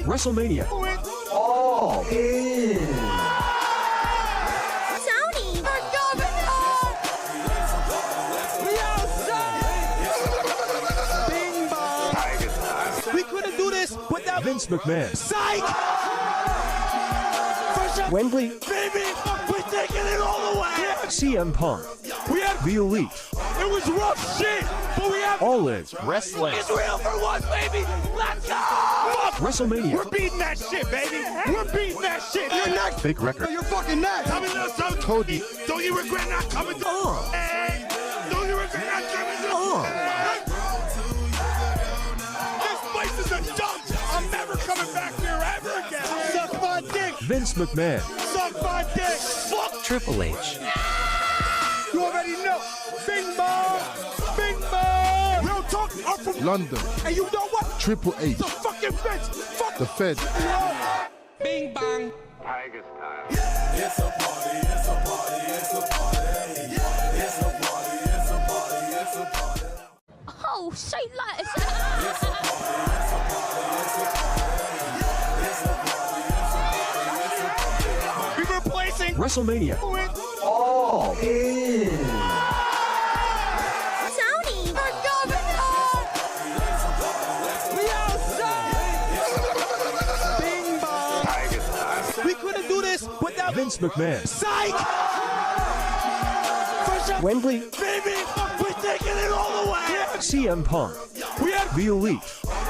WrestleMania. All in. Tony, for governor! We outside! Bing bong! We couldn't do this without Vince McMahon. Psych! Wembley. Baby, we're taking it all the way! CM Punk. We had The Elite. it was rough shit, but we have All in. Wrestling. it's real for once, baby! Let's go! WrestleMania. We're beating that shit, baby! We're beating that shit! You're next! Big record. You're fucking next! Coming to so Cody. Don't you regret not coming to Hey! Don't you regret not coming to This place is a dump! I'm never coming back here ever again! Suck my dick! Vince McMahon. Suck my dick! Fuck! Triple H. You already know! Bing bong! Bing bong! Real talk, I'm from London, and you know what? Triple H, The fucking bitch! Fuck the Fed. Bing bong! Tiger style. It's a party, it's a party, it's a party. It's a party, it's a party, it's a party. Oh, say less. It's a party, it's a party, it's a party. It's a party, it's a party, it's a party. We replacing WrestleMania. with All in. Tony, for governor! we outside! Bing bong! Tiger style. We couldn't do this without Vince McMahon. Psych! Wembley. Baby, we're taking it all the way! CM Punk. We had The Elite.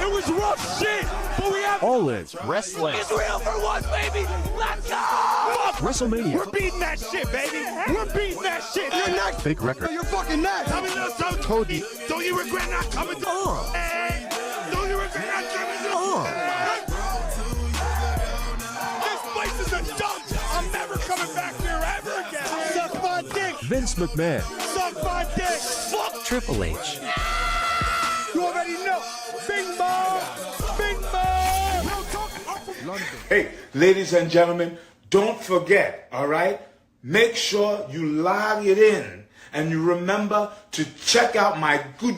it was rough shit, but we have All in. Wrestling. it's real for once, baby! Let's go! WrestleMania. We're beating that shit, baby! We're beating that shit! You're next! Big record. You're fucking next! Coming to so Cody. Don't you regret not coming to Hey! Don't you regret not coming to This place is a dump! I'm never coming back here ever again! Suck my dick! Vince McMahon. Suck my dick! Fuck! Triple H. You already know! Bing bong! Bing bong! Real talk, I'm from London. Hey, ladies and gentlemen, don't forget, all right? Make sure you log it in and you remember to check out my good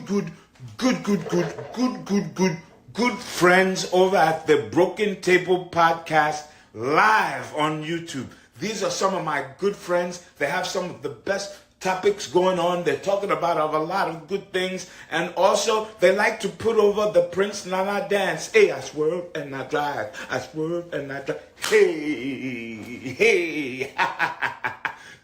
friends over at the Broken Table Podcast live on YouTube. These are some of my good friends. They have some of the best topics going on. They're talking about a lot of good things. And also, they like to put over the Prince Nana dance. Hey, I swerve and I drive. I swerve and I drive. Hey, hey.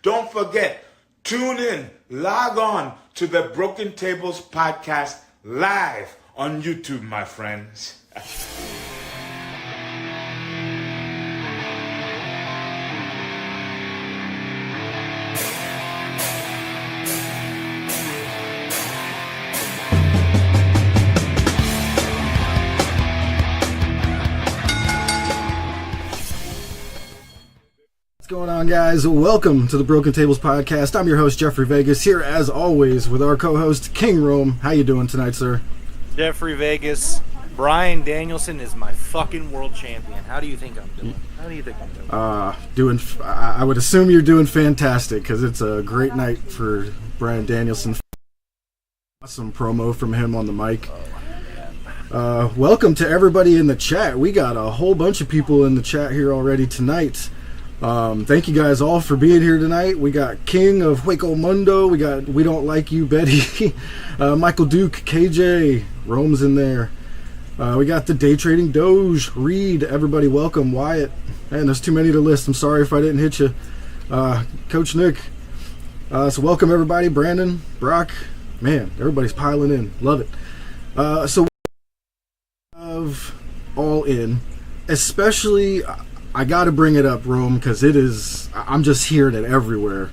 Don't forget, tune in, log on to the Broken Tables Podcast live on YouTube, my friends. What's going on, guys? Welcome to the Broken Tables Podcast. I'm your host, Jeffrey Vegas, here as always with our co-host, King Rome. How you doing tonight, sir? Jeffrey Vegas. Bryan Danielson is my fucking world champion. How do you think I'm doing? How do you think I'm doing? I would assume you're doing fantastic, because it's a great night for Bryan Danielson. Awesome promo from him on the mic. Welcome to everybody in the chat. We got a whole bunch of people in the chat here already tonight. Thank you guys all for being here tonight. We got King of Waco Mundo. We got We Don't Like You, Betty. Michael Duke, KJ, Rome's in there. We got the Day Trading Doge, Reed. Everybody welcome. Wyatt. Man, there's too many to list. I'm sorry if I didn't hit you. Coach Nick. So welcome everybody. Brandon, Brock. Man, everybody's piling in. Love it. So of All In, especially... I gotta bring it up, Rome, because I'm just hearing it everywhere.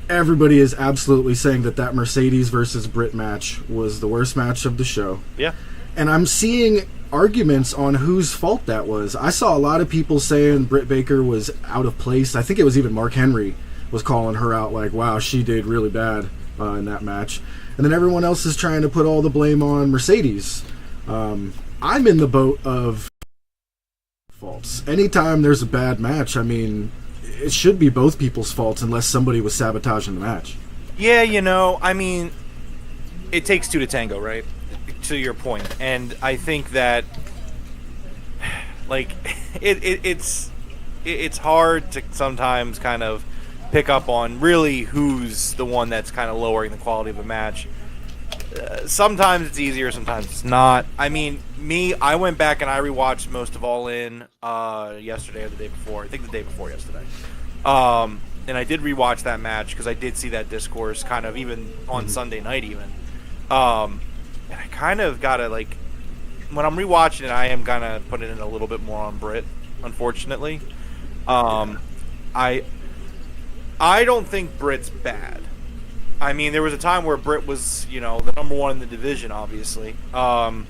Everybody is absolutely saying that Mercedes versus Britt match was the worst match of the show. Yeah. And I'm seeing arguments on whose fault that was. I saw a lot of people saying Britt Baker was out of place. I think it was even Mark Henry was calling her out like, wow, she did really bad in that match. And then everyone else is trying to put all the blame on Mercedes. I'm in the boat of faults. Anytime there's a bad match, I mean, it should be both people's faults unless somebody was sabotaging the match. Yeah, you know, I mean, it takes two to tango, right? To your point. And I think that, Like, it's hard to sometimes kind of pick up on really who's the one that's kind of lowering the quality of a match. Sometimes it's easier, sometimes it's not. I mean, I went back and I rewatched most of All In yesterday or the day before. I think the day before yesterday. And I did rewatch that match because I did see that discourse kind of even on Sunday night even. And I kind of got to, like, when I'm rewatching it, I am kind of putting it a little bit more on Britt, unfortunately. I don't think Britt's bad. I mean, there was a time where Britt was, the number one in the division, obviously. I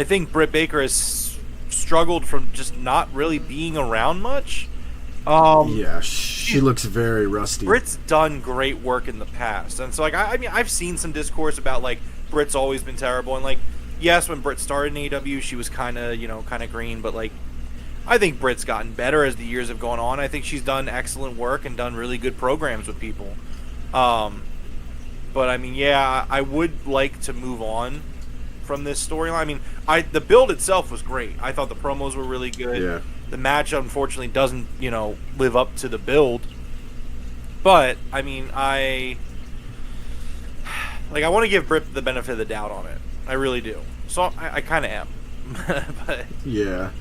think Britt Baker has struggled from just not really being around much. She looks very rusty. Britt's done great work in the past. And so, like, I mean, I've seen some discourse about, like, Britt's always been terrible. And, like, yes, when Britt started in AEW, she was kind of green. But, like, I think Britt's gotten better as the years have gone on. I think she's done excellent work and done really good programs with people. But I mean, yeah, I would like to move on from this storyline. I mean, the build itself was great. I thought the promos were really good. Yeah. The match, unfortunately, doesn't, live up to the build. But, I mean, I want to give Britt the benefit of the doubt on it. I really do. So I kind of am. But yeah.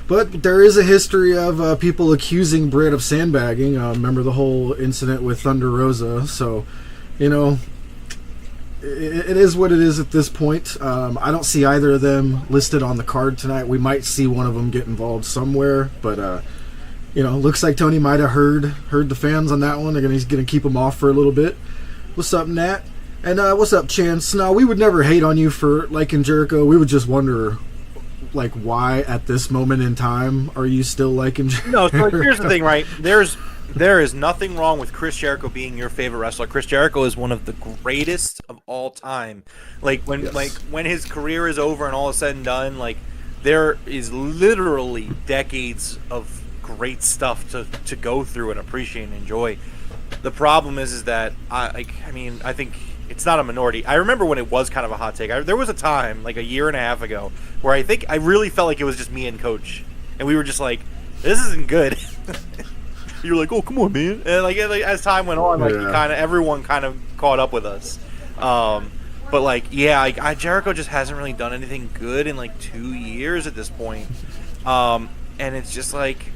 But there is a history of people accusing Britt of sandbagging. Remember the whole incident with Thunder Rosa. So, it is what it is at this point. I don't see either of them listed on the card tonight. We might see one of them get involved somewhere. But, looks like Tony might have heard the fans on that one. He's going to keep them off for a little bit. What's up, Nat? And what's up, Chance? No, we would never hate on you for liking Jericho. We would just wonder, like, why at this moment in time are you still liking Jericho? No, so here's the thing, right? There is nothing wrong with Chris Jericho being your favorite wrestler. Chris Jericho is one of the greatest of all time. Like when his career is over and all is said and done, like, there is literally decades of great stuff to go through and appreciate and enjoy. The problem is that I think it's not a minority. I remember when it was kind of a hot take. There was a time, like a year and a half ago, where I think I really felt like it was just me and Coach, and we were just like, "This isn't good." You're like, "Oh, come on, man!" And like as time went on, like everyone kind of caught up with us. But like, yeah, Jericho just hasn't really done anything good in like 2 years at this point, and it's just like.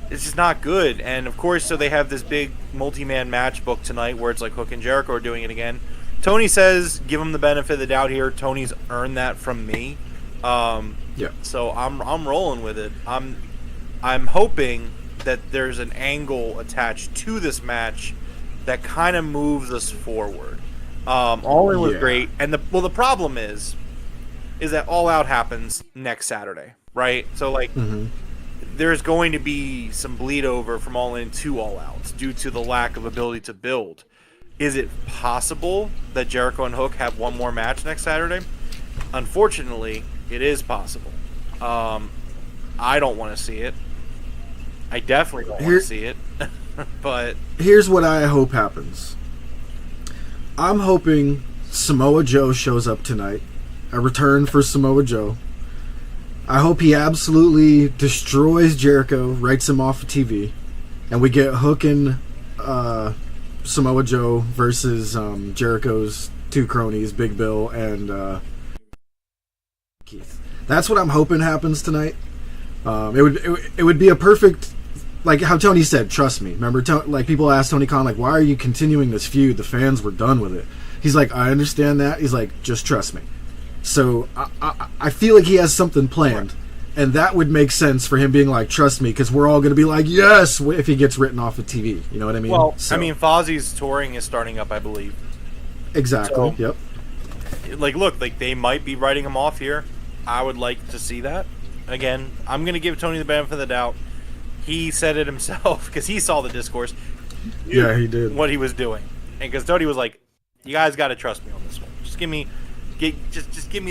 It's just not good. And of course, so they have this big multi-man match book tonight where it's like Hook and Jericho are doing it again. Tony says give him the benefit of the doubt here. Tony's earned that from me. So I'm rolling with it. I'm hoping that there's an angle attached to this match that kind of moves us forward. All In was great. And the problem is that All Out happens next Saturday, right? So like there's going to be some bleed over from All In to All Out due to the lack of ability to build. Is it possible that Jericho and Hook have one more match next Saturday? Unfortunately, it is possible. I don't want to see it. I definitely don't want to see it. But here's what I hope happens. I'm hoping Samoa Joe shows up tonight. A return for Samoa Joe. I hope he absolutely destroys Jericho, writes him off of TV, and we get Hook and Samoa Joe versus Jericho's two cronies, Big Bill and Keith. That's what I'm hoping happens tonight. It would be a perfect, like how Tony said, trust me. Remember, like people asked Tony Khan, like, why are you continuing this feud? The fans were done with it. He's like, I understand that. He's like, just trust me. So I feel like he has something planned, and that would make sense for him being like, trust me, because we're all going to be like, yes, if he gets written off of TV. You know what I mean? Well, I mean, Fozzie's touring is starting up, I believe. Exactly, yep. Like, look, like they might be writing him off here. I would like to see that. Again, I'm going to give Tony the benefit of the doubt. He said it himself, because he saw the discourse. Yeah, he did. What he was doing. And because Tony was like, you guys got to trust me on this one. Just give me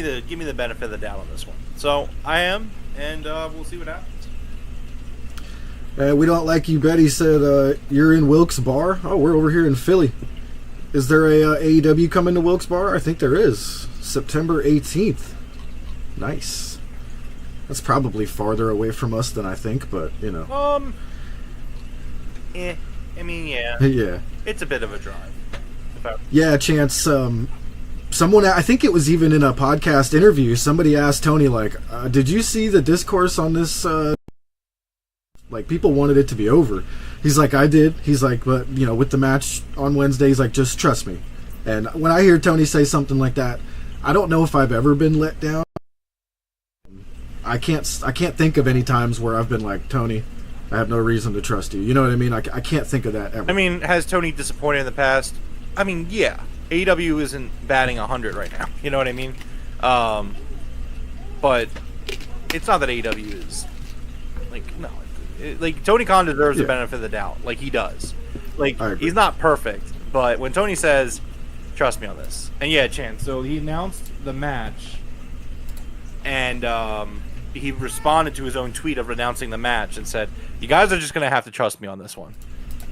the benefit of the doubt on this one. So I am, and we'll see what happens. We don't like you, Betty said. You're in Wilkes Bar. Oh, we're over here in Philly. Is there a AEW coming to Wilkes Bar? I think there is. September 18th. Nice. That's probably farther away from us than I think, but you know. I mean, yeah. Yeah. It's a bit of a drive. Yeah, Chance. Someone, I think it was even in a podcast interview, somebody asked Tony, like, did you see the discourse on this? Like, people wanted it to be over. He's like, I did. He's like, but, you know, with the match on Wednesday, he's like, just trust me. And when I hear Tony say something like that, I don't know if I've ever been let down. I can't think of any times where I've been like, Tony, I have no reason to trust you. You know what I mean? I can't think of that ever. I mean, has Tony disappointed in the past? I mean, yeah. AEW isn't batting 100 right now. You know what I mean? But it's not that AEW is like, no. Like, Tony Khan deserves the benefit of the doubt. Like, he does. Like, he's not perfect, but when Tony says, trust me on this. And yeah, Chance, so he announced the match, and he responded to his own tweet of announcing the match and said, you guys are just going to have to trust me on this one.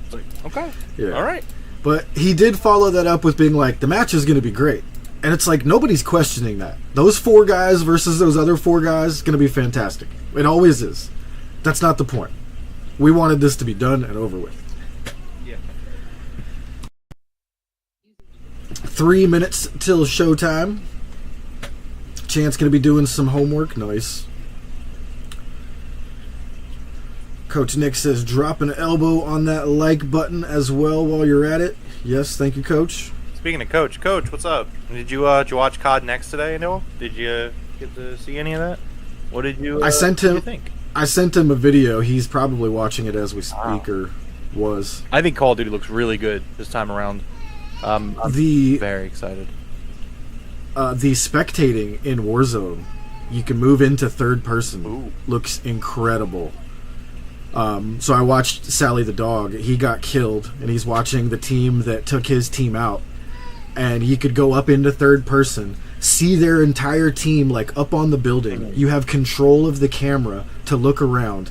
It's like, okay. Yeah. All right. But he did follow that up with being like, the match is going to be great. And it's like, nobody's questioning that. Those 4 guys versus those other 4 guys is going to be fantastic. It always is. That's not the point. We wanted this to be done and over with. Yeah. 3 minutes till showtime. Chance going to be doing some homework. Nice. Coach Nick says, drop an elbow on that like button as well while you're at it. Yes, thank you, Coach. Speaking of Coach, what's up? Did you watch COD Next today, Noah? Did you get to see any of that? What did you? I sent him. What did you think? I sent him a video. He's probably watching it as we speak, or was. I think Call of Duty looks really good this time around. I'm very excited. The spectating in Warzone, you can move into third person. Ooh. Looks incredible. So I watched Sally the dog. He got killed, and he's watching the team that took his team out. And you could go up into third person, see their entire team like up on the building. You have control of the camera to look around.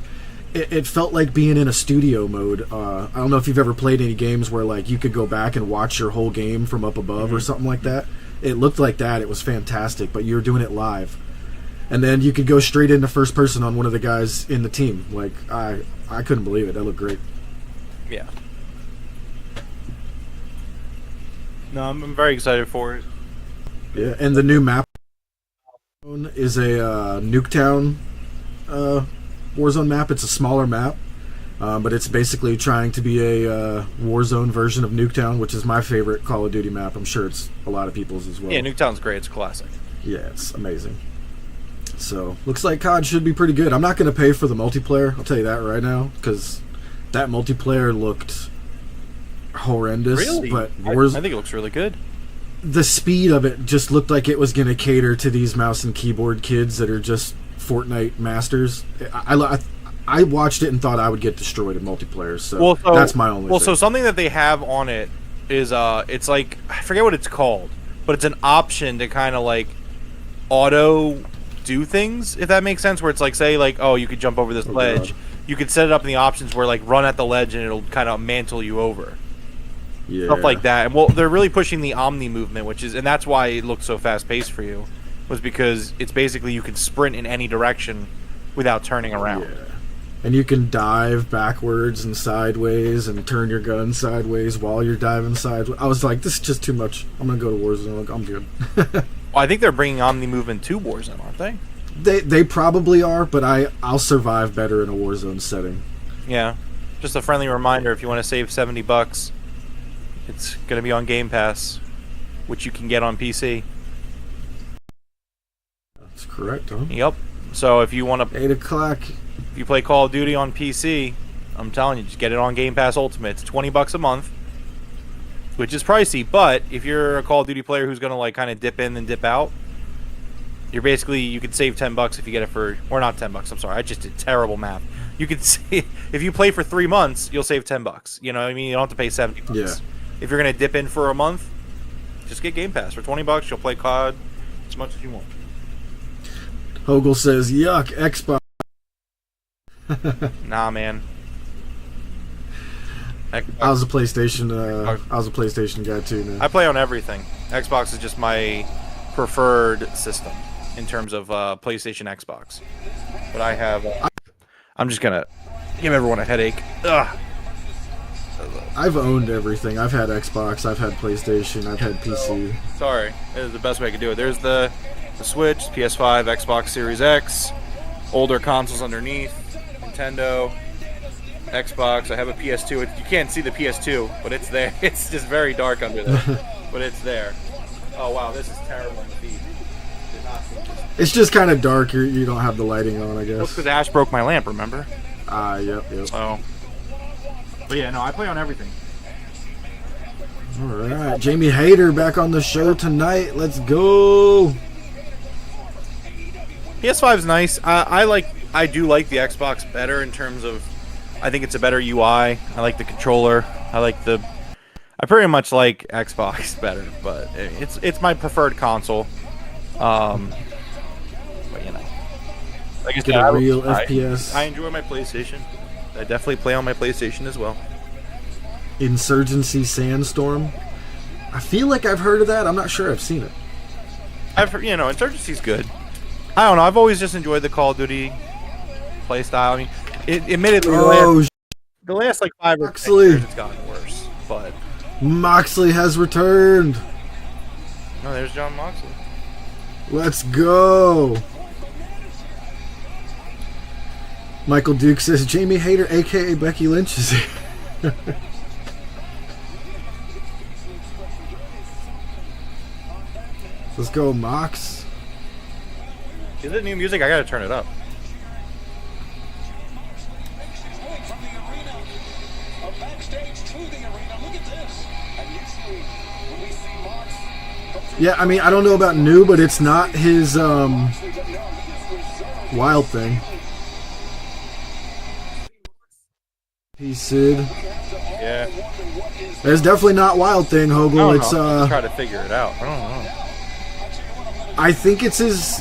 It felt like being in a studio mode. I don't know if you've ever played any games where like you could go back and watch your whole game from up above or something like that. It looked like that. It was fantastic, but you were doing it live. And then you could go straight into first person on one of the guys in the team. Like, I couldn't believe it. That looked great. Yeah. No, I'm very excited for it. Yeah, and the new map is a Nuketown Warzone map. It's a smaller map, but it's basically trying to be a Warzone version of Nuketown, which is my favorite Call of Duty map. I'm sure it's a lot of people's as well. Yeah, Nuketown's great. It's a classic. Yeah, it's amazing. So, looks like COD should be pretty good. I'm not going to pay for the multiplayer, I'll tell you that right now, because that multiplayer looked horrendous. Really? But I think it looks really good. The speed of it just looked like it was going to cater to these mouse and keyboard kids that are just Fortnite masters. I watched it and thought I would get destroyed in multiplayer, so that's my only thing. So something that they have on it is, it's like, I forget what it's called, but it's an option to kind of like auto do things, if that makes sense, where it's like, say like, oh, you could jump over this ledge. God. You could set it up in the options where like run at the ledge and it'll kind of mantle you over. Yeah. Stuff like that. And well, they're really pushing the Omni movement, and that's why it looked so fast paced for you, was because it's basically you can sprint in any direction without turning around. Yeah. And you can dive backwards and sideways and turn your gun sideways while you're diving sideways. I was like, this is just too much. I'm going to go to Warzone. Like, I'm good. Well, I think they're bringing Omni movement to Warzone, aren't they? They probably are, but I'll survive better in a Warzone setting. Yeah. Just a friendly reminder, if you want to save $70, it's going to be on Game Pass, which you can get on PC. That's correct, huh? Yep. So if you want to... 8 o'clock. If you play Call of Duty on PC, I'm telling you, just get it on Game Pass Ultimate. It's $20 a month, which is pricey, but if you're a Call of Duty player who's going to like kind of dip in and dip out, you could save $10 if you get it for, or not $10, I'm sorry, I just did terrible math. You could see, if you play for 3 months, you'll save $10. You know what I mean? You don't have to pay $70. Yeah. If you're going to dip in for a month, just get Game Pass for $20. You'll play COD as much as you want. Hogle says, yuck, Xbox. Nah, man. I was a PlayStation guy too, man. I play on everything. Xbox is just my preferred system. in terms of PlayStation, Xbox. But I have. I'm just gonna give everyone a headache. Ugh. I've owned everything. I've had Xbox, I've had PlayStation, I've had PC. Sorry, it is the best way I could do it. There's the Switch, PS5, Xbox Series X, older consoles underneath, Nintendo, Xbox. I have a PS2. You can't see the PS2, but it's there. It's just very dark under there, but it's there. Oh wow, this is terrible in the feed. Did not see this. It's just kind of dark. You don't have the lighting on, I That's guess. because Ash broke my lamp. Remember? Yep. So. But yeah, no, I play on everything. All right, Jamie Hayter back on the show tonight. Let's go. PS5 is nice. I do like the Xbox better in terms of, I think it's a better UI. I like the controller. I pretty much like Xbox better, but it's my preferred console. But you know, like I said, Get a real FPS. I enjoy my PlayStation. I definitely play on my PlayStation as well. Insurgency Sandstorm. I feel like I've heard of that. I'm not sure I've seen it. I've heard, Insurgency's good. I don't know. I've always just enjoyed the Call of Duty play style. I mean, admittedly, the last like 5 or 6 years it's gotten worse. But Moxley has returned. no, there's John Moxley. Let's go. Michael Duke says Jamie Hayter, aka Becky Lynch, is here. Let's go, Mox. Is it new music? I gotta turn it up. Yeah, I mean, I don't know about new, but it's not his Wild Thing. Peace, Sid. Yeah. It's definitely not Wild Thing, Hogle. It's try to figure it out. I don't know. I think it's his.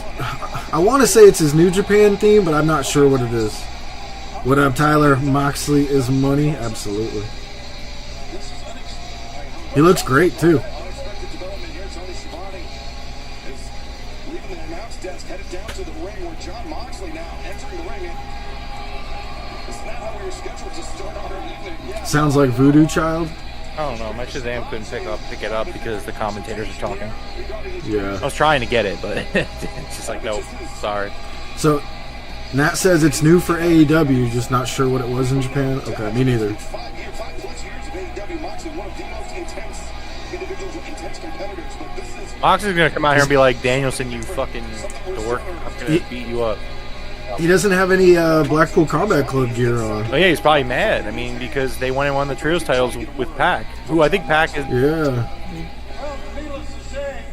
I want to say it's his New Japan theme, but I'm not sure what it is. What up, Tyler? Moxley is money. Absolutely. He looks great too. Sounds like Voodoo Child. I don't know. My Shazam couldn't pick it up because the commentators are talking. Yeah. I was trying to get it, but it's just like, nope, sorry. So, Nat says it's new for AEW, just not sure what it was in Japan. Okay, me neither. Moxley's gonna come out here and be like, Danielson, you fucking dork. I'm gonna beat you up. He doesn't have any Blackpool Combat Club gear on. Oh yeah, he's probably mad. I mean, because they went and won the trios titles with Pac, who I think Pac is. Yeah. Well, needless to say,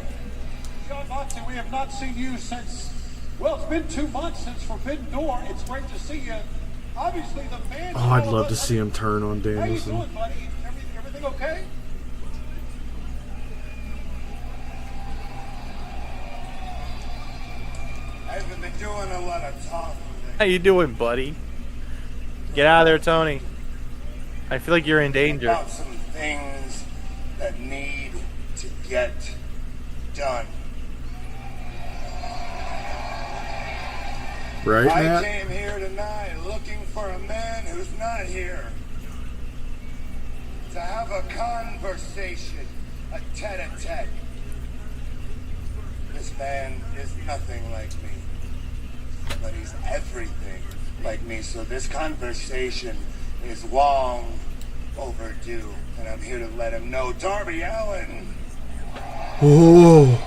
John Moxley, we have not seen you since. Well, it's been 2 months since Forbidden Door. It's great to see you. Obviously, the fans. Oh, I'd love to see him turn on How you Danielson. doing, buddy? Everything okay? I've been doing a lot of talking. How you doing, buddy? Get out of there, Tony. I feel like you're in danger. About some things that need to get done. Right, I Matt? came here tonight looking for a man who's not here. To have a conversation, a tete-a-tete. This man is nothing like me. But he's everything like me, so this conversation is long overdue, and I'm here to let him know. Darby Allin! Oh,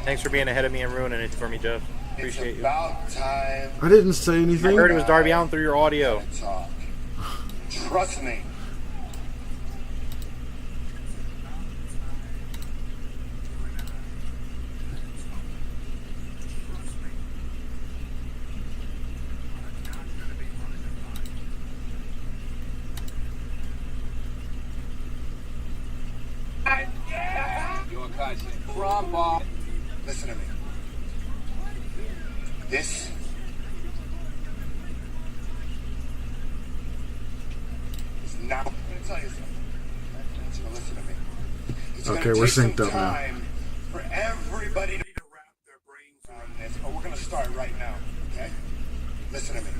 Thanks for being ahead of me and ruining it for me, Jeff. Appreciate It's you. about time I didn't say I anything. heard it was Darby Allin through your audio. to talk. Trust me. Listen to me. This is not. I'm gonna tell you something. I want you to listen to me. It's Okay, gonna we're take some synced up now. time for everybody to wrap their brains around this. start right now, okay? Listen to me.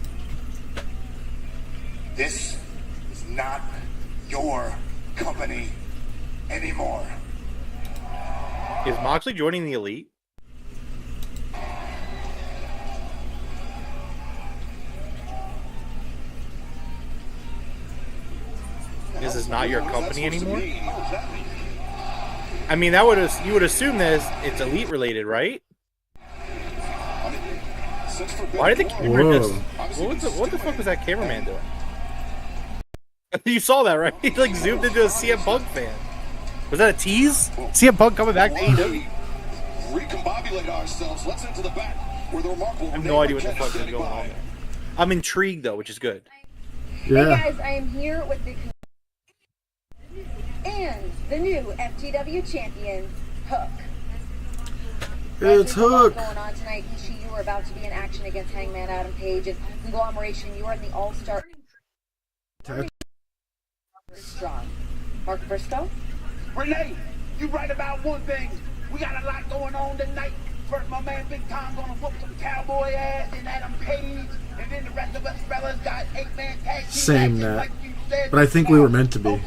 This is not your company anymore. Is Moxley joining the Elite? This is not your company anymore? I mean, that you would assume that it's Elite related, right? Why did the camera just... What the fuck was that cameraman doing? You saw that, right? He like zoomed into a CM Punk fan. Was that a tease? CM Punk coming back to AEW? Recombobulate ourselves. Let's into the back where the remarkable. I have no idea what the fuck is going on there. I'm intrigued though, which is good. Yeah. Hey guys, I am here with the and the new FTW champion, Hook. It's Hook. Going on tonight, Ishii, you are about to be in action against Hangman Adam Page and Conglomeration. You are in the All-Star. Strong. Mark Briscoe. Renee, you right about one thing. We got a lot going on tonight. First, my man Big Tom gonna whoop some cowboy ass and Adam Page, and then the rest of us fellas got 8-man tag team Same action, that. like you said. But I think we were meant to be.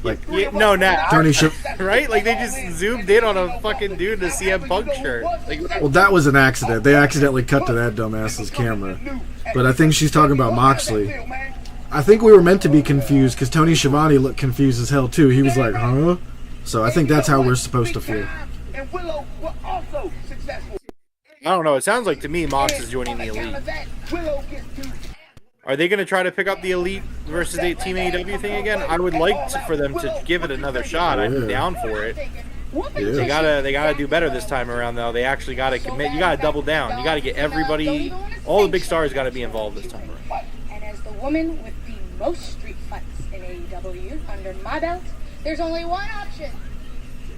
Like, yeah, no, Nat. Tony Schiavone. Right? Like they just zoomed in on a fucking dude in a CM Punk shirt. Like, Well, that was an accident. They accidentally cut to that dumbass's camera. But I think she's talking about Moxley. I think we were meant to be confused because Tony Schiavone looked confused as hell too. He was like, huh? So I think that's how we're supposed to feel. And Willow were also successful. I don't know. It sounds like to me Mox is joining the Elite. Willow gets to Are they going to try to pick up the Elite versus the Team AEW thing again? I would like for them to give it another shot. I'm down for it. They gotta do better this time around though. They actually gotta commit. You gotta double down. You gotta get everybody, all the big stars gotta be involved this time around. And as the woman with the most street fights in AEW under my belt, there's only one option.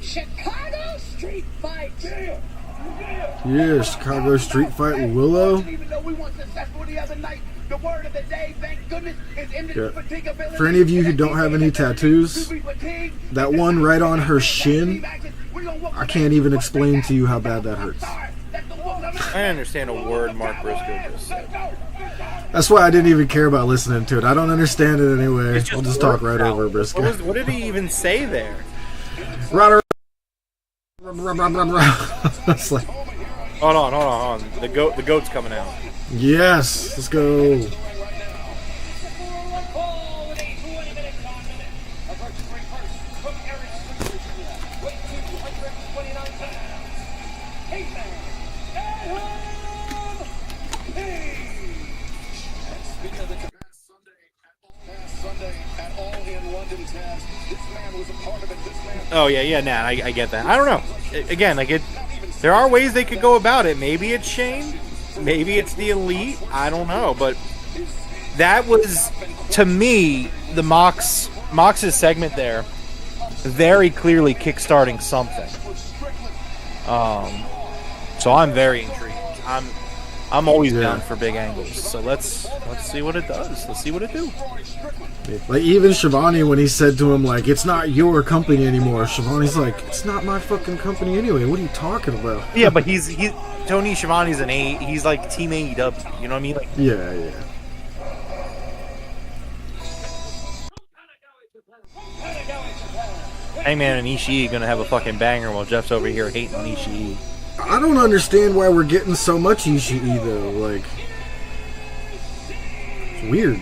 Chicago Street Fight. Yeah, Chicago Street Fight with Willow. Yeah. For any of you who don't have any tattoos, that one right on her shin, I can't even explain to you how bad that hurts. I understand a word Mark Briscoe just said. That's why I didn't even care about listening to it. I don't understand it anyway. I'll just talk right over Briscoe. What did he even say there? It's like, Hold on. The goat's coming out. yes, let's go. Oh yeah, nah, I get that. I don't know. Again, there are ways they could go about it. Maybe it's Shane, maybe it's the Elite. I don't know, but that was, to me, the Mox's segment there, very clearly kickstarting something. So I'm very intrigued. I'm always down for big angles. So let's see what it does. Let's see what it do. Like even Schiavone, when he said to him like, "It's not your company anymore," Schiavone's like, "It's not my fucking company anyway. What are you talking about?" Yeah, but he's Tony Schiavone's he's like Team AEW. You know what I mean? Like, yeah. Hangman and Ishii gonna have a fucking banger while Jeff's over here hating on Ishii. I don't understand why we're getting so much Ishii though. Like, it's weird.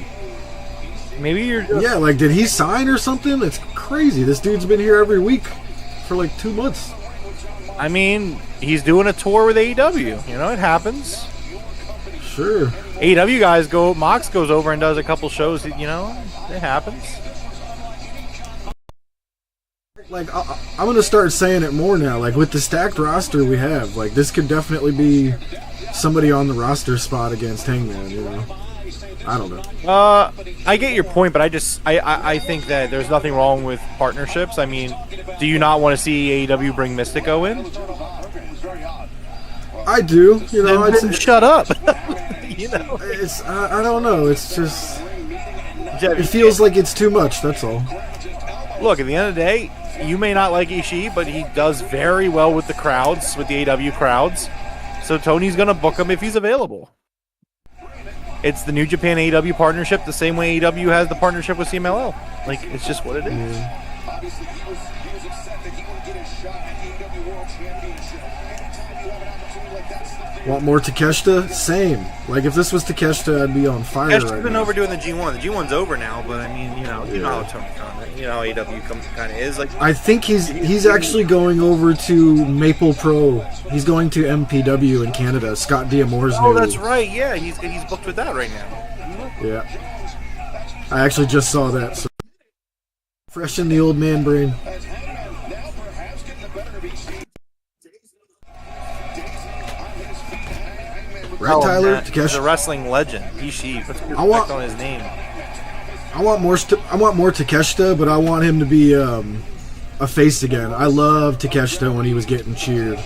Maybe you're just... Yeah, like, did he sign or something? It's crazy. This dude's been here every week for like 2 months. I mean, he's doing a tour with AEW. You know, it happens. Sure. AEW guys Mox goes over and does a couple shows. You know, it happens. Like, I'm going to start saying it more now. Like, with the stacked roster we have, like, this could definitely be somebody on the roster spot against Hangman, you know? I don't know. I get your point, but I think that there's nothing wrong with partnerships. I mean, do you not want to see AEW bring Mystico in? I do. You know, then shut up. You know, it's I don't know. It's just it feels like it's too much. That's all. Look, at the end of the day, you may not like Ishii, but he does very well with the crowds, with the AEW crowds. So Tony's gonna book him if he's available. It's the New Japan AEW partnership, the same way AEW has the partnership with CMLL. Like, it's just what it is. Obviously, he was upset that he wouldn't get his shot at the AEW World Championship. Anytime you have an opportunity like that, Want more Takeshita? Same. Like, if this was Takeshita, I'd be on fire Takeshita's right been now. overdoing the G1. The G1's over now, but I mean, you know how Tony Khan, you know how AEW kind of is. Like, I think he's actually going over to Maple Pro. He's going to MPW in Canada. Scott D'Amore's new. oh, that's right. Yeah, he's booked with that right now. Yeah. I actually just saw that. So. Fresh in the old man brain. Right, Tyler? Man, he's a Takeshita. wrestling legend. Ishii. Put some I want- respect on his name. I want more Takeshita, but I want him to be a face again. I love Takeshita when he was getting cheered.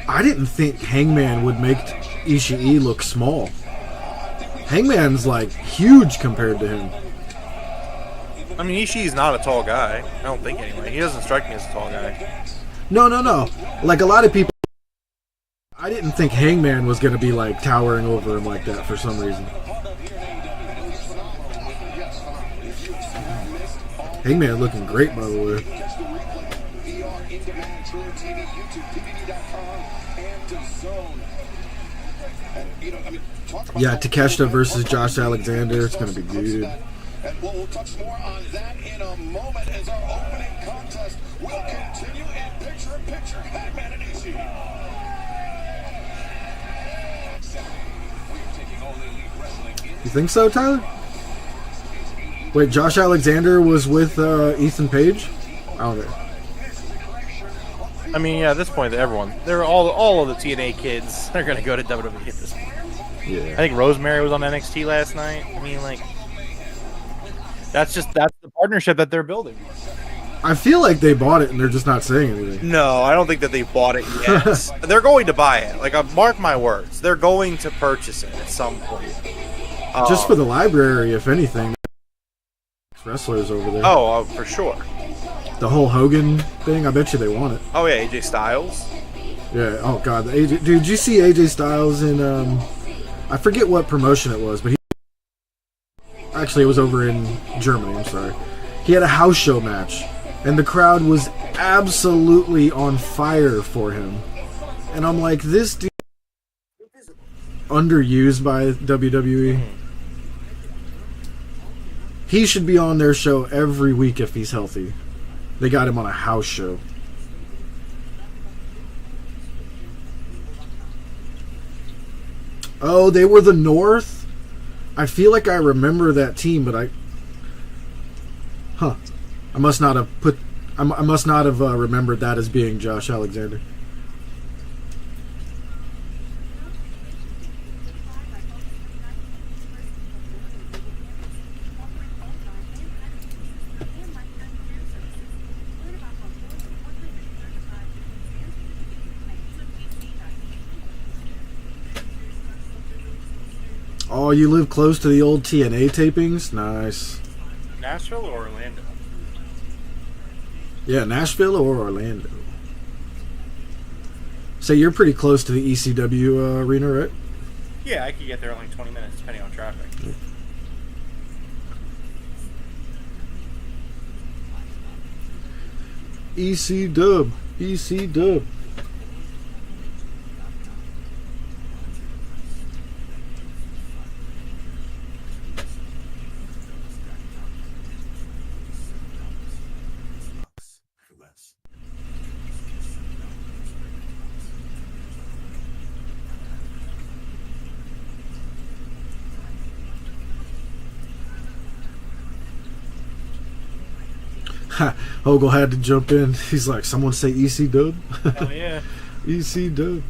I didn't think Hangman would make Ishii look small. Hangman's like huge compared to him. I mean, Ishii's not a tall guy. I don't think anyway. He doesn't strike me as a tall guy. No. Like a lot of people, I didn't think Hangman was going to be like towering over him like that for some reason. Hangman looking great, by the way. Yeah, Takeshita versus Josh Alexander. It's going to be good. And we'll touch more on that in a moment as our opening contest will continue in picture-in-picture. Hangman and Ishii. We are taking All Elite Wrestling in. You think so, Tyler? Wait, Josh Alexander was with Ethan Page? I don't know. I mean, yeah, at this point, they're all of the TNA kids. They're gonna go to WWE at this point. Yeah. I think Rosemary was on NXT last night. I mean, like, that's the partnership that they're building. I feel like they bought it and they're just not saying anything. No, I don't think that they bought it yet. They're going to buy it. Like, mark my words, they're going to purchase it at some point. Just for the library, if anything. Wrestlers over there. Oh, for sure. The whole Hogan thing, I bet you they want it. Oh yeah, AJ Styles. Yeah, oh god. Dude, did you see AJ Styles in, I forget what promotion it was, but actually it was over in Germany, I'm sorry. He had a house show match, and the crowd was absolutely on fire for him. And I'm like, this dude is underused by WWE. He should be on their show every week if he's healthy. They got him on a house show. Oh, they were the North? I feel like I remember that team, but I must not have remembered that as being Josh Alexander. Oh, you live close to the old TNA tapings? Nice. Nashville or Orlando? Yeah, Nashville or Orlando. So you're pretty close to the ECW arena, right? Yeah, I could get there in like 20 minutes, depending on traffic. EC Dub. Hogle had to jump in. He's like, someone say EC Dub? Oh, yeah. EC Dub.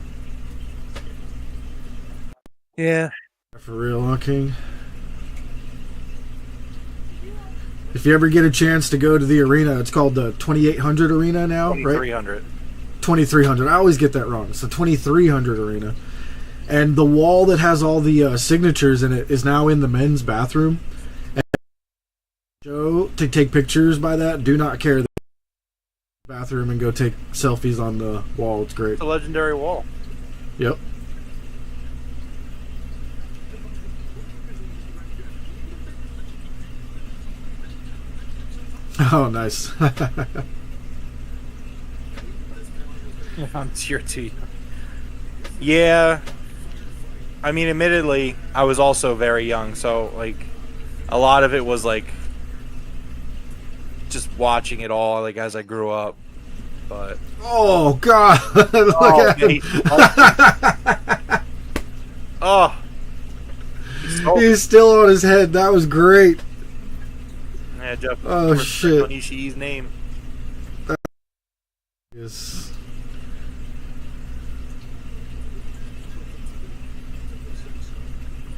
Yeah. For real, huh, King? If you ever get a chance to go to the arena, it's called the 2800 Arena now, right? 2300. 2300. I always get that wrong. It's the 2300 Arena. And the wall that has all the signatures in it is now in the men's bathroom. And Joe, to take pictures by that, do not care. Bathroom and go take selfies on the wall. It's great. The legendary wall. Yep. Oh, nice. I'm tier 2. Yeah. I mean, admittedly, I was also very young, so, like, a lot of it was, like, just watching it all, like, as I grew up. But... Oh, God. Look at him. Oh. He's still on his head. That was great. Yeah, Jeff. Oh, shit. On Ishii's name. Yes.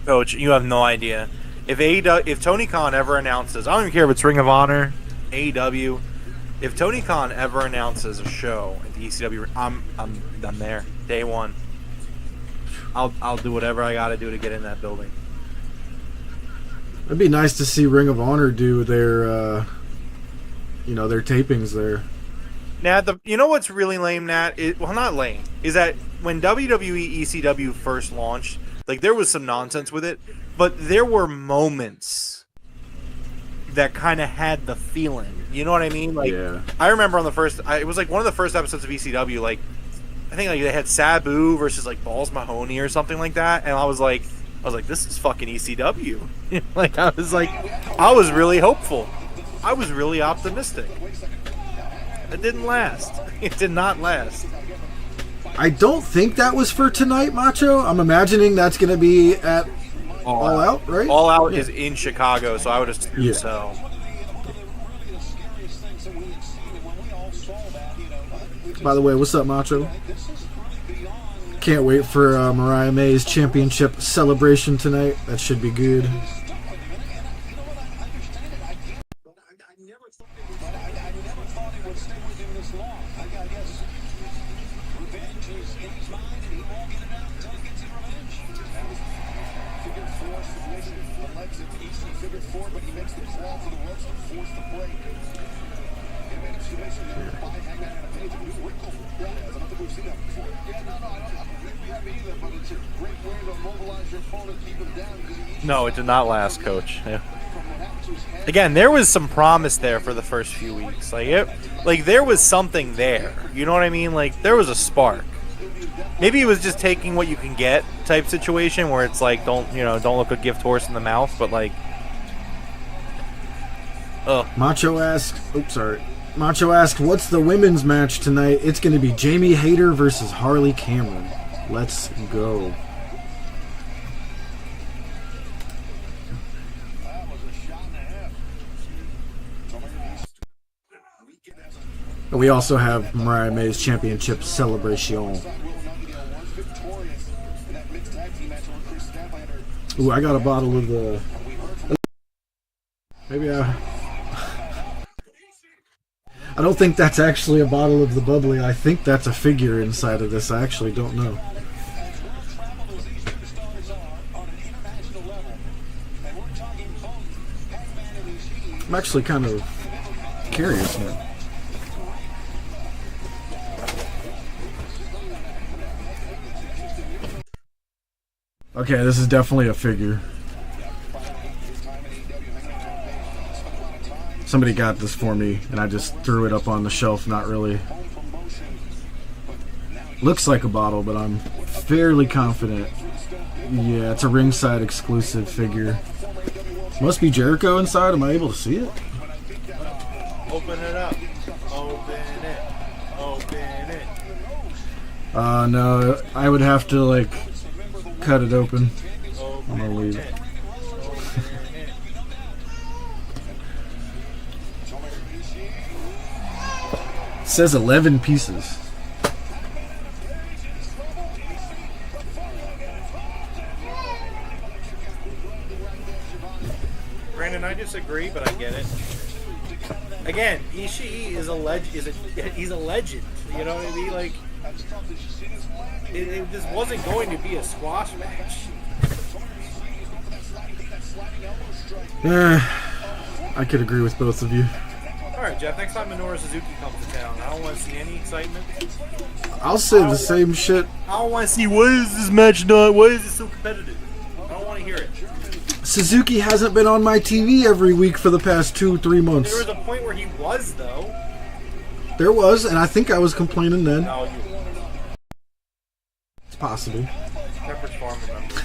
Coach, you have no idea. If Tony Khan ever announces, I don't even care if it's Ring of Honor, AEW, if Tony Khan ever announces a show at the ECW, I'm there day one. I'll do whatever I got to do to get in that building. It'd be nice to see Ring of Honor do their, their tapings there. Nat, you know what's really lame, Nat? Well, not lame. Is that when WWE ECW first launched, like, there was some nonsense with it, but there were moments that kind of had the feeling. You know what I mean? Like, yeah. I remember on it was like one of the first episodes of ECW, like, I think like they had Sabu versus like Balls Mahoney or something like that, and I was like, this is fucking ECW. Like, I was really hopeful. I was really optimistic. It didn't last. It did not last. I don't think that was for tonight, Macho. I'm imagining that's going to be at All Out, right? All Out is in Chicago, so I would assume so. By the way, what's up, Macho? Can't wait for Mariah May's championship celebration tonight. That should be good. No, it did not last, Coach. Yeah. Again, there was some promise there for the first few weeks. Like there was something there. You know what I mean? Like, there was a spark. Maybe it was just taking what you can get type situation where it's like, don't look a gift horse in the mouth, but like, Macho asked, what's the women's match tonight? It's going to be Jamie Hayter versus Harley Cameron. Let's go. And we also have Mariah May's championship celebration. Ooh, I got a bottle of the... Maybe I don't think that's actually a bottle of the bubbly. I think that's a figure inside of this. I actually don't know. I'm actually kind of curious now. Okay, this is definitely a figure. Somebody got this for me, and I just threw it up on the shelf, not really. Looks like a bottle, but I'm fairly confident. Yeah, it's a ringside exclusive figure. Must be Jericho inside. Am I able to see it? Open it up. Open it. Open it. No, I would have to, like, cut it open. I'm gonna leave it. It says 11 pieces. Brandon, I disagree, but I get it. Again, Ishii is a legend. He's a legend. You know what I mean? Like, this wasn't going to be a squash match. I could agree with both of you. All right, Jeff. Next time Minoru Suzuki comes to town, I don't want to see any excitement. I'll say the same shit. I don't want to see why is this match not? Why is it so competitive? I don't want to hear it. Suzuki hasn't been on my TV every week for the past 2-3 months. There was a point where he was, though. There was, and I think I was complaining then. No, you. It's possible. Pepperidge Farm remembers.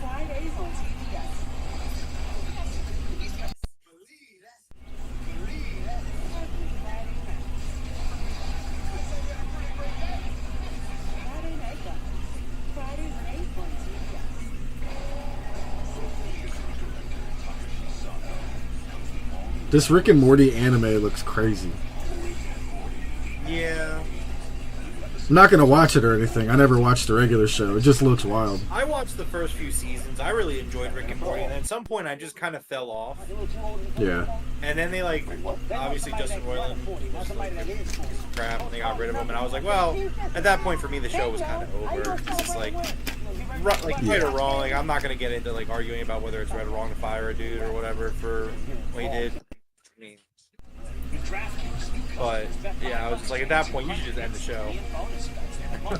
Fridays on TBS. Friday Night Live. Fridays at 8 on TBS. This Rick and Morty anime looks crazy. Yeah. I'm not gonna watch it or anything. I never watched the regular show. It just looks wild. I watched the first few seasons. I really enjoyed Rick and Morty, and at some point I just kind of fell off. Yeah. And then they obviously Justin Roiland was crap, and they got rid of him. And I was like, well, at that point for me the show was kind of over. It's just right or wrong. Like I'm not gonna get into arguing about whether it's right or wrong to fire a dude or whatever for what he did. I mean, but yeah, I was just like, at that point you should just end the show.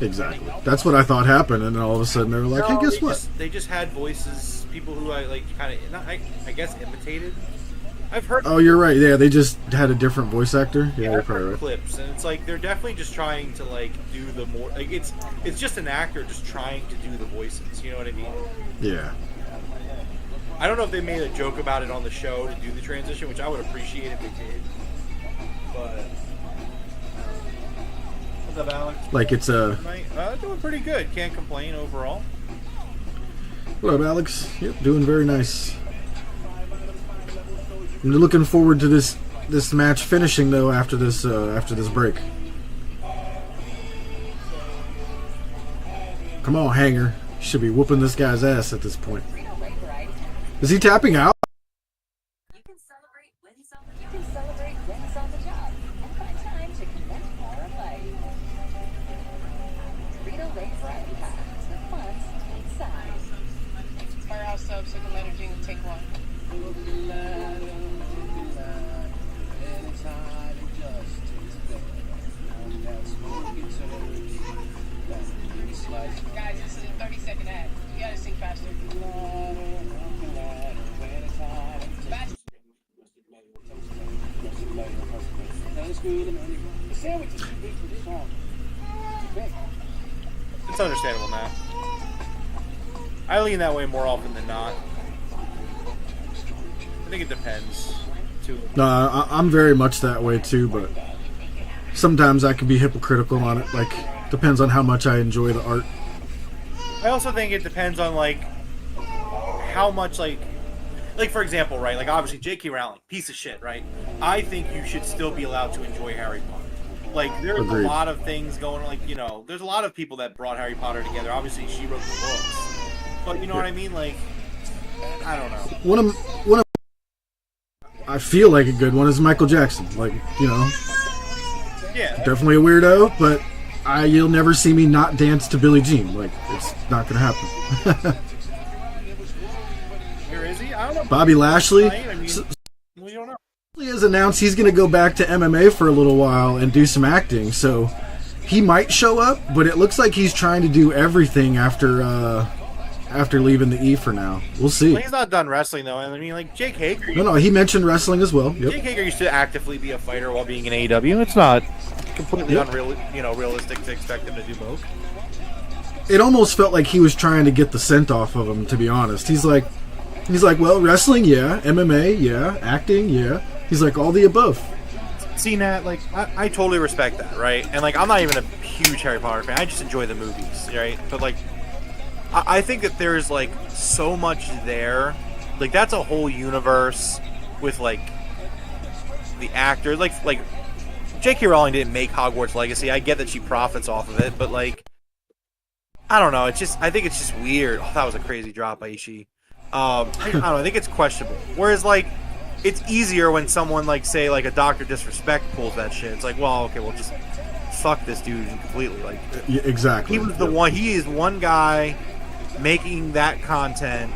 Exactly. That's what I thought happened, and then all of a sudden they were like, "Hey, guess what?" They just had voices, people who I kind of, I guess, imitated. I've heard. Oh, you're right. Yeah, they just had a different voice actor. Yeah, you're I've probably heard right. clips, and it's like they're definitely just trying to do the more it's just an actor just trying to do the voices. You know what I mean? Yeah. I don't know if they made a joke about it on the show to do the transition, which I would appreciate if they did. But what's up, Alex? Like it's a. Doing pretty good. Can't complain overall. What up, Alex? Yep, doing very nice. I'm looking forward to this match finishing though after this break. Come on, Hanger. You should be whooping this guy's ass at this point. Is he tapping out? You can celebrate wins on the job and find time to connect more in life. Frito-Lay variety packs with fun inside. Firehouse subs, take a letter, jingle, take one. Guys, this is a 30-second ad. You gotta sing faster. It's understandable, Matt. I lean that way more often than not. I think it depends, too. No, I'm very much that way too, but sometimes I can be hypocritical on it. Depends on how much I enjoy the art. I also think it depends on how much for example, right? Obviously J.K. Rowling, piece of shit, right? I think you should still be allowed to enjoy Harry Potter. There's Agreed. a lot of things going on. There's a lot of people that brought Harry Potter together. Obviously, she wrote the books, but you know what I mean? I don't know. One of I feel like a good one is Michael Jackson. Yeah, definitely a weirdo, but you'll never see me not dance to Billie Jean. It's not gonna happen. Where is he? I don't know. Bobby Lashley. We don't know. He has announced he's going to go back to MMA for a little while and do some acting, so he might show up, but it looks like he's trying to do everything after leaving the E for now. We'll see. Well, he's not done wrestling though. I mean, Jake Hager. No, he mentioned wrestling as well. Yep. Jake Hager used to actively be a fighter while being in AEW. It's not completely realistic to expect him to do both. It almost felt like he was trying to get the scent off of him, to be honest. He's like, well, wrestling, yeah, MMA, yeah, acting, yeah. He's like, all the above. See, Nat, I totally respect that, right? And, I'm not even a huge Harry Potter fan. I just enjoy the movies, right? But, I think that there's, so much there. That's a whole universe with, the actors. J.K. Rowling didn't make Hogwarts Legacy. I get that she profits off of it, but, I don't know. I think it's just weird. Oh, that was a crazy drop, Aishi. I don't know. I think it's questionable. Whereas, it's easier when someone, say, a Dr. Disrespect pulls that shit. It's well, okay, we'll just fuck this dude completely. Like, Yeah, exactly. he was the one. He is one guy making that content.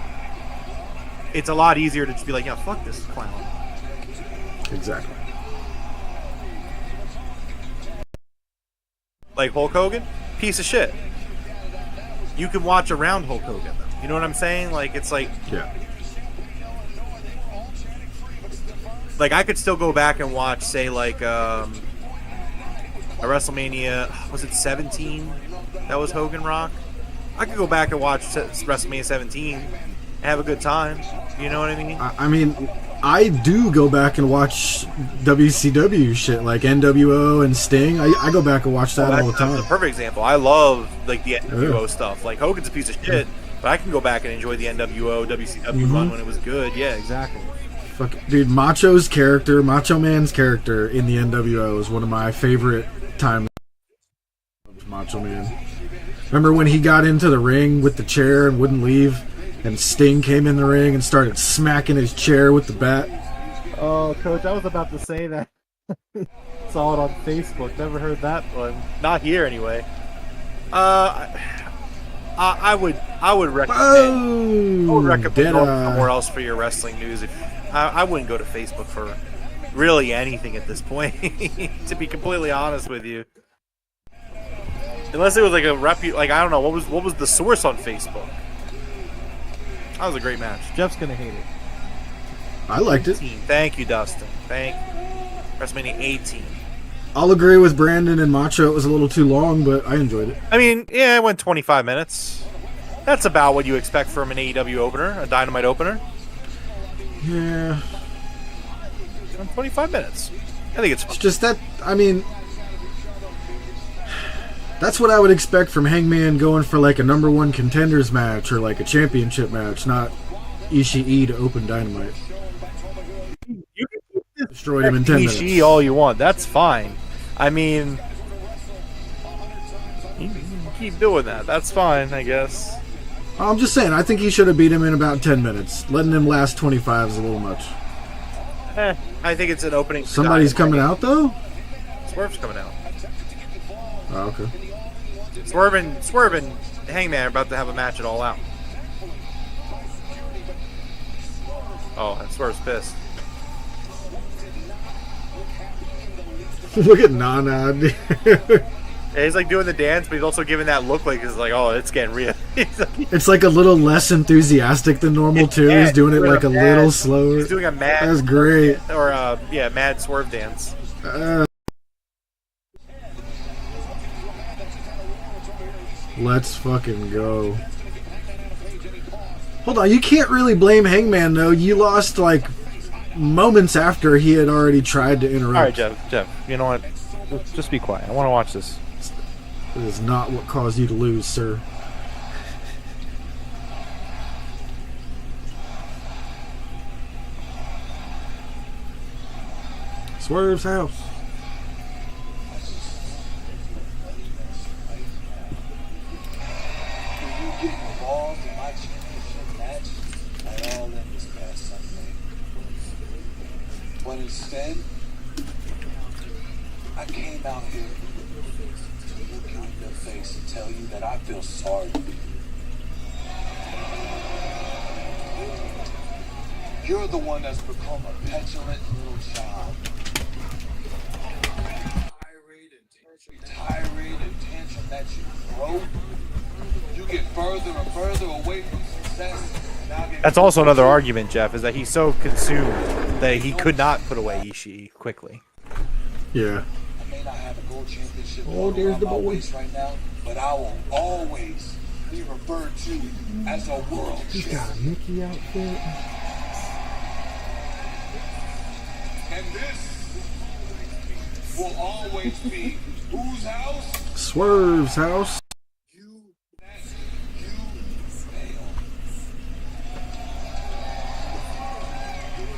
It's a lot easier to just be like, yeah, fuck this clown. Exactly. Like Hulk Hogan, piece of shit. You can watch around Hulk Hogan though. You know what I'm saying? Like, it's like, Yeah. like I could still go back and watch, say, like a WrestleMania. Was it 17? That was Hogan Rock. I could go back and watch WrestleMania 17 and have a good time. You know what I mean? I mean, I do go back and watch WCW shit like NWO and Sting. I go back and watch that all the time. That's a perfect example. I love like the NWO stuff. Like Hogan's a piece of shit, but I can go back and enjoy the NWO WCW run when it was good. Yeah, exactly. Fuck, dude, Macho Man's character in the NWO is one of my favorite times. Macho Man. Remember when he got into the ring with the chair and wouldn't leave, and Sting came in the ring and started smacking his chair with the bat? Oh, Coach, I was about to say that. Saw it on Facebook. Never heard that one. Not here, anyway. I would recommend. I would recommend going somewhere else for your wrestling news. I wouldn't go to Facebook for really anything at this point. To be completely honest with you, unless it was like like I don't know what was the source on Facebook. That was a great match. Jeff's gonna hate it. I liked it. Thank you, Dustin. Thank you. WrestleMania 18. I'll agree with Brandon and Macho. It was a little too long, but I enjoyed it. I mean, yeah, it went 25 minutes. That's about what you expect from an AEW opener, a Dynamite opener. Yeah. 25 minutes. I think it's fun. It's just that, I mean, that's what I would expect from Hangman going for like a number one contenders match or like a championship match, not Ishii to open Dynamite. You can destroy him in 10 minutes. Ishii all you want. That's fine. I mean, you can keep doing that. That's fine, I guess. I'm just saying, I think he should have beat him in about 10 minutes. Letting him last 25 is a little much. I think it's an opening. Somebody's coming out, though? Swerve's coming out. Oh, okay. Swerve and Hangman are about to have a match at All Out. Oh, and Swerve's pissed. Look at Nana. Yeah, he's like doing the dance, but he's also giving that look like it's like, oh, it's getting real. It's like a little less enthusiastic than normal, too. He's doing it like a little slower. He's doing a mad... That's great. Or, mad Swerve dance. Let's fucking go. Hold on, you can't really blame Hangman, though. You lost, like, moments after he had already tried to interrupt. All right, Jeff, you know what? Just be quiet. I want to watch this. It is not what caused you to lose, sir. Swerve's house. You get involved in my championship match at All In this past Sunday. But instead, I came out here to look you in your face and tell you that I feel sorry for you. You're the one that's become a petulant little child. Tirade and tantrum that you throw. You get further and further away from success. That's also another argument, Jeff, is that he's so consumed that he could not put away Ishii quickly. Yeah. I may not have a gold championship there's the around my boy. waist right now, but I will always be referred to as a world He's champion. got a Mickey outfit. And this will always be whose house? Swerve's house. You fail.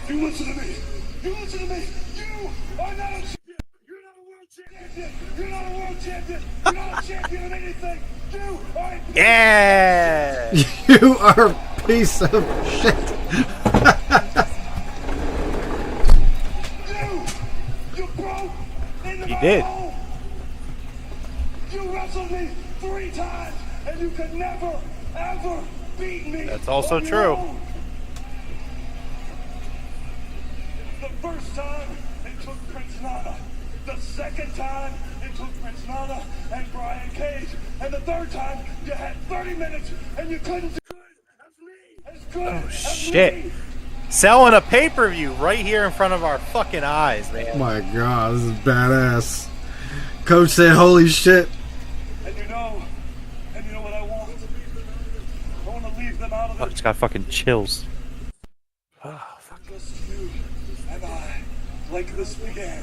You listen to me. You listen to me. You are not a champion. You're not a world champion. You're not a world champion. You're not a champion of anything. You are a Yeah! You are a piece of shit. You broke into He my did. home. You wrestled me 3 times, and you could never, ever beat me. That's also on your true. own. The first time, it took Prince Nana. The second time, it took Prince Nana and Brian Cage. And the third time, you had 30 minutes, and you couldn't do it as good Oh, as shit. me. Selling a pay-per-view right here in front of our fucking eyes, man. Oh my god, this is badass. Coach said, holy shit. And you know what I want? I want to leave them out of I it. just got fucking chills. Just you and I, like this began.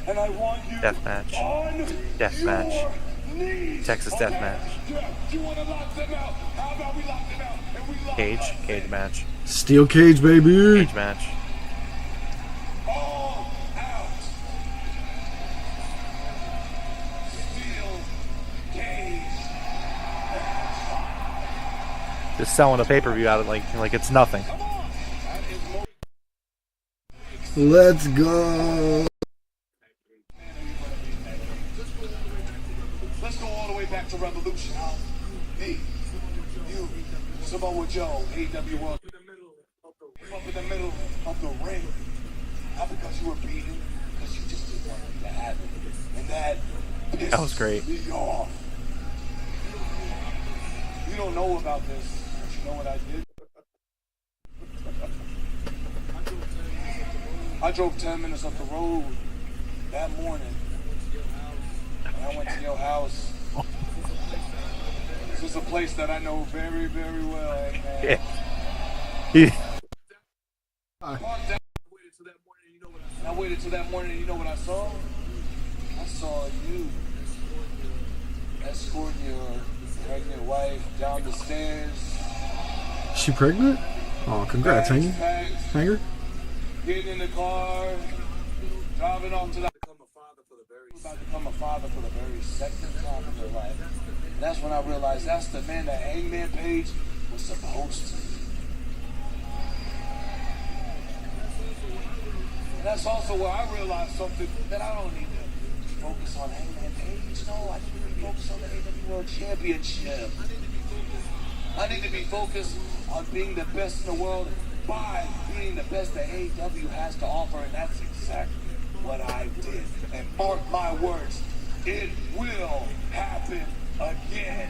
And I want you Deathmatch. on Deathmatch. your knees. Texas Okay? Deathmatch. Yeah, you want to lock them out? How about we lock them out? And we lock Cage. us Cage in. match. Steel cage, baby. Cage match. All out. Steel cage. Just selling a pay-per-view out of like it's nothing. Come on. That is more. Let's go. Let's go all the way back to Revolution. Me, you, Samoa Joe, AEW World. Up in the middle of the ring. Not because you were beaten, because you just didn't want it to happen. And that That was great. me off. You don't know about this, but you know what I did? I drove 10 minutes up the road that morning. And I went to your house. This is a place that I know very, very well, man. Yeah. I waited till that morning and you know what I saw? I saw you escorting your pregnant wife down the stairs. She pregnant? Oh, congrats, bags Hanger. packed, Hanger? getting in the car, driving off to the about to become a father for the very second time in your life. And that's when I realized that's the man that Hangman Page was supposed to be. And that's also where I realized something, that I don't need to focus on Hangman Page. No, I need to be focused on the AEW World Championship. I need to be focused on being the best in the world by being the best that AEW has to offer, and that's exactly what I did. And mark my words, it will happen again.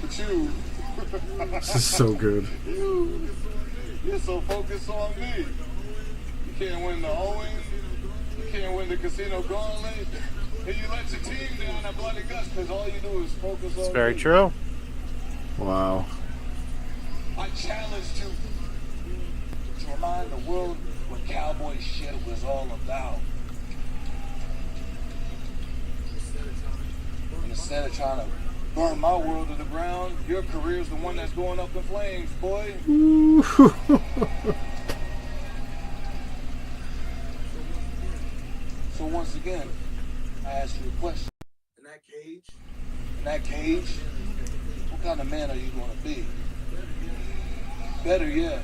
But you, This is so good. you're so focused on me. You can't win the Owens, you can't win the Casino Gauntlet, and you let your team down at Bloody Guts because all you do is focus on It's very me. true. Wow. I challenged you to remind the world what cowboy shit was all about. And instead of trying to burn my world to the ground, your career's the one that's going up in flames, boy. So once again, I ask you a question. In that cage, what kind of man are you going to be? Better yet,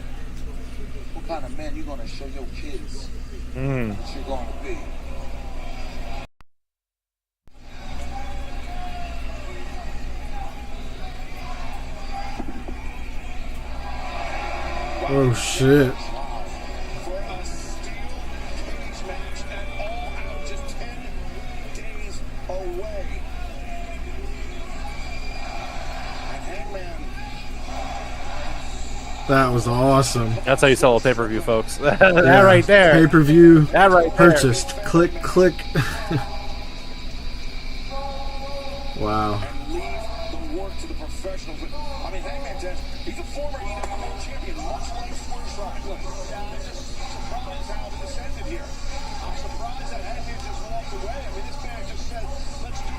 what kind of man you going to show your kids that you're going to be? Oh shit. For a steel cage match at All Out, just 10 days away. And Hangman, That was awesome. That's how you sell a pay-per-view, folks. That right there. Pay-per-view That right there. purchased. Click, click. Wow. and leave the work to the professionals. I mean, Hangman just, he's a former EWO champion, much like Swerve Strickland. I'm just surprised how this ended here. I'm surprised that Hangman just walked away. I mean, this man just said, let's do.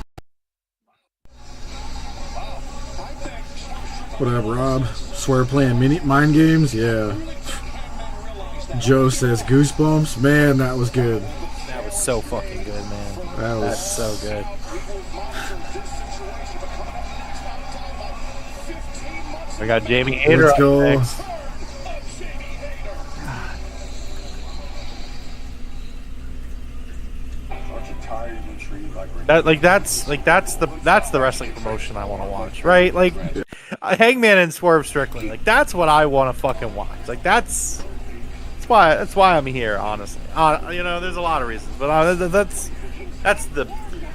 Wow. I think Swerve What up, Rob? Swear playing mind games? Yeah. Joe says goosebumps. Man, that was good. That was so fucking good, man. That was That's so good. I got Jamie Hayter Let's up go. next. That's the wrestling promotion I want to watch, right? Like Hangman and Swerve Strickland. Like that's what I want to fucking watch. Like that's why I'm here. Honestly, there's a lot of reasons, but that's the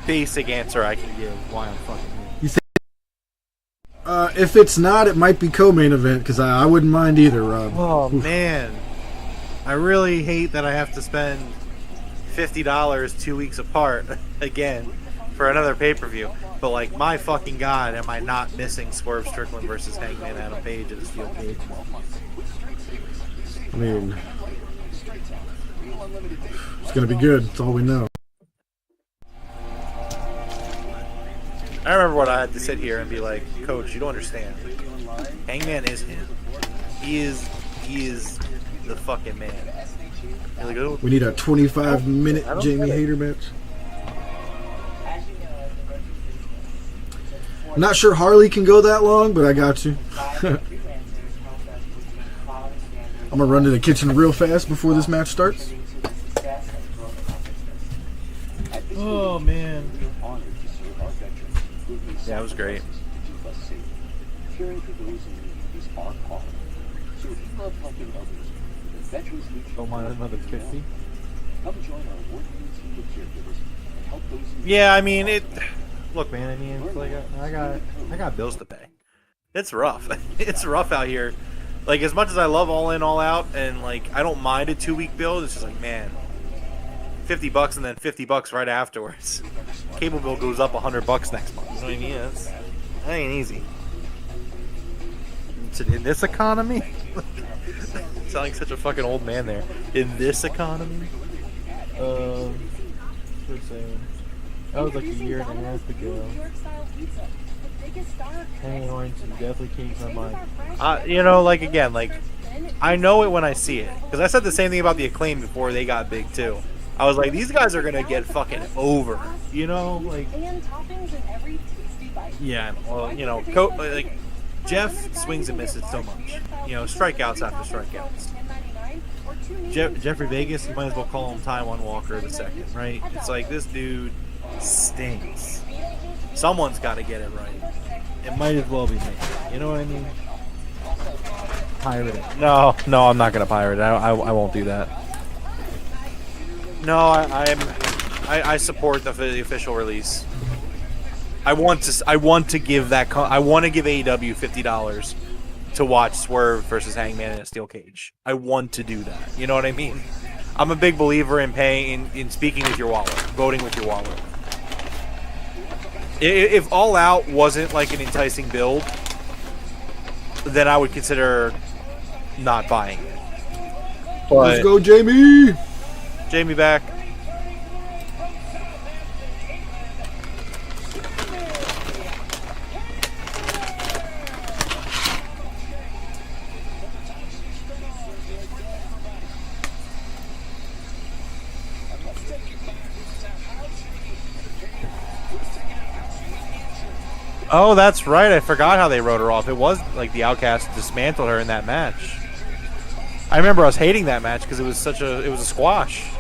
basic answer I can give why I'm fucking here. You think? If it's not, it might be co-main event because I wouldn't mind either, Rob. Oh man, I really hate that I have to spend $50 2 weeks apart again for another pay-per-view. But like, my fucking god, am I not missing Swerve Strickland versus Hangman Adam Page at a steel cage? I mean, it's gonna be good. That's all we know. I remember when I had to sit here and be like, Coach, you don't understand. Hangman is him. He is the fucking man. Like, oh. We need a 25-minute Jamie Hayter match. I'm not sure Harley can go that long, but I got you. I'm gonna run to the kitchen real fast before this match starts. Oh man. Yeah, it was great. Don't mind another 50. Yeah, I mean it. Look, man. I mean, it's like I got bills to pay. It's rough. It's rough out here. Like as much as I love All In, All Out, and like I don't mind a 2-week bill. It's just like, man, $50 and then $50 right afterwards. Cable bill goes up $100 next month. You know what I mean? That ain't easy. In this economy. Sounding such a fucking old man there. In this economy? That was like a year and a half ago. Hanging on to definitely changed my mind. Like again, like I know it when I see it. Because I said the same thing about the Acclaim before they got big too. I was like, these guys are gonna get fucking over. Like. Yeah, well, like Jeff swings and misses so much. Strikeouts after strikeouts. Jeffrey Vegas, you might as well call him Taiwan Walker the second, right? It's like this dude stinks. Someone's got to get it right. It might as well be me. You know what I mean? Pirate it. No, I'm not gonna pirate it. I won't do that. No, I support the official release. I want to give AEW $50 to watch Swerve versus Hangman in a steel cage. I want to do that. You know what I mean? I'm a big believer in paying, in speaking with your wallet, voting with your wallet. If All Out wasn't like an enticing build, then I would consider not buying it. But let's go, Jamie! Jamie back. Oh, that's right. I forgot how they wrote her off. It was like the Outcast dismantled her in that match. I remember us hating that match because it was a squash.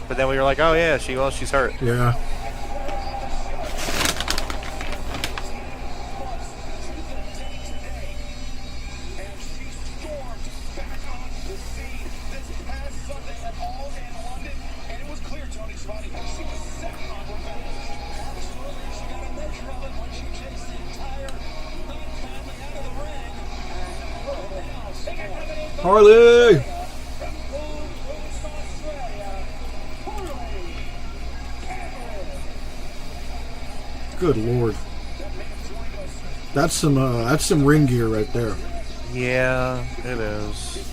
But then we were like, oh yeah, she's hurt. Yeah. Harley! Good lord. That's some ring gear right there. Yeah, it is.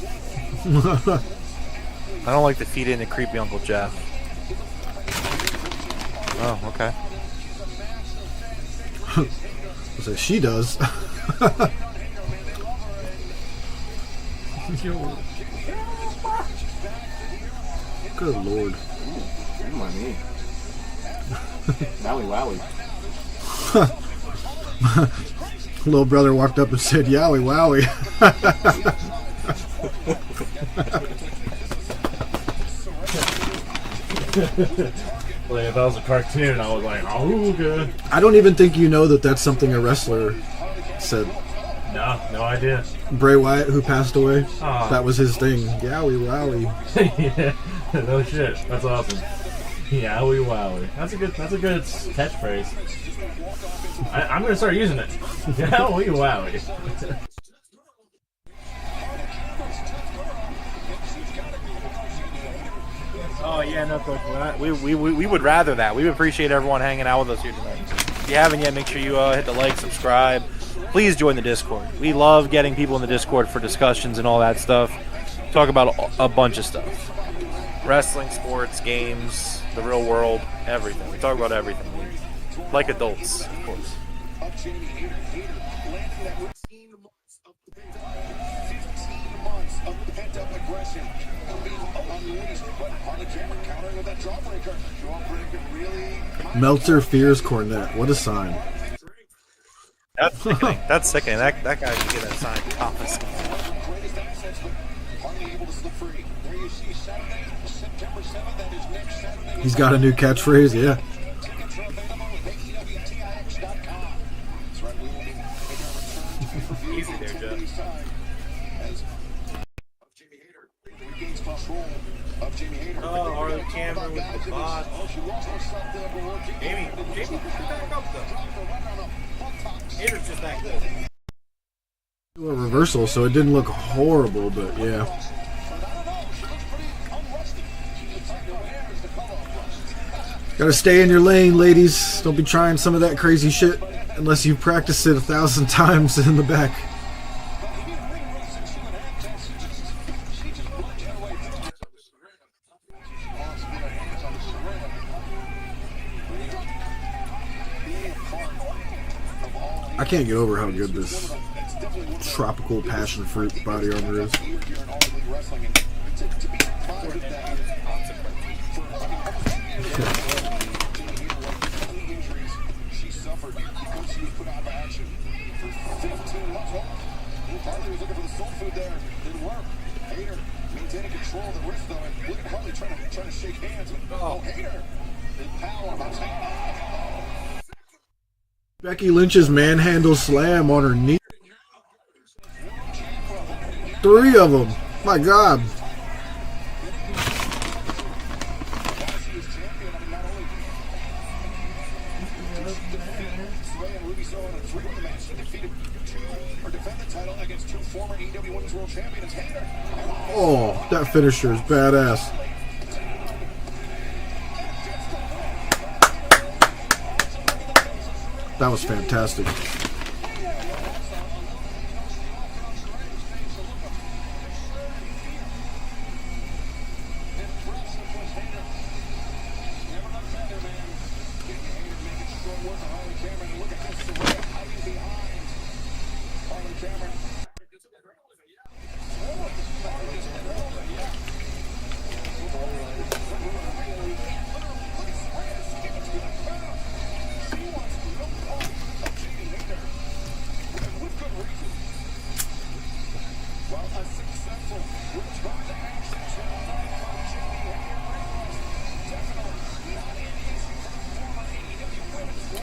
I don't like to feed into creepy Uncle Jeff. Oh, okay. So she does. Good lord. My knee. Wowie wowie. Little brother walked up and said, "Yowie wowie." Like, if that was a cartoon, I was like, oh, good. I don't even think you know that that's something a wrestler said. No idea. Bray Wyatt, who passed away, Aw. that was his thing. Yowie wowie. Yeah, no shit. That's awesome. Yowie wowie. That's a good catchphrase. I'm gonna start using it. Yowie wowie. Oh yeah, no, Coach. We would rather that. We would appreciate everyone hanging out with us here tonight. If you haven't yet, make sure you hit the like, subscribe. Please join the Discord. We love getting people in the Discord for discussions and all that stuff. Talk about a bunch of stuff. Wrestling, sports, games, the real world, everything. We talk about everything. Like adults, of course. Meltzer fears Cornette. What a sign. That's sickening. That's sickening. That guy should get that signed off his skin. He's got a new catchphrase, yeah. Easy there, Jeff. Oh, Harley Cameron with the bot. Jamie, back up though. Hater's just that good. A reversal, so it didn't look horrible, but yeah. Gotta stay in your lane, ladies. Don't be trying some of that crazy shit unless you've practiced it 1,000 times in the back. I can't get over how good this tropical passion fruit body armor is. Becky Lynch's manhandle slam on her knee. 3 of them. My God. Oh, that finisher is badass. That was fantastic.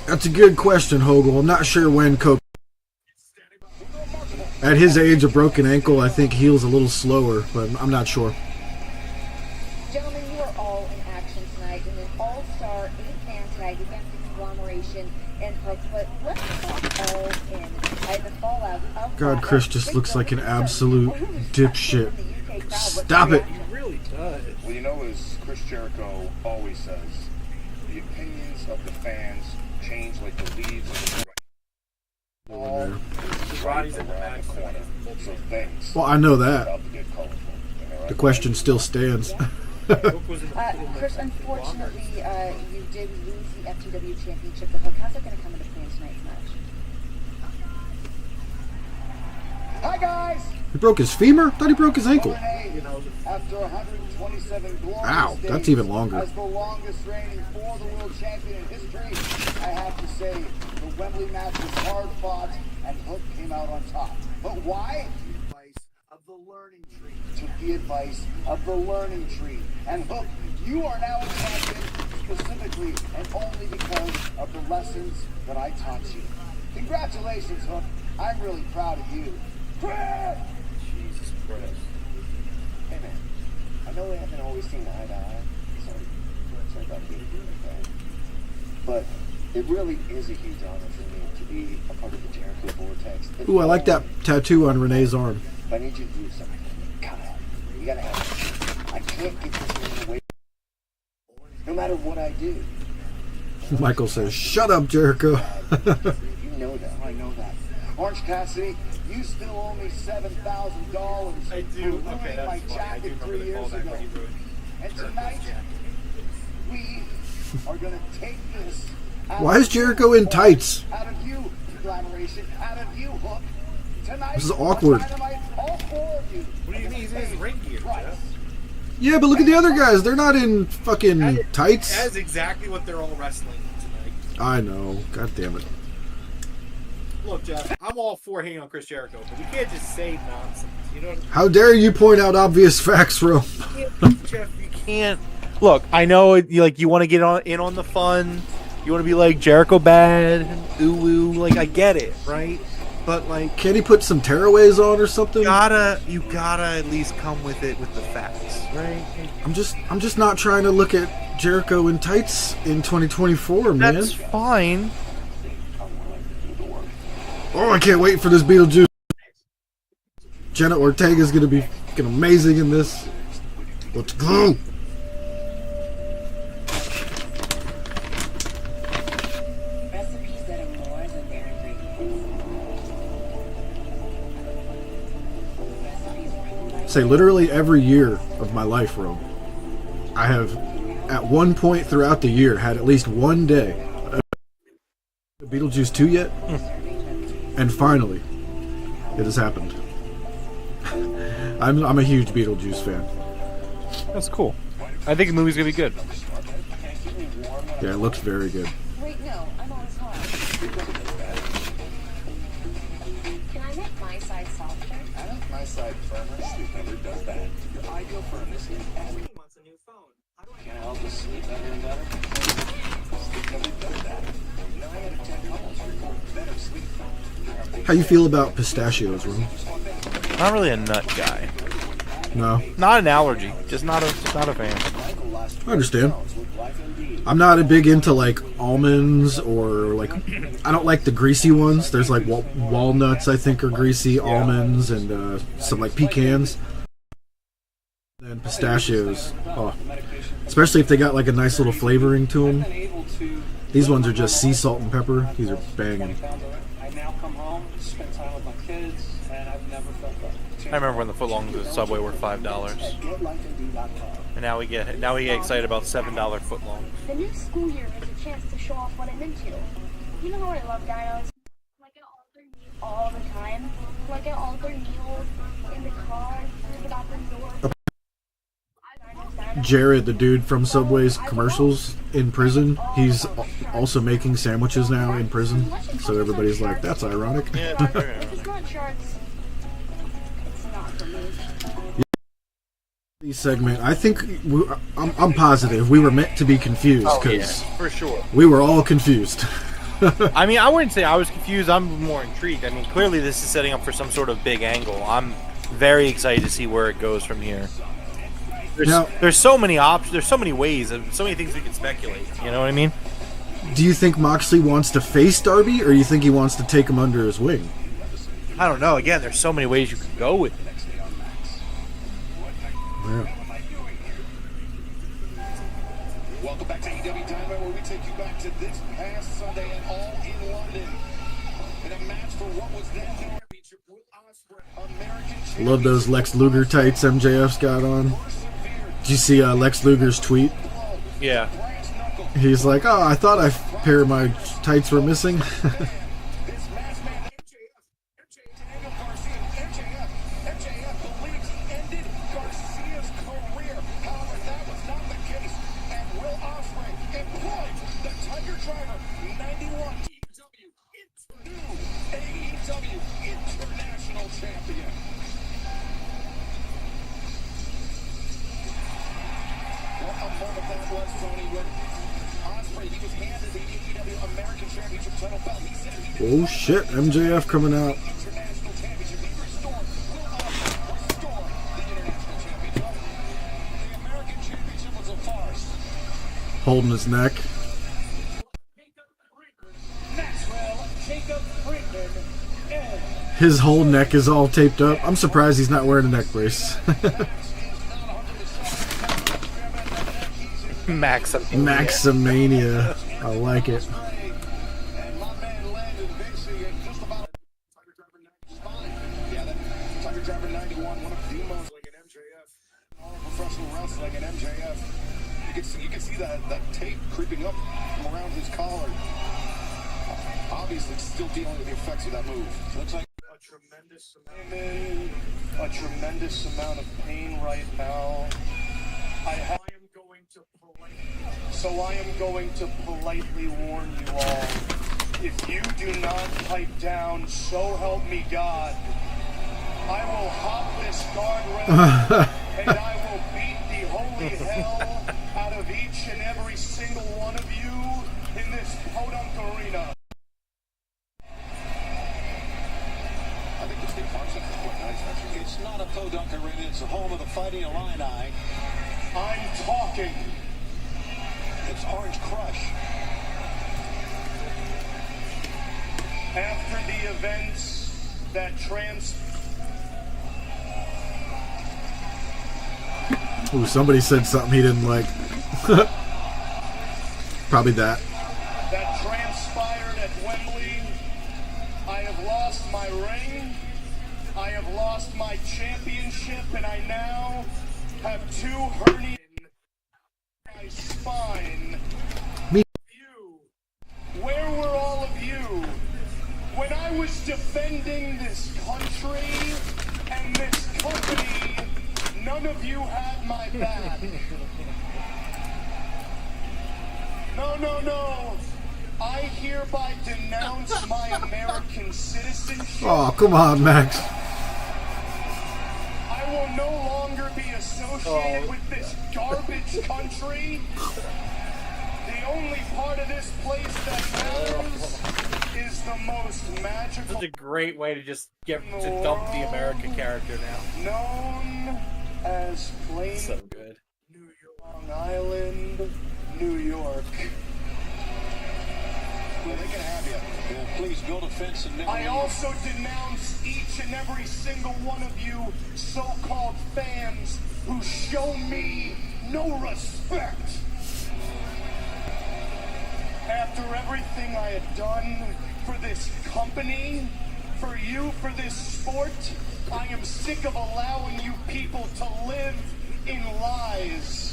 That's a good question, Hogle. I'm not sure when Coke. At his age, a broken ankle, I think, heals a little slower, but I'm not sure. Gentlemen, you are all in action tonight in an all-star 8-man tag against the conglomeration and Hook. But let's talk all in. The fallout of God, Chris just looks like an absolute dipshit. Stop it. He really does. Well, you know, as Chris Jericho always says, the opinions of the fans change like the leaves of the all right around the corner. So thanks. Well, I know that. The question still stands. Chris, unfortunately, you did lose the FTW championship to Hook. How's that going to come into play in tonight's match? Hi, guys. He broke his femur? I thought he broke his ankle. After 127 glorious Ow, days, that's even longer. As the longest reigning for the world champion in history, I have to say the Wembley match was hard fought and Hook came out on top. But why? Of the learning tree. Took the advice of the learning tree. And Hook, you are now a champion. specifically and only because of the lessons that I taught you. Congratulations, Hook. I'm really proud of you. Chris! Jesus Christ. Hey, man. I know we haven't always seen eye to eye. Sorry about being that. But it really is a huge honor for me to be a part of the Jericho Vortex. Ooh, I like that tattoo on Renee's arm. I need you to do something. Kyle, you gotta have it. I can't get this man away. No matter what I do. Michael says, "Shut up, Jericho." You know that. I know that. Orange Cassidy, you still owe me $7,000. I do. For Okay, ruining my that's fine. I do jacket remember 3 the years callback ago. when you ruined And tonight, we are gonna take this. Why is Jericho in tights? Out of you, collaboration. Out of you, Hook. Tonight, This is awkward. all 4 of you. What do you mean? He's in his ring gear, Right. Jeff. Yeah, but look at the other guys. They're not in fucking tights. That's exactly what they're all wrestling tonight. I know. God damn it. Look, Jeff, I'm all for hating on Chris Jericho, but we can't just say nonsense. You know what How dare you point out obvious facts, Ro? Jeff, you can't. Look, I know you want to get in on the fun. You want to be like Jericho bad, ooh ooh. Like I get it, right? But like, Can't he put some tearaways on or something? you gotta at least come with it with the facts, right? I'm just not trying to look at Jericho in tights in 2024, man. That's fine. Oh, I can't wait for this Beetlejuice. Jenna Ortega's gonna be fucking amazing in this. Let's go. Recipes that are more than their ingredients. Say literally every year of my life, Ro, I have at one point throughout the year had at least one day. Beetlejuice 2 yet? And finally, it has happened. I'm a huge Beetlejuice fan. That's cool. I think the movie's gonna be good. Yeah, it looks very good. Wait, no, I'm on time. Can I make my side softer? I like my side firmer. Sleep Number does that. Your ideal furnace. Everyone wants a new phone. Can I help us sleep better and better? Sleep Number does that. 9 out of 10 couples report better sleep. How you feel about pistachios, Ro? Not really a nut guy. No, Not an allergy. Just not a fan. I understand. I'm not a big into like almonds or like I don't like the greasy ones. There's like walnuts I think are greasy, almonds and some like pecans. And pistachios. Oh, especially if they got like a nice little flavoring to them. These ones are just sea salt and pepper. These are banging. I now come home, spend time with my kids, and I've never felt better. I remember when the footlongs at Subway were $5, and now we get excited about $7 footlongs. The new school year is a chance to show off what I'm into. You know how I love dinos? Like at all their meals all the time. Like at all their meals, in the car, think about the door. Jared, the dude from Subway's commercials in prison, he's also making sandwiches now in prison. So everybody's like, that's ironic. If it's not sharks, it's not for me. Segment, I think I'm positive we were meant to be confused because for sure. we were all confused. I mean, I wouldn't say I was confused. I'm more intrigued. I mean, clearly this is setting up for some sort of big angle. I'm very excited to see where it goes from here. There's so many options. There's so many ways and so many things we can speculate. You know what I mean? Do you think Moxley wants to face Darby, or you think he wants to take him under his wing? I don't know. Again, there's so many ways you could go with it. Yeah. Welcome back to AEW Dynamite, where we take you back to this past Sunday and all in London. In a match for what was then American Love those Lex Luger tights MJF's got on. Did you see Lex Luger's tweet? Yeah. He's like, oh, I thought a pair of my tights were missing. Oh shit, MJF coming out. Holding his neck. His whole neck is all taped up. I'm surprised he's not wearing a neck brace. Maximania. I like it. Professional wrestling and MJF. You can see that tape creeping up from around his collar. Obviously, still dealing with the effects of that move. Looks like a tremendous amount of pain right now. I am going to politely warn you all. If you do not pipe down, so help me God, I will hop this guardrail and I will beat the holy hell out of each and every single one of you in this podunk arena. I think the concept is quite nice, actually. It's not a podunk arena, it's the home of the Fighting Illini. I'm talking. It's Orange Crush. After the events that Ooh, somebody said something he didn't like. Probably that. That transpired at Wembley. I have lost my ring. I have lost my championship, and I now have 2 hernias in my spine. Me. Where were all of you when I was defending this country and this company? None of you had my back. No. I hereby denounce my American citizenship. Oh, come on, Max. I will no longer be associated with this garbage country. The only part of this place that matters is the most magical. Such a great way to just get to dump the America character now. Known as plain So good. Long Island, New York. Well, they can have you. Yeah, please build a fence and never I also denounce each and every single one of you so-called fans who show me no respect. After everything I had done for this company, for you, for this sport, I am sick of allowing you people to live in lies.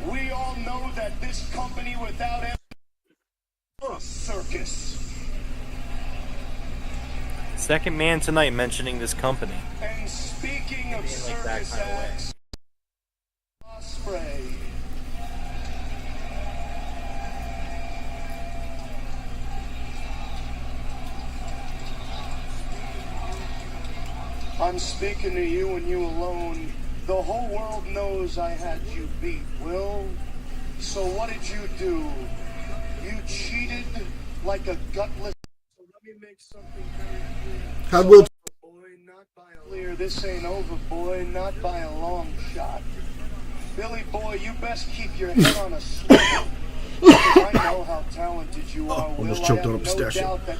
We all know that this company without a circus. Second man tonight mentioning this company. And speaking of circus acts, Osprey. I'm speaking to you and you alone. The whole world knows I had you beat, Will. So what did you do? You cheated like a gutless... So let me make something very clear. How will... Clear, this ain't over, boy, not by a long shot. Billy boy, you best keep your head on a swivel. I know how talented you are, Will. Almost choked I on a have no pistachio. doubt that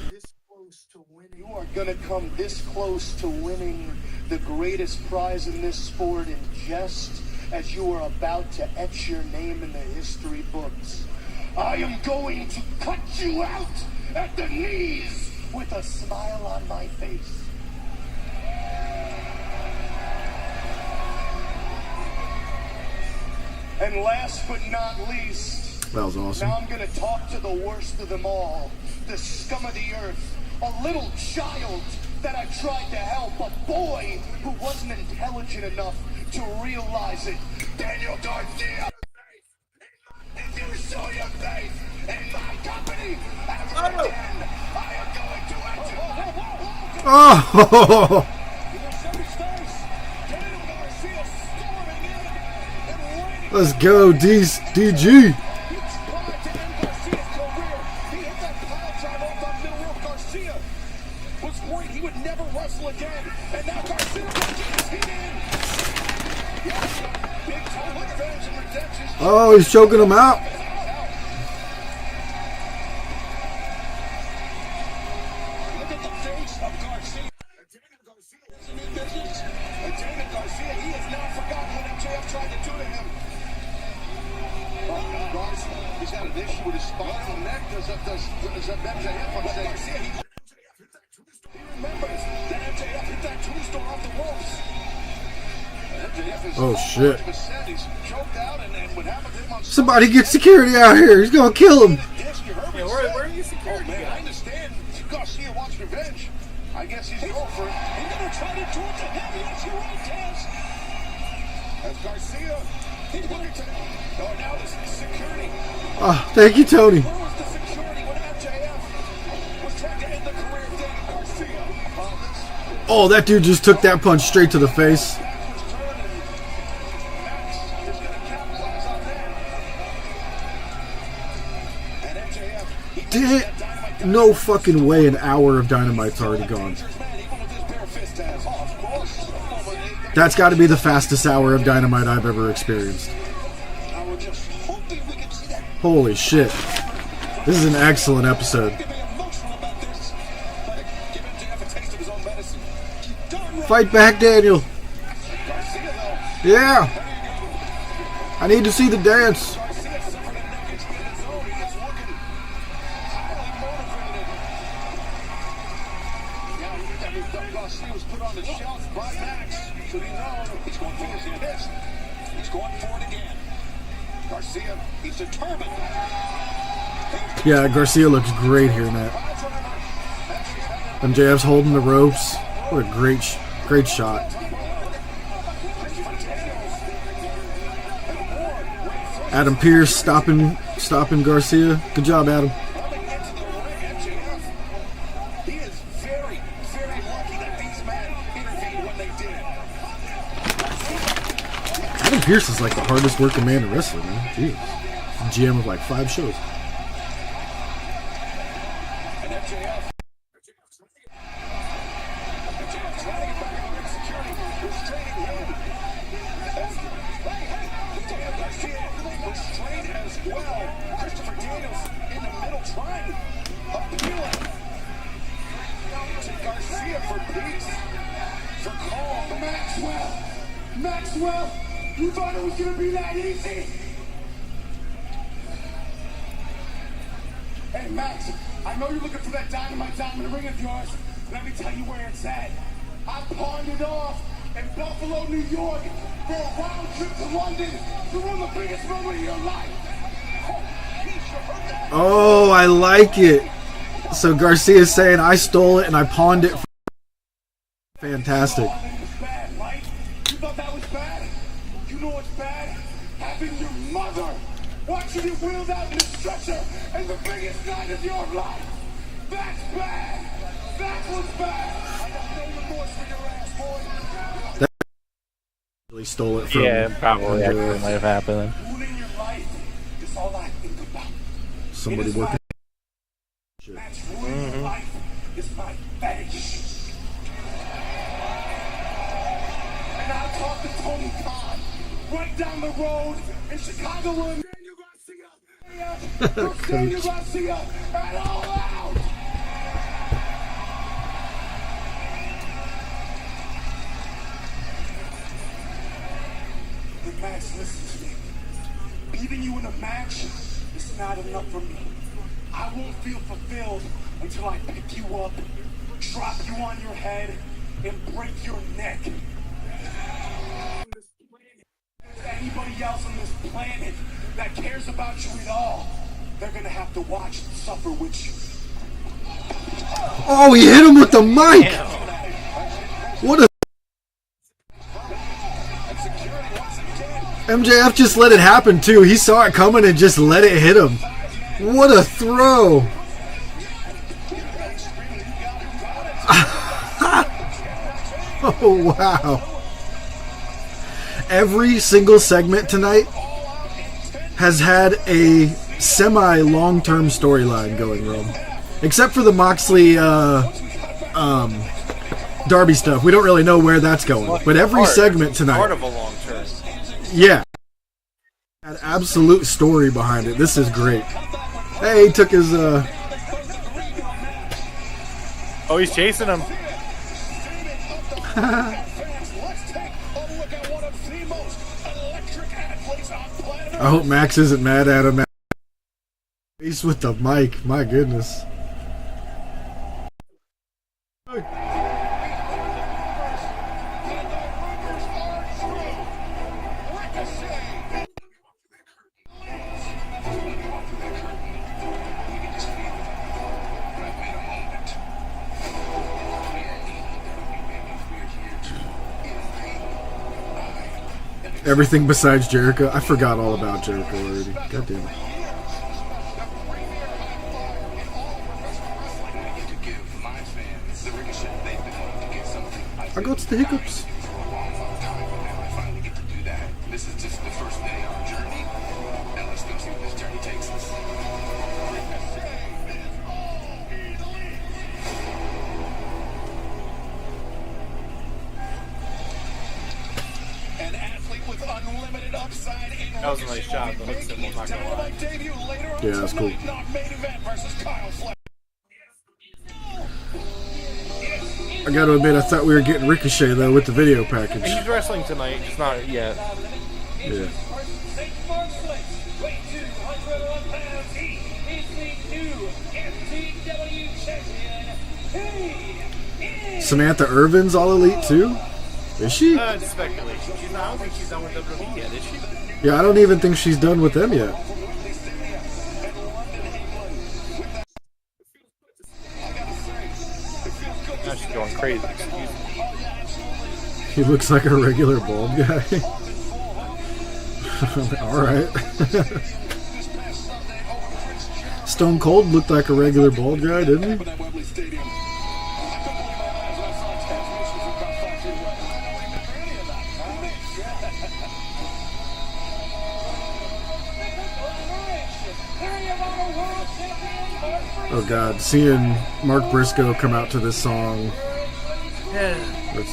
you are gonna come this close to winning the greatest prize in this sport in just as you are about to etch your name in the history books. I am going to cut you out at the knees with a smile on my face. And last but not least, that was awesome. Now I'm going to talk to the worst of them all, the scum of the earth, a little child that I tried to help, a boy who wasn't intelligent enough to realize it. Daniel Garcia! If you show your face in my company ever again, I am going to enter. Oh! Let's go, DG. Oh, he's choking him out. He's got an issue with his spinal neck. Does MJF on Garcia? He remembers that MJF hit that tombstone off the ropes. Oh shit. He's choked out, and what happened to him on Somebody get security out here. He's gonna kill him. Yeah, where are you security? Oh, man, I understand. Garcia wants revenge. I guess he's going for it. He's going to try to do it to him. Yes, you're right, Taz. As Garcia, he's looking to... Oh, now this is security. Oh, thank you, Tony. Where was the security when MJF was trying to end the career of David Garcia? Oh, that dude just took that punch straight to the face. No fucking way an hour of Dynamite's already gone. That's got to be the fastest hour of Dynamite I've ever experienced. Holy shit. This is an excellent episode. Fight back, Daniel. Yeah. I need to see the dance. Yeah, Garcia looks great here, Matt. MJF's holding the ropes. What a great shot. Adam Pearce stopping Garcia. Good job, Adam. Adam Pearce is like the hardest working man in wrestling, man. Jeez. GM of like 5 shows. Maxwell, you thought it was going to be that easy? Hey, Max, I know you're looking for that Dynamite diamond ring of yours. Let me tell you where it's at. I pawned it off in Buffalo, New York for a round trip to London to run the biggest moment of your life. Oh, I like it. So Garcia's saying I stole it and I pawned it. Fantastic. You thought that was bad? You know what's bad? Having your mother watching you wheeled out in a stretcher and the biggest night of your life. That's bad. That was bad. I got no remorse for your ass, boy. That really stole it from. Yeah, probably actually might have happened. Ruining your life is all I think about. Somebody working. Max, ruining your life is my fetish. And I'll talk to Tony Khan right down the road in Chicago with Daniel Garcia. Daniel Garcia and all out. But Max, listen to me. Beating you in a match is not enough for me. I won't feel fulfilled until I pick you up, drop you on your head, and break your neck. Anybody else on this planet that cares about you at all, they're gonna have to watch and suffer with you. Oh, he hit him with the mic! What a... MJF just let it happen too. He saw it coming and just let it hit him. What a throw! Oh, wow. Every single segment tonight has had a semi-long-term storyline going wrong. Except for the Moxley Darby stuff. We don't really know where that's going. But every segment tonight... Part of a long term. Yeah. An absolute story behind it. This is great. Hey, he took his Oh, he's chasing him. I hope Max isn't mad at him. Face with the mic. My goodness. Everything besides Jericho. I forgot all about Jericho already. God damn it. I go to the hiccups. This is just the first day on our journey, and let's go see where this journey takes us. An athlete with unlimited upside in That was a nice job, the hook symbol, I'm not gonna lie. Yeah, that's cool. I gotta admit, I thought we were getting Ricochet though with the video package. He's wrestling tonight, just not yet. Yeah. Samantha Irvin's all elite too? Is she? It's speculation. I don't think she's done with WWE yet, is she? Yeah, I don't even think she's done with them yet. Now she's going crazy. Excuse me. He looks like a regular bald guy. Alright. Stone Cold looked like a regular bald guy, didn't he? Oh god, seeing Mark Briscoe come out to this song. That's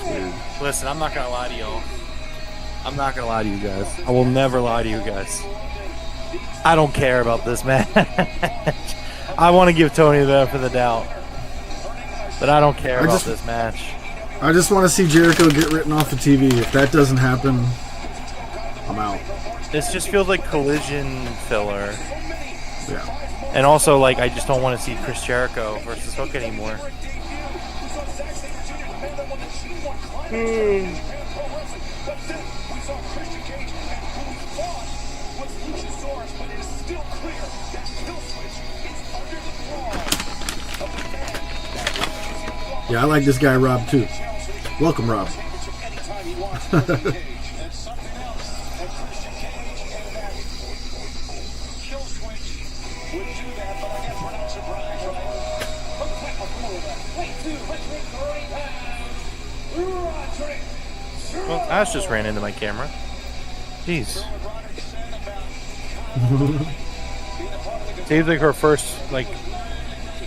weird. Listen, I'm not gonna lie to y'all. I'm not gonna lie to you guys. I will never lie to you guys. I don't care about this match. I want to give Tony the benefit of the doubt, but I don't care about this match. I just want to see Jericho get written off the TV. If that doesn't happen, I'm out. This just feels like Collision filler. Yeah. And also, like, I just don't want to see Chris Jericho versus Hook anymore. Yeah, I like this guy Rob too. Welcome, Rob. Well, Ash just ran into my camera. Jeez. Seems like her first, like,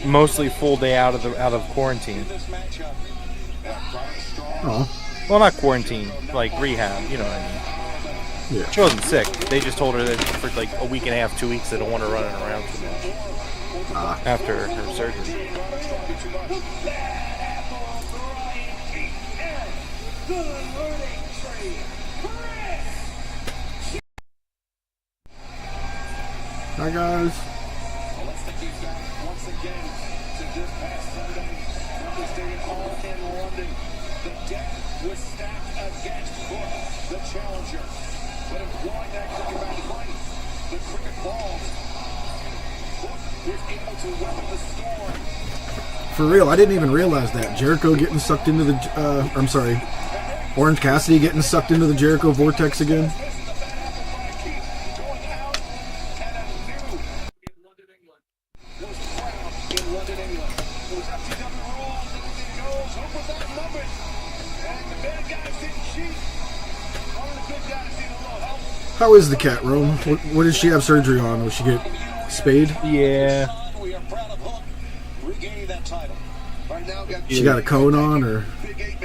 mostly full day out of quarantine. Oh. Well, not quarantine, like rehab. You know what I mean? Yeah. She wasn't sick. They just told her that for like a week and a half, 2 weeks, they don't want her running around too much after her surgery. Hi guys. Let's take you back once again to this past Sunday. Wembley Stadium Hall in London. The deck was stacked against Hook, the challenger. But employing that cricket bat fight, the cricket ball, Hook was able to weather the storm. For real, I didn't even realize that. Jericho getting sucked into the, I'm sorry, Orange Cassidy getting sucked into the Jericho vortex again. How is the cat, Rome? What did she have surgery on? Will she get spayed? Yeah. She got a cone on, or?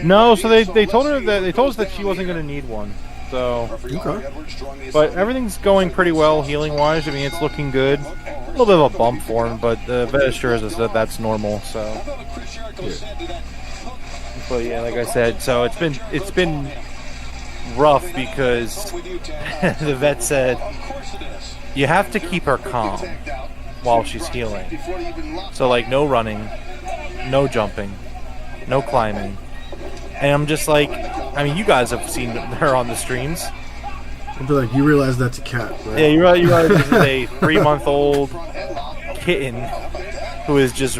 No, so they told her that they told us that she wasn't going to need one. So, Okay. but everything's going pretty well healing wise. I mean, it's looking good. A little bit of a bump for him, but the vet assures us that that's normal. So, but yeah, like I said, so it's been rough because the vet said you have to keep her calm while she's healing. So like no running, no jumping, no climbing. And I'm just like, I mean, you guys have seen her on the streams. I'd be like, you realize that's a cat, right? Yeah, you realize this is a 3-month-old kitten who is just,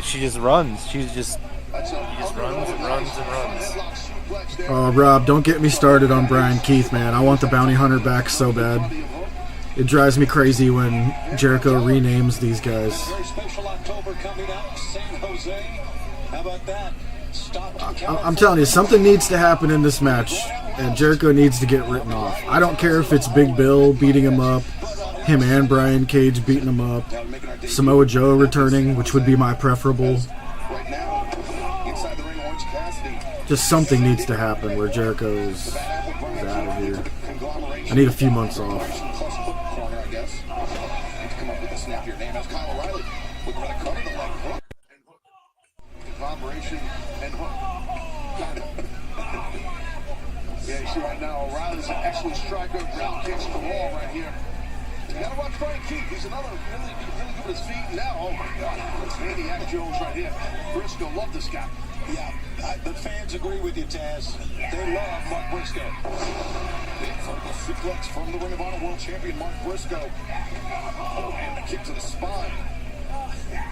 she just runs. She just runs and runs and runs. Oh, Rob, don't get me started on Brian Keith, man. I want the bounty hunter back so bad. It drives me crazy when Jericho renames these guys. I'm telling you, something needs to happen in this match, and Jericho needs to get written off. I don't care if it's Big Bill beating him up, him and Brian Cage beating him up, Samoa Joe returning, which would be my preferable. Just something needs to happen where Jericho's out of here. I need a few months off. Right now, O'Reilly's an excellent striker. Ground kicks the wall right here. You gotta watch Brian Keith. He's another really good with his feet. Now, oh my God, it's Maniac Jones right here. Briscoe, love this guy. Yeah, the fans agree with you, Taz. They love Mark Briscoe. Big vertical suplex from the Ring of Honor World Champion Mark Briscoe. Oh, and the kick to the spine.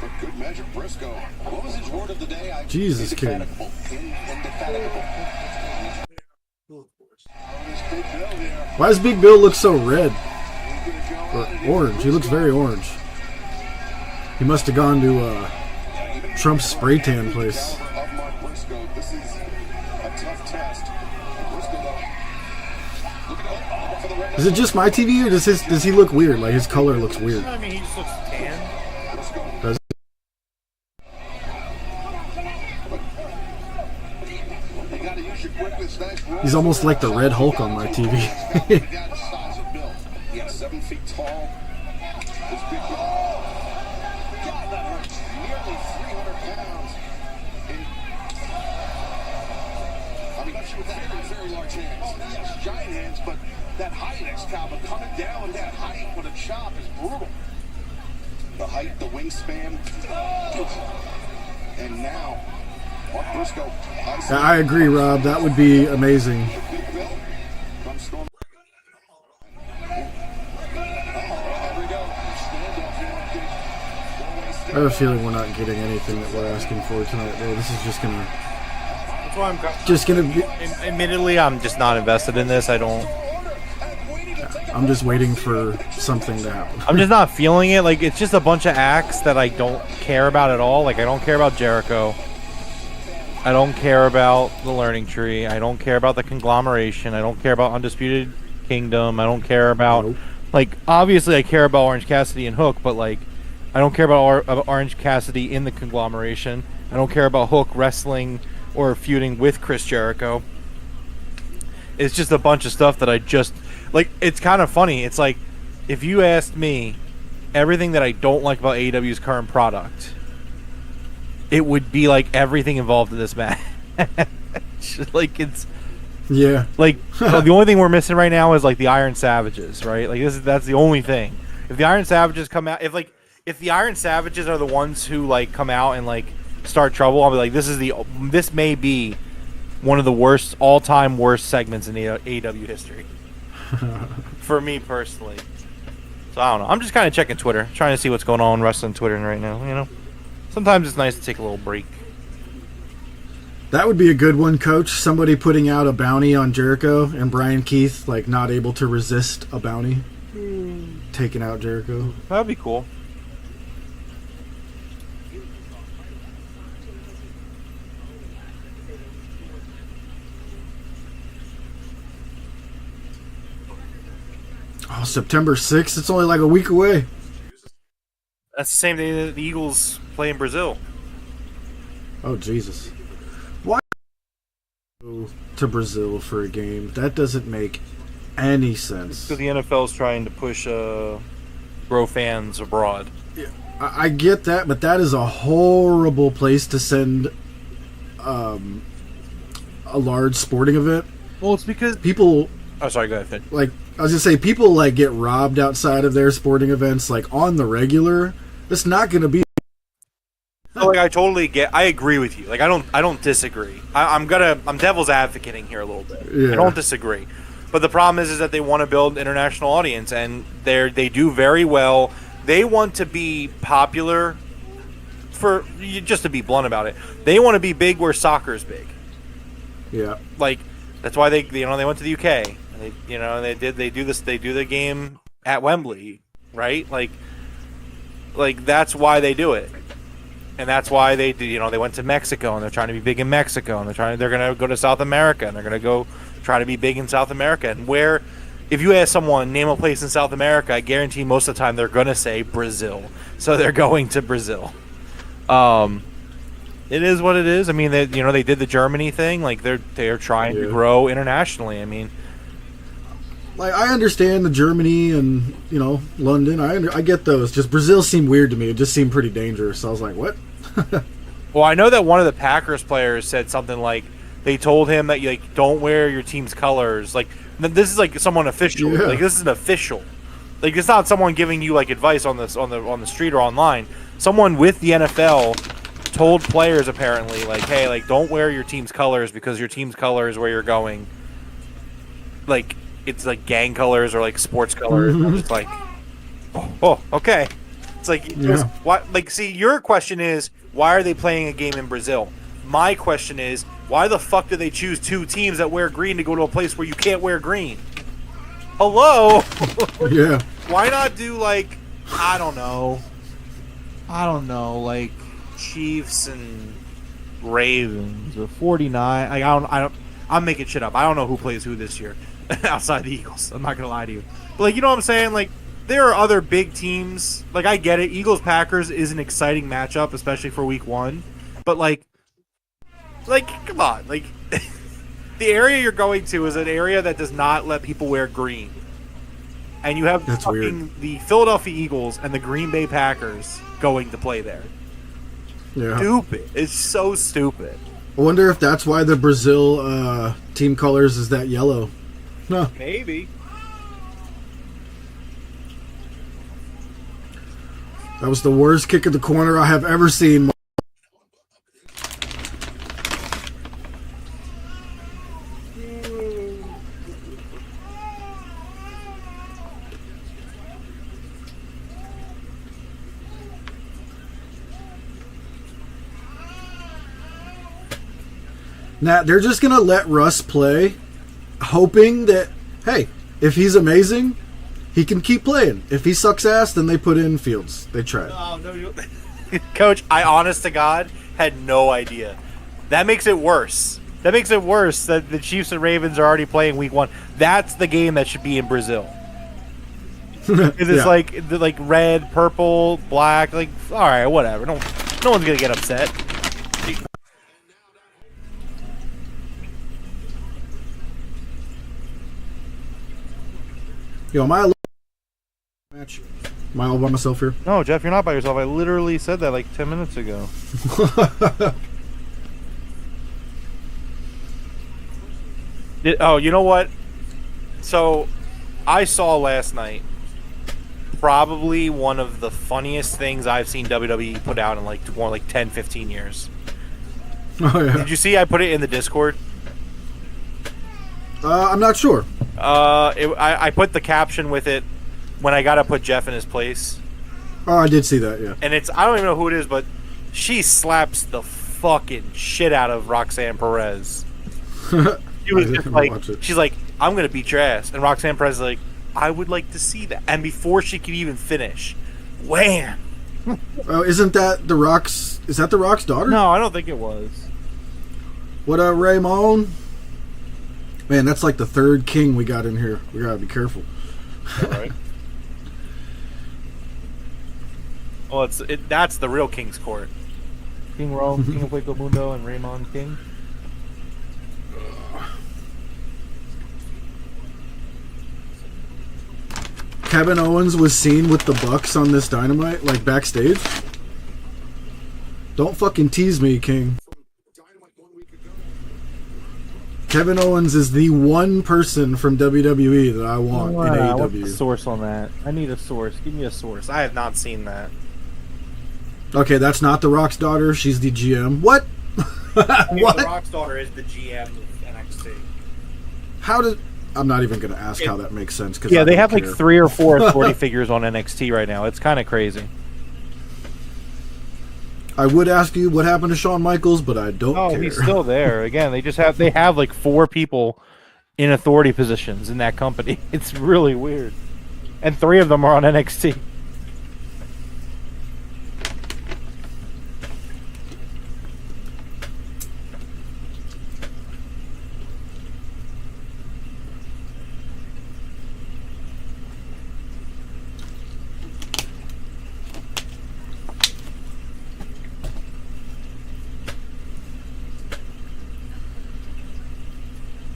For good measure, Briscoe. What was his word of the day? Jesus, kid. Indefatigable. Why does Big Bill look so red? Or orange. He looks very orange. He must have gone to Trump's spray tan place. Is it just my TV, or does he look weird? Like his color looks weird. I mean, he just looks tan. Does He's almost like the Red Hulk on my TV. Yeah, 7 feet tall. This big guy. God, that hurts. Nearly 300 pounds. I mean, with that very large hands. Yes, giant hands, but that height, Excalibur, coming down that height with a chop is brutal. The height, the wingspan. And now, Mark Briscoe. I agree, Rob. That would be amazing. I have a feeling we're not getting anything that we're asking for tonight, though. This is just gonna. That's why I'm be. Admittedly, I'm just not invested in this. I'm just waiting for something to happen. I'm just not feeling it. Like, it's just a bunch of acts that I don't care about at all. Like, I don't care about Jericho. I don't care about the Learning Tree. I don't care about the Conglomeration. I don't care about Undisputed Kingdom. I don't care about... Like, obviously I care about Orange Cassidy and Hook, but, like, I don't care about Orange Cassidy in the Conglomeration. I don't care about Hook wrestling or feuding with Chris Jericho. It's just a bunch of stuff that I just... Like, it's kind of funny. It's like, if you asked me everything that I don't like about AEW's current product, it would be like everything involved in this match. Like, it's... Yeah. Like, the only thing we're missing right now is, like, the Iron Savages, right? Like, that's the only thing. If the Iron Savages come out... If the Iron Savages are the ones who, like, come out and, like, start trouble, I'll be like, this may be one of the worst, all-time worst segments in AEW history. For me, personally. So, I don't know. I'm just kind of checking Twitter, trying to see what's going on wrestling Twitter right now, you know? Sometimes it's nice to take a little break. That would be a good one, Coach. Somebody putting out a bounty on Jericho and Brian Keith, like, not able to resist a bounty. Taking out Jericho. That would be cool. Oh, September 6th? It's only like a week away. That's the same day that the Eagles play in Brazil. Oh, Jesus. Why? to Brazil for a game. That doesn't make any sense. Because the NFL is trying to push grow fans abroad. Yeah, I get that, but that is a horrible place to send a large sporting event. Well, it's because people. Oh, sorry. Go ahead. Like I was gonna say, people like get robbed outside of their sporting events, like on the regular. It's not gonna be. Like I agree with you. Like I don't disagree. I'm devil's advocating here a little bit. Yeah. I don't disagree. But the problem is that they want to build an international audience, and they do very well. They want to be popular. Just to be blunt about it, they want to be big where soccer's big. Yeah. Like that's why they went to the UK. They do the game at Wembley, right? Like that's why they do it. And that's why they went to Mexico, and they're trying to be big in Mexico, and they're going to go to South America, and they're going to go try to be big in South America. And if you ask someone, name a place in South America, I guarantee most of the time they're going to say Brazil. So they're going to Brazil. It is what it is. I mean, they did the Germany thing. Like they're trying to grow internationally. I mean, like I understand the Germany and London. I get those. Just Brazil seemed weird to me. It just seemed pretty dangerous. I was like, what? Well, I know that one of the Packers players said something like they told him that you don't wear your team's colors. Like this is like someone official. Yeah. Like this is an official. Like it's not someone giving you advice on the street or online. Someone with the NFL told players apparently hey, don't wear your team's colors because your team's color is where you're going. Like it's like gang colors or sports colors. Mm-hmm. I'm just like, oh, okay. It's like, why? See, your question is why are they playing a game in Brazil? My question is why the fuck do they choose two teams that wear green to go to a place where you can't wear green? Hello. Yeah. Why not do I don't know, Chiefs and Ravens or 49? I'm making shit up. I don't know who plays who this year. Outside the Eagles, I'm not gonna lie to you, but you know what I'm saying. There are other big teams. I get it. Eagles Packers is an exciting matchup, especially for Week 1. But come on, the area you're going to is an area that does not let people wear green, and you have the Philadelphia Eagles and the Green Bay Packers going to play there. Yeah. Stupid. It's so stupid. I wonder if that's why the Brazil team colors is that yellow. No. Maybe. That was the worst kick of the corner I have ever seen. Now, they're just going to let Russ play, hoping that, hey, if he's amazing, he can keep playing. If he sucks ass, then they put in Fields. They tried. Oh, no, Coach, I honest to God had no idea. That makes it worse. That makes it worse that the Chiefs and Ravens are already playing Week 1. That's the game that should be in Brazil. Because it's like red, purple, black. All right, whatever. No one's going to get upset. Yo, am I match? Am I all by myself here? No, Jeff, you're not by yourself. I literally said that 10 minutes ago. Oh, you know what? So, I saw last night probably one of the funniest things I've seen WWE put out in more like 10, 15 years. Oh, yeah. Did you see I put it in the Discord? I'm not sure. I put the caption with it when I gotta put Jeff in his place. Oh, I did see that, yeah. And I don't even know who it is, but she slaps the fucking shit out of Roxanne Perez. She was just she's like, I'm gonna beat your ass. And Roxanne Perez is like, I would like to see that. And before she could even finish, wham! Isn't that The Rock's? Is that The Rock's daughter? No, I don't think it was. What up, Raymond? Man, that's like the third king we got in here. We gotta be careful. All right. Well, that's the real King's Court. King Rome, King of Puerto Mundo, and Raymond King. Kevin Owens was seen with the Bucks on this Dynamite, like backstage? Don't fucking tease me, King. Kevin Owens is the one person from WWE that I want in AEW. I want the source on that. I need a source. Give me a source. I have not seen that. Okay, that's not The Rock's daughter. She's the GM. What? What? The Rock's daughter is the GM of NXT. How did... I'm not even going to ask how that makes sense. Cause yeah, they have like 3 or 4 authority figures on NXT right now. It's kind of crazy. I would ask you what happened to Shawn Michaels, but I don't care. He's still there. Again, they have like 4 people in authority positions in that company. It's really weird. And 3 of them are on NXT.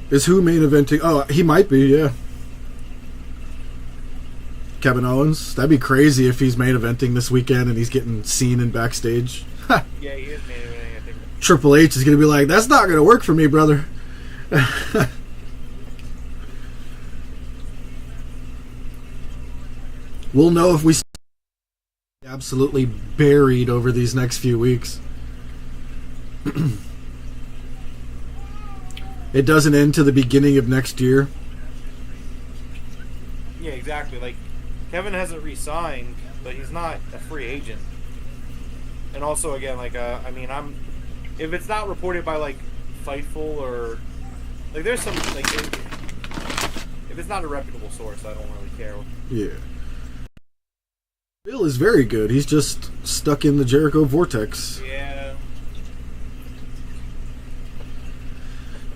Is who main eventing? Oh, he might be, yeah. Kevin Owens. That'd be crazy if he's main eventing this weekend and he's getting seen in backstage. Yeah, he is main eventing, I think. Triple H is going to be like, that's not going to work for me, brother. We'll know if we absolutely buried over these next few weeks. It doesn't end to the beginning of next year. Yeah, exactly. Like, Kevin hasn't re-signed, but he's not a free agent. And also, again, like, I mean, if it's not reported by, like, Fightful or... Like, there's some, like... If it's not a reputable source, I don't really care. Yeah. Bill is very good. He's just stuck in the Jericho vortex. Yeah.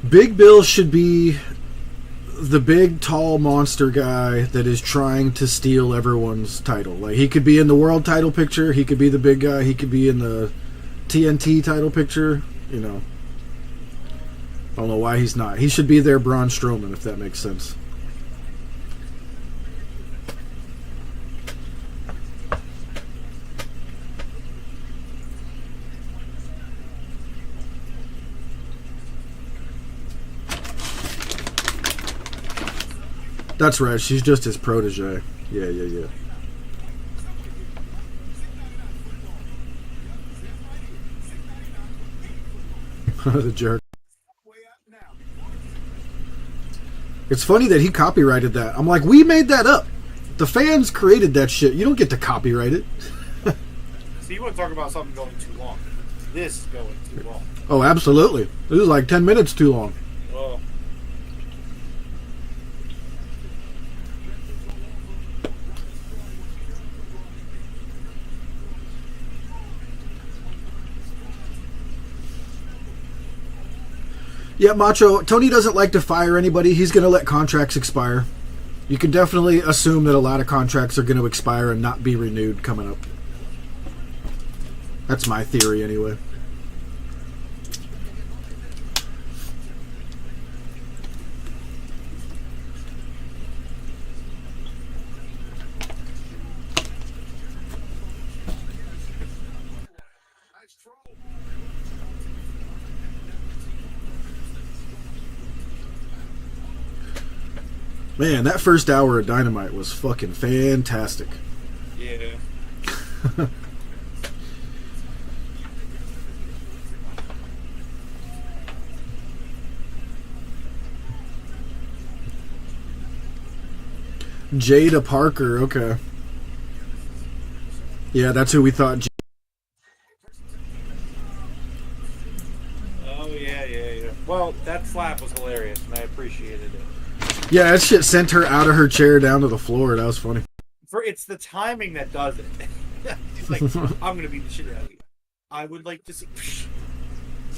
Big Bill should be the big, tall monster guy that is trying to steal everyone's title. Like, he could be in the world title picture. He could be the big guy. He could be in the TNT title picture. You know. I don't know why he's not. He should be their Braun Strowman, if that makes sense. That's right, she's just his protege. Yeah. The jerk. It's funny that he copyrighted that. I'm like, we made that up. The fans created that shit. You don't get to copyright it. So you want to talk about something going too long. This is going too long. Oh, absolutely. This is like 10 minutes too long. Well... Yeah, Macho, Tony doesn't like to fire anybody. He's going to let contracts expire. You can definitely assume that a lot of contracts are going to expire and not be renewed coming up. That's my theory anyway. Man, that first hour of Dynamite was fucking fantastic. Yeah. Jada Parker, okay. Yeah, that's who we thought. Oh, yeah. Well, that slap was hilarious, and I appreciated it. Yeah, that shit sent her out of her chair down to the floor. That was funny. It's the timing that does it. He's like, I'm going to beat the shit out of you. I would like to see...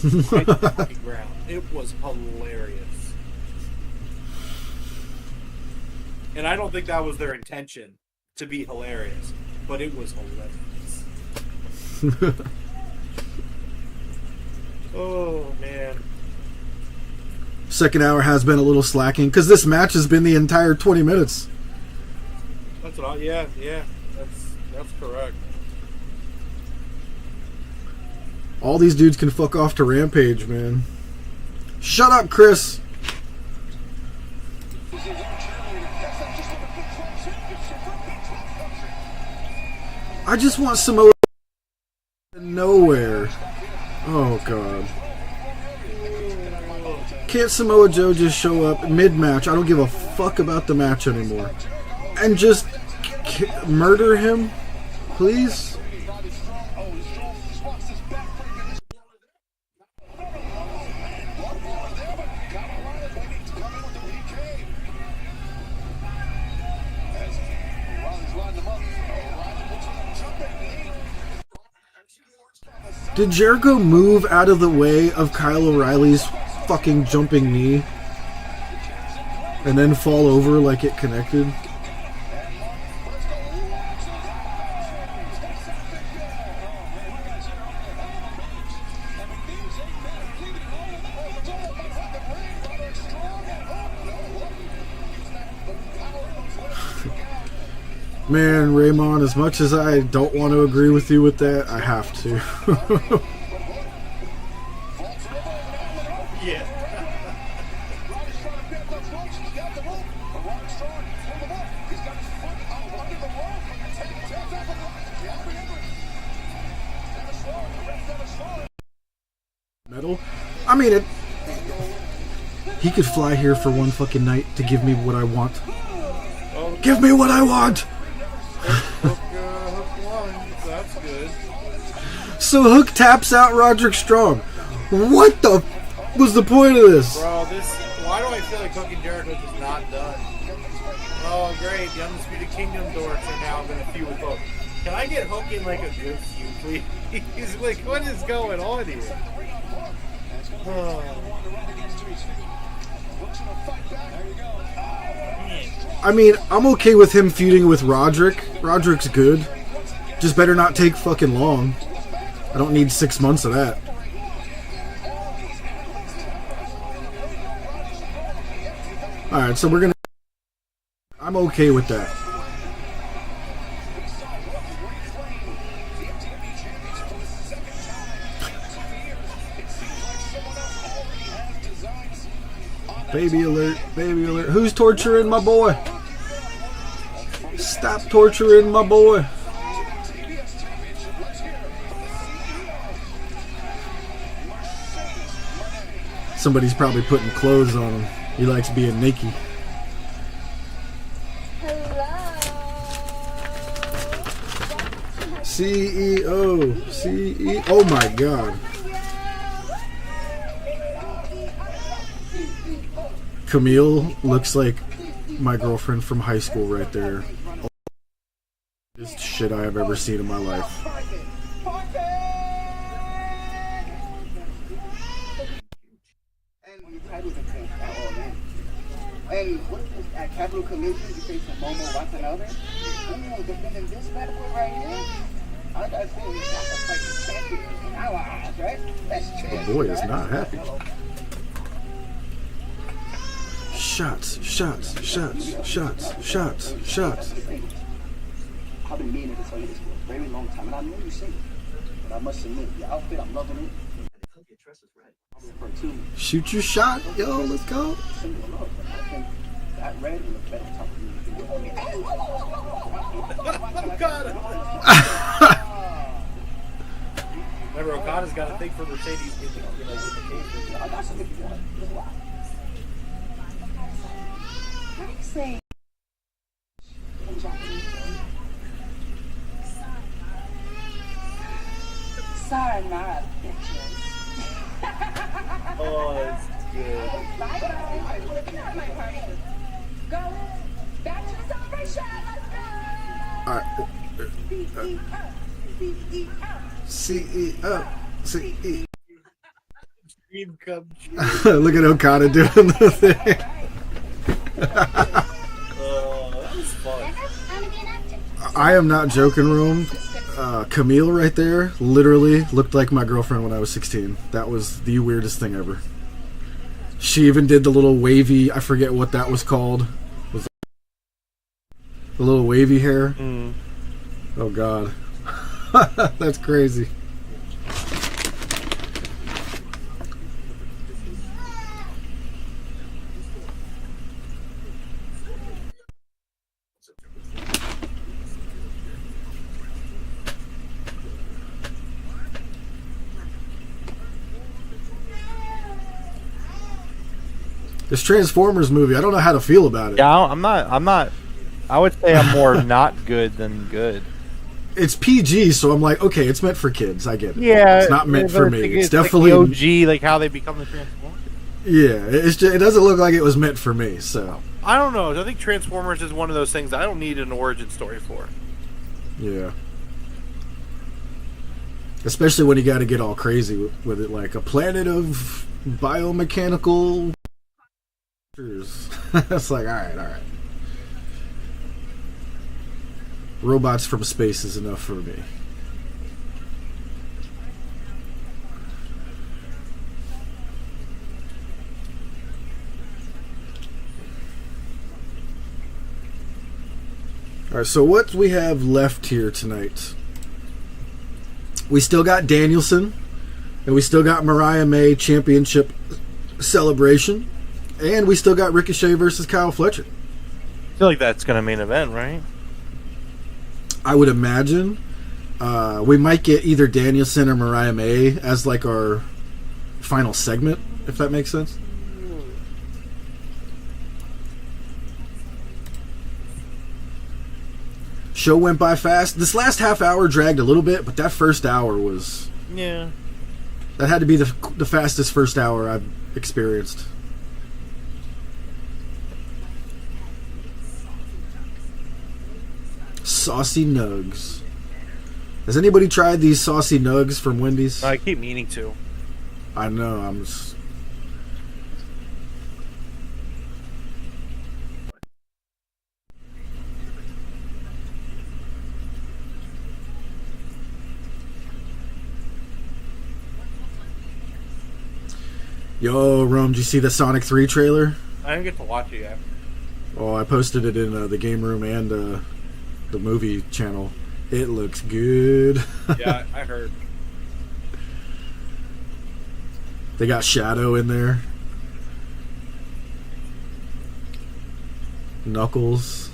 Right to the fucking ground. It was hilarious. And I don't think that was their intention, to be hilarious. But it was hilarious. Oh, man. Second hour has been a little slacking because this match has been the entire 20 minutes. That's what yeah, that's correct. All these dudes can fuck off to Rampage, man. Shut up, Chris. I just want Samoa nowhere. Oh god. Can't Samoa Joe just show up mid-match? I don't give a fuck about the match anymore. And just murder him, please? Did Jericho move out of the way of Kyle O'Reilly's fucking jumping knee and then fall over like it connected? Man, Raymond, as much as I don't want to agree with you with that, I have to. Yeah. Metal? I mean, he could fly here for one fucking night to give me what I want. Give me what I want! Hook one. That's good. So Hook taps out Roderick Strong. What the was the point of this? Bro, why do I feel like Hook and Jericho is not done? Oh, great. The Undisputed Kingdom dorks are now going to feud with Hook. Can I get Hook in, like, a good feud, please? Like, what is going on here? I mean, I'm okay with him feuding with Roderick. Roderick's good. Just better not take fucking long. I don't need 6 months of that. Alright, so we're gonna... I'm okay with that. Baby alert, baby alert. Who's torturing my boy? Stop torturing my boy. Somebody's probably putting clothes on him. He likes being naked. CEO. CEO. Oh my god. Camille looks like my girlfriend from high school right there. Just shit I have ever seen in my life. And what is this, at Capital Collision, you face Momo Watanabe? Oh, defending this battle right here? I gotta say, that's a fight champion in our eyes, right? That's true. The boy is not happy. Shots, shots, shots, shots, shots, shots. I've been meaning to tell you this for a very long time, and I know you say it, but I must admit, your outfit, I'm loving it. Shoot your shot, yo, let's go. That red will look better on top of you. Oh, God. Remember, Okada's got a thing for Mercedes in the case. How do you say? Sayonara, bitches. Oh, that's good. Bye, guys. Looking at my party. Go back to the celebration. Let's go. CEO. CEO. Dream come true. Look at Okada doing the thing. Oh, that was fun. I am not joking, Rome. Camille right there literally looked like my girlfriend when I was 16. That was the weirdest thing ever. She even did the little wavy, I forget what that was called. The little wavy hair. Mm. Oh God, that's crazy. This Transformers movie, I don't know how to feel about it. Yeah, I'm not. I would say I'm more not good than good. It's PG, so I'm like, okay, it's meant for kids. I get it. Yeah, it's not meant for me. It's definitely like the OG, like how they become the Transformers. Yeah, it's just, it doesn't look like it was meant for me. So I don't know. I think Transformers is one of those things that I don't need an origin story for. Yeah. Especially when you got to get all crazy with it, like a planet of biomechanical. It's like, all right. Robots from space is enough for me. All right, so what we have left here tonight? We still got Danielson, and we still got Mariah May Championship Celebration, and we still got Ricochet versus Kyle Fletcher. I feel like that's going to main event, right? I would imagine. We might get either Danielson or Mariah May as like our final segment, if that makes sense. Show went by fast. This last half hour dragged a little bit, but that first hour was... Yeah. That had to be the fastest first hour I've experienced. Saucy Nugs. Has anybody tried these Saucy Nugs from Wendy's? I keep meaning to. I know, I'm just... Yo, Rome, did you see the Sonic 3 trailer? I didn't get to watch it yet. Oh, I posted it in the game room and the movie channel. It looks good. Yeah, I heard. They got Shadow in there. Knuckles.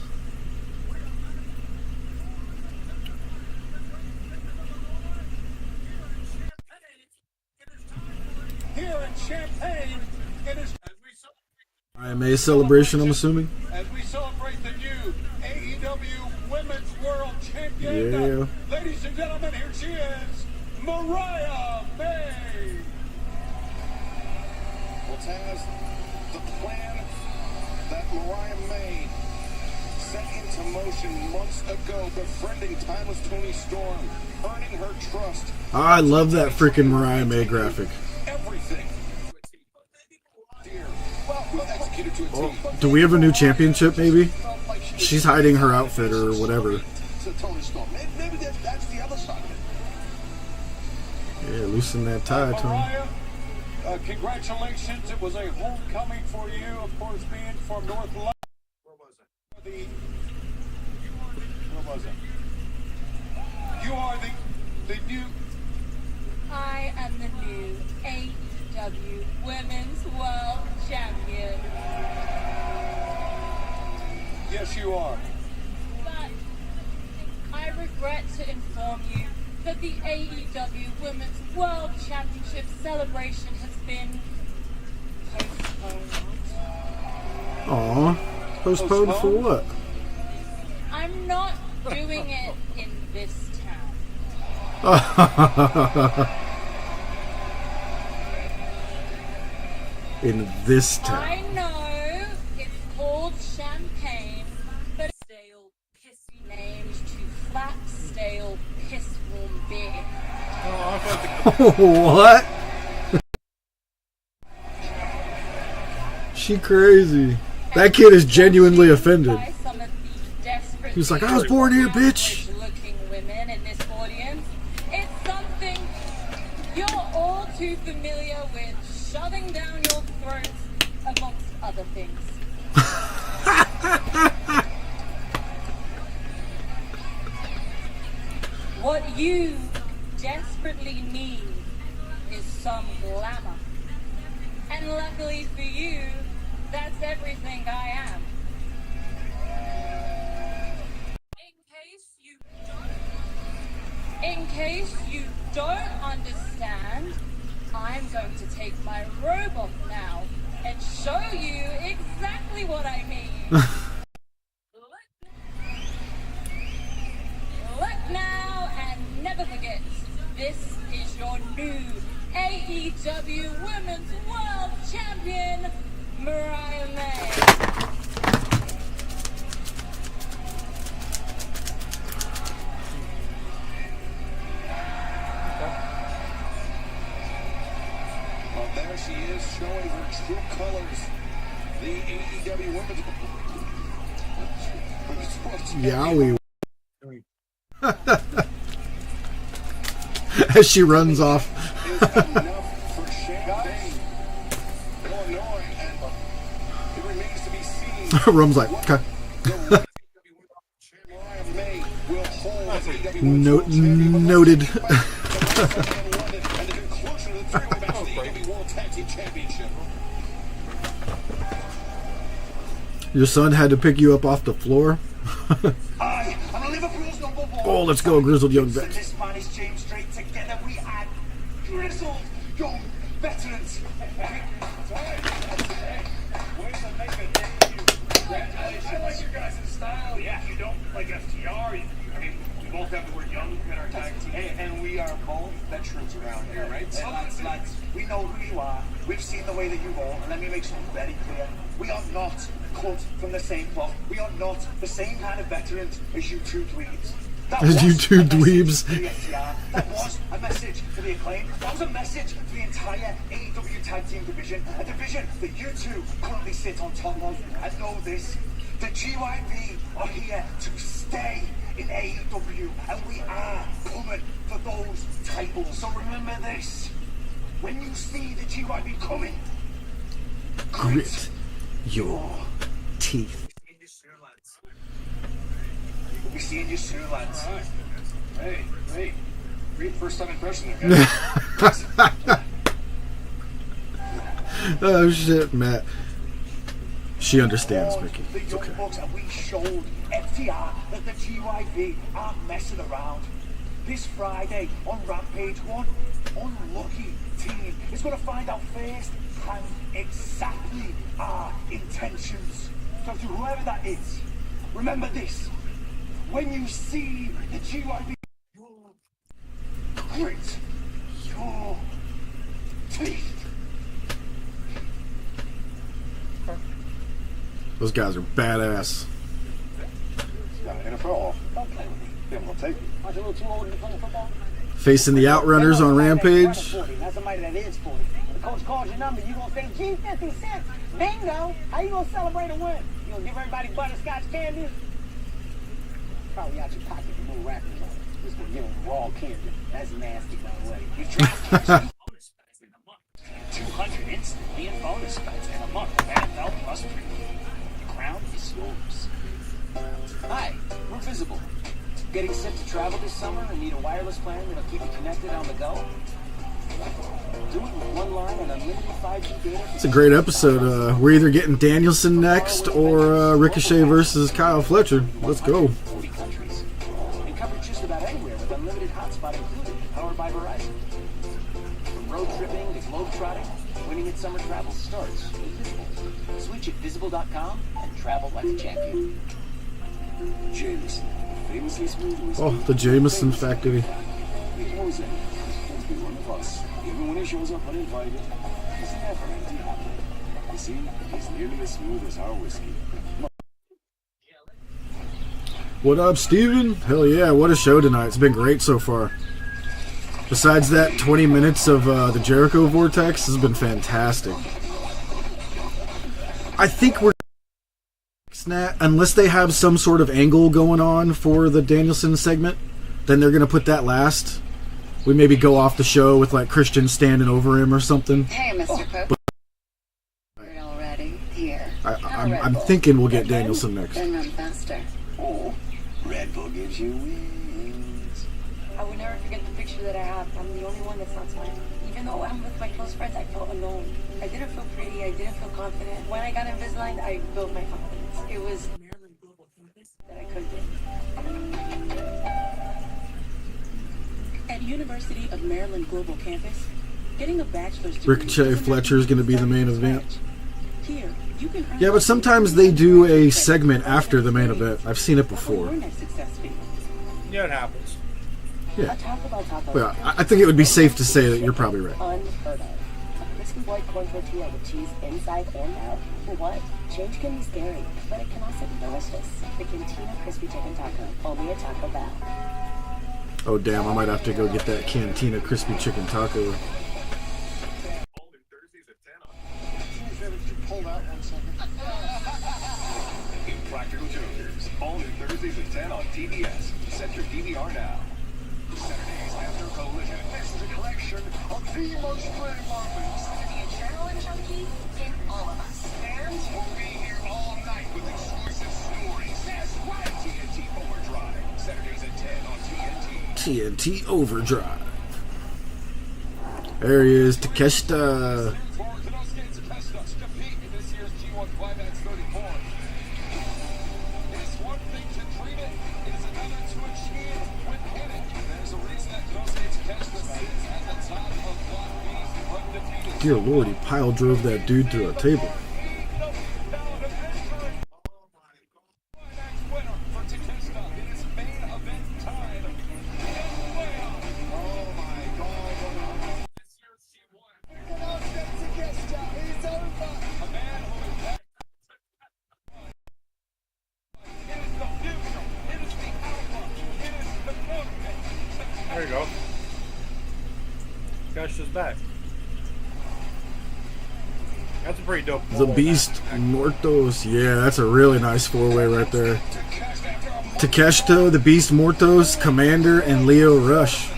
Here in Champaign, it is IMA celebration, I'm assuming. as we celebrate the new AEW Women's World Champion. Yeah. Ladies and gentlemen, here she is, Mariah May. Well, Taz, the plan that Mariah May set into motion months ago, befriending timeless Tony Storm, earning her trust. I love that freaking Mariah May graphic. Everything. Well, executed to a T. Do we have a new championship, maybe? She's hiding her outfit or whatever. To Tony Storm. Maybe that's the other side of it. Yeah, loosen that tie, Tony. Mariah, congratulations. It was a homecoming for you, of course, being from North London. Where was it? Where was it? You are the new... I am the new AEW Women's World Champion. Yes, you are. But I regret to inform you that the AEW Women's World Championship celebration has been postponed. Aw. Postponed for what? I'm not doing it in this town. In this town. I know it's called Champagne, but it's stale, pissy named to flat, stale, piss warm beer. What? She crazy. That kid is genuinely offended. He was like, I was born here, bitch. Looking women in this audience. It's something you're all too familiar with shoving down your throats, amongst other things. What you desperately need is some glamour. And luckily for you, that's everything I am. In case you don't understand, I'm going to take my robe off now and show you exactly what I mean. Look now and never forget, this is your new AEW Women's World Champion, Mariah May. Well, there she is, showing her true colors. The AEW Women's Yowie. As she runs off. Rum's like, okay. Noted. Your son had to pick you up off the floor. Oh, let's go, grizzled young vet. This man is James Strait. Together we had grizzled young veterans. I like your guys' style. Yeah, you don't like FTR. I mean, we both have the word young in our tag team. And we are both veterans around here, right? So lads, we know who you are. We've seen the way that you roll. And let me make something very clear. We are not cut from the same cloth. We are not the same kind of veterans as you two dweebs. As you two dweebs. That was a message for the Acclaim. That was a message for the entire AEW tag team division. A division that you two currently sit on top of. And know this. The GYP are here to stay in AEW. And we are coming for those titles. So remember this. When you see the GYP coming, grit your teeth. We'll be seeing you soon, lads. Right. Hey, great first time impression there, guys. Oh shit, Matt. She understands, Mickey. It's okay. And we showed FTR that the GYV aren't messing around. This Friday on Rampage, one unlucky team is going to find out first hand exactly our intentions. So to whoever that is, remember this. When you see the GYV, grit your teeth. Those guys are badass. NFL. Don't play with me. Yeah, we'll take it. Aren't you a little too old to be playing football? Facing the Outrunners on Rampage. That's somebody that is 40. The coach calls your number, you gonna say G56. Bingo. How you gonna celebrate a win? You gonna give everybody butterscotch candy? Probably out your pocket with no wrappers on it. Just gonna give them raw candy. That's nasty, by the way. You draft bonus bets in a month. 200 instantly in bonus bets in a month. NFL plus premium. The crown is yours. Hi, we're Visible. Getting set to travel this summer and need a wireless plan that'll keep you connected on the go? Do it with one line and unlimited 5G data. It's a great episode. We're either getting Danielson next or Ricochet versus Kyle Fletcher. Let's go. 40 countries. And covered just about anywhere with unlimited hotspot included, powered by Verizon. From road tripping to globe trotting, winning at summer travel starts with Visible. Switch at visible.com and travel like a champion. Jameson, famously smooth. Oh, the Jameson factory. He knows it. He's be one of us. Even when he shows up uninvited, he's never empty-handed. You see, he's nearly as smooth as our whiskey. What up, Steven? Hell yeah, what a show tonight. It's been great so far. Besides that 20 minutes of the Jericho Vortex, has been fantastic. I think we're... Unless they have some sort of angle going on for the Danielson segment, then they're going to put that last. We maybe go off the show with like Christian standing over him or something. Hey, Mr. Cook. You're already here. I'm thinking we'll get Danielson next. Then run faster. Oh, Red Bull gives you wings. I would never forget the picture that I have. I'm the only one that's not smiling. Even though I'm with my close friends, I felt alone. I didn't feel pretty. I didn't feel confident. When I got Invisalign, I built my confidence. It was Maryland Global Campus that I couldn't get. At University of Maryland Global Campus, getting a bachelor's degree. Ricochet Fletcher is going to be the main event. Here, you can earn Yeah, but sometimes they do a segment after the main event. I've seen it before. Yeah, it happens. Yeah. Taco Bell tacos. Well, I think it would be safe to say that you're probably right. Unheard of. Crispy white corn tortilla with cheese inside and out. For what? Change can be scary, but it can also be delicious. The Cantina Crispy Chicken Taco, only at Taco Bell. Oh, damn, I might have to go get that Cantina Crispy Chicken Taco. Practical Jokers, all new Thursdays at 10 on TBS. Set your DVR now. Saturdays after Collision. This is a collection of the most thrilling moments. To be a adrenaline junkie in all of us. Fans will be here all night with exclusive stories. That's right, TNT Overdrive. Saturdays at 10 on TNT. TNT Overdrive. There he is, Takeshita. Dear Lord, he pile drove that dude through a table. There you go. Gosh, is back. That's a pretty dope. The Beast Mortos. Yeah, that's a really nice four-way right there. Takeshita, the Beast Mortos, Commander, and Leo Rush.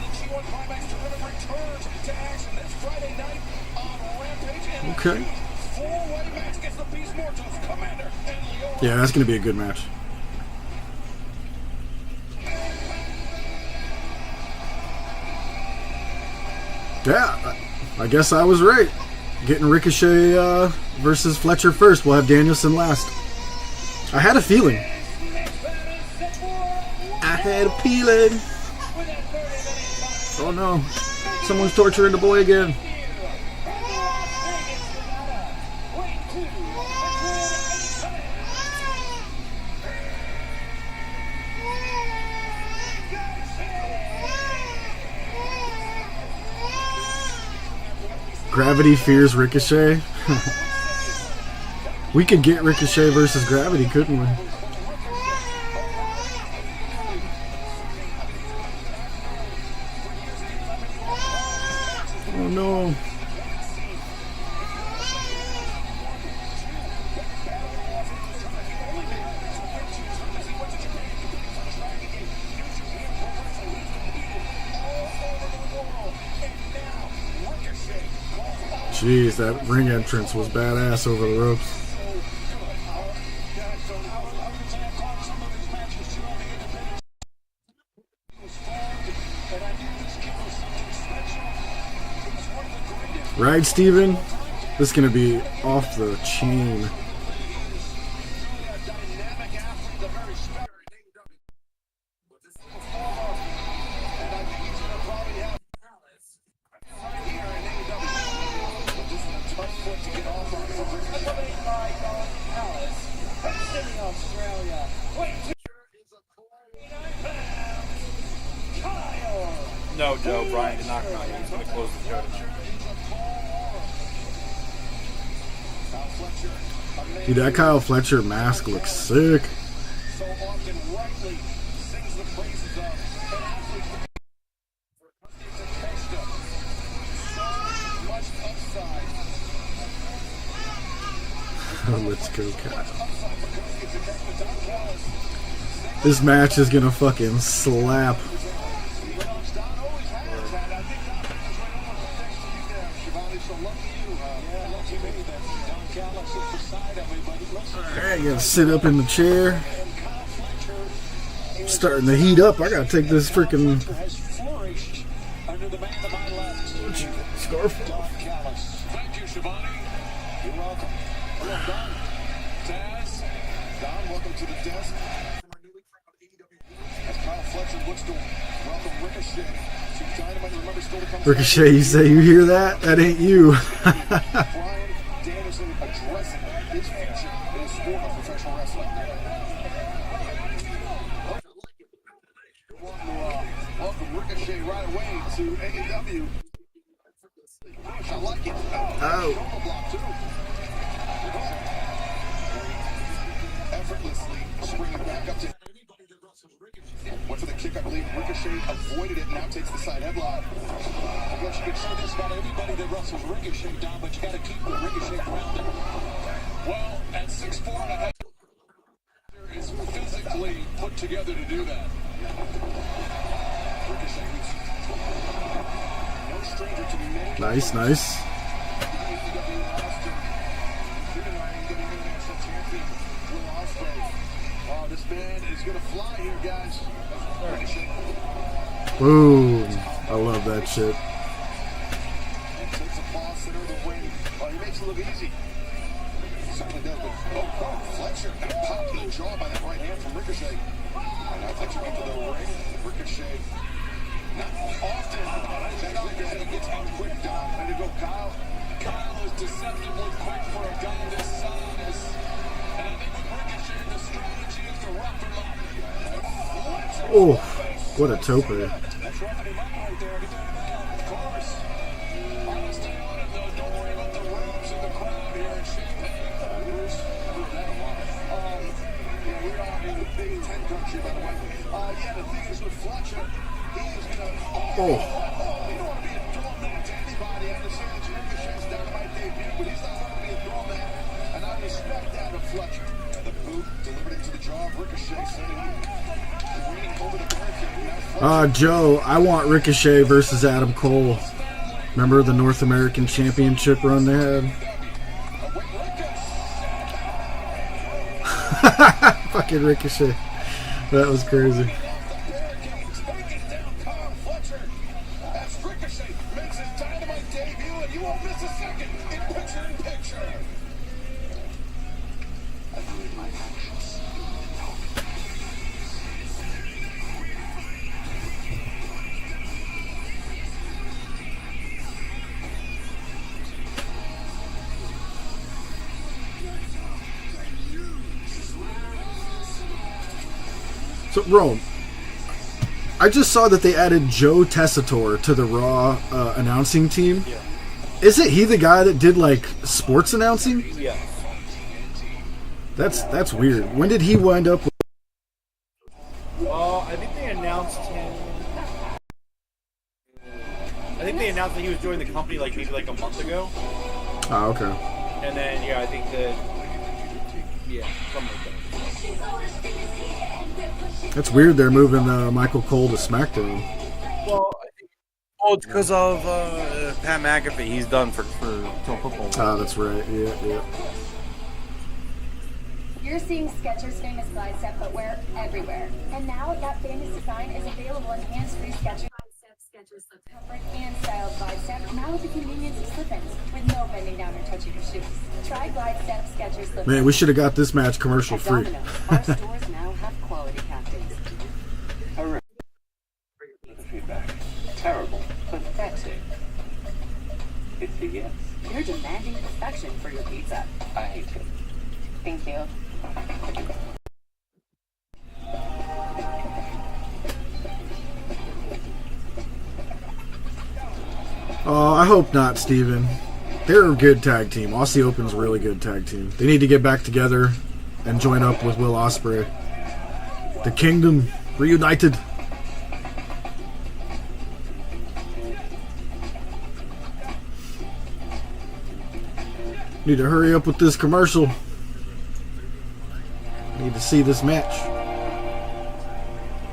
Okay. Yeah, that's going to be a good match. Yeah, I guess I was right. Getting Ricochet versus Fletcher first. We'll have Danielson last. I had a feeling. I had a feeling. Oh no. Someone's torturing the boy again. Gravity fears Ricochet. We could get Ricochet versus Gravity, couldn't we? Oh no. Jeez, that ring entrance was badass over the ropes. Right, Steven? This is going to be off the chain. No, Joe, Brian did not come out. He's going to close the show tonight. Dude, that Kyle Fletcher mask looks sick. Let's go, Kyle. This match is gonna fucking slap. Alright, gotta sit up in the chair. Starting to heat up. I gotta take this freaking into the man to my left. Scarf. Thank you, Shivani. You're welcome. Well done. Taz, Don, welcome to the desk. As Kyle Fletcher looks to welcome Ricochet to Dynamite. Remember, still to come. Ricochet, you say you hear that? That ain't you. Brian Danielson addressing his future in the sport of professional wrestling. Welcome Ricochet right away to AEW. I like it. Oh. Block too. Effortlessly springing back up to. Went for the kick, I believe. Ricochet avoided it, now takes the side headlock. I guess you could say this about everybody that wrestles Ricochet, Don, but you got to keep the Ricochet grounded. Well, at 6'4.5", is physically put together to do that. Ricochet, no stranger to many. Nice, nice. Oh, this man is going to fly here, guys. Boom. I love that shit. Takes a ball center of the ring. Oh, he makes it look easy. Certainly does, but Fletcher got popped in the jaw by that right hand from Ricochet. And now Fletcher into the ring. Ricochet. Not often that Ricochet gets out quick, Don. Way to go, Kyle. Kyle is deceptively quick for a guy this size. And I think with Ricochet, the strategy is to rough him up. Oh, what a tope. That's roughing him up right there. Of course. Honest to God, though, don't worry about the rooms in the crowd here in Champaign. Yeah, we are in the Big Ten country, by the way. Yeah, the thing is with Fletcher, he is going to... Oh. You don't want to be a doormat to anybody. I understand it's Ricochet's Dynamite debut, but he's not going to be a doormat. And I respect that of Fletcher. The boot delivered into the jaw of Ricochet, sending him leaning over the barricade. Joe, I want Ricochet versus Adam Cole. Remember the North American Championship run they had? Fucking Ricochet. That was crazy. Ricochet makes his Dynamite debut, and you won't miss a second in picture-in-picture. I believe my actions. So, Rome, I just saw that they added Joe Tessitore to the Raw announcing team. Yeah. Isn't he the guy that did, like, sports announcing? Yeah. That's weird. When did he wind up with... I think they announced him... I think they announced that he was joining the company, like, maybe, like, a month ago. Oh, okay. And then, yeah, I think that... Yeah, something like that. That's weird they're moving Michael Cole to SmackDown. Well, I think... Oh, it's because of Pat McAfee. He's done for till football. Oh, that's right. Yeah. You're seeing Skechers' famous glide step footwear everywhere. And now that famous design is available in hands-free Skechers comfort and style glide step, now with the convenience of slip-ins, with no bending down or touching your shoes. Try glide step Skechers slip-ins. Man, we should have got this match commercial free. Our stores now have quality captains. Hooray. The feedback. Terrible. Pathetic. It's a yes. You're demanding perfection for your pizza. I hate it. Thank you. Oh, I hope not, Steven. They're a good tag team. Aussie Open's a really good tag team. They need to get back together and join up with Will Ospreay. The Kingdom reunited. Need to hurry up with this commercial. Need to see this match.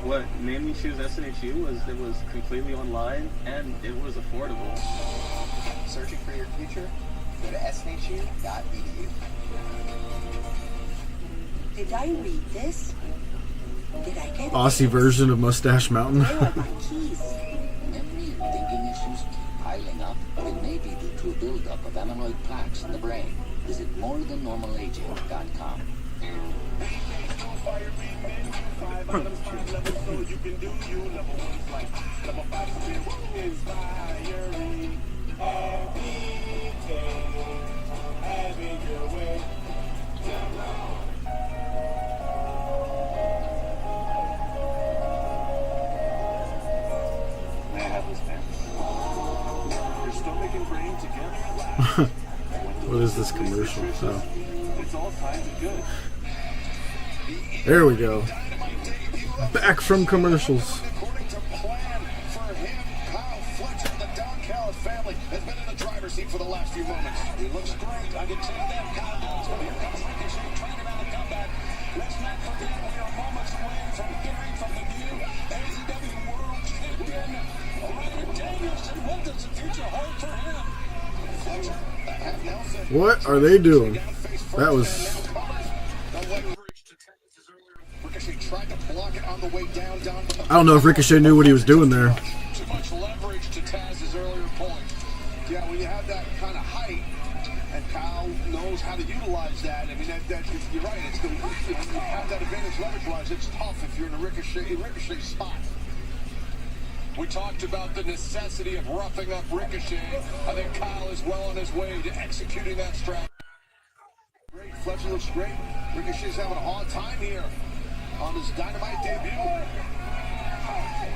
What made me choose SNHU was it was completely online and it was affordable. Searching for your future? Go to snhu.edu. Did I read this? Did I get Aussie version of Mustache Mountain. Where are my keys? And me thinking of amyloid plaques in the brain. Visit morethannormalaging.com. May I have this pen? Your stomach and brain together. What is this commercial? Oh. It's all kinds of good. There we go. Back from commercials. According to plan for him, Kyle Fletcher, the Don Callis family, has been in the driver's seat for the last few moments. He looks great. I can tell you that, Kyle. So here comes Ricochet trying to mount a comeback. Let's not forget we are moments away from hearing from the new AEW World Champion, Robert Danielson. What does the future hold for him? Fletcher, Nelson. What are they doing? That was. Ricochet tried to block it on the way down. I don't know if Ricochet knew what he was doing there. Too much leverage to Taz's earlier point. Yeah, when you have that kind of height, and Kyle knows how to utilize that. I mean, you're right. It's the, you have that advantage leverage-wise. It's tough if you're in a Ricochet spot. We talked about the necessity of roughing up Ricochet. I think Kyle is well on his way to executing that strategy. Great, Fletcher looks great. Ricochet's having a hard time here on his Dynamite debut.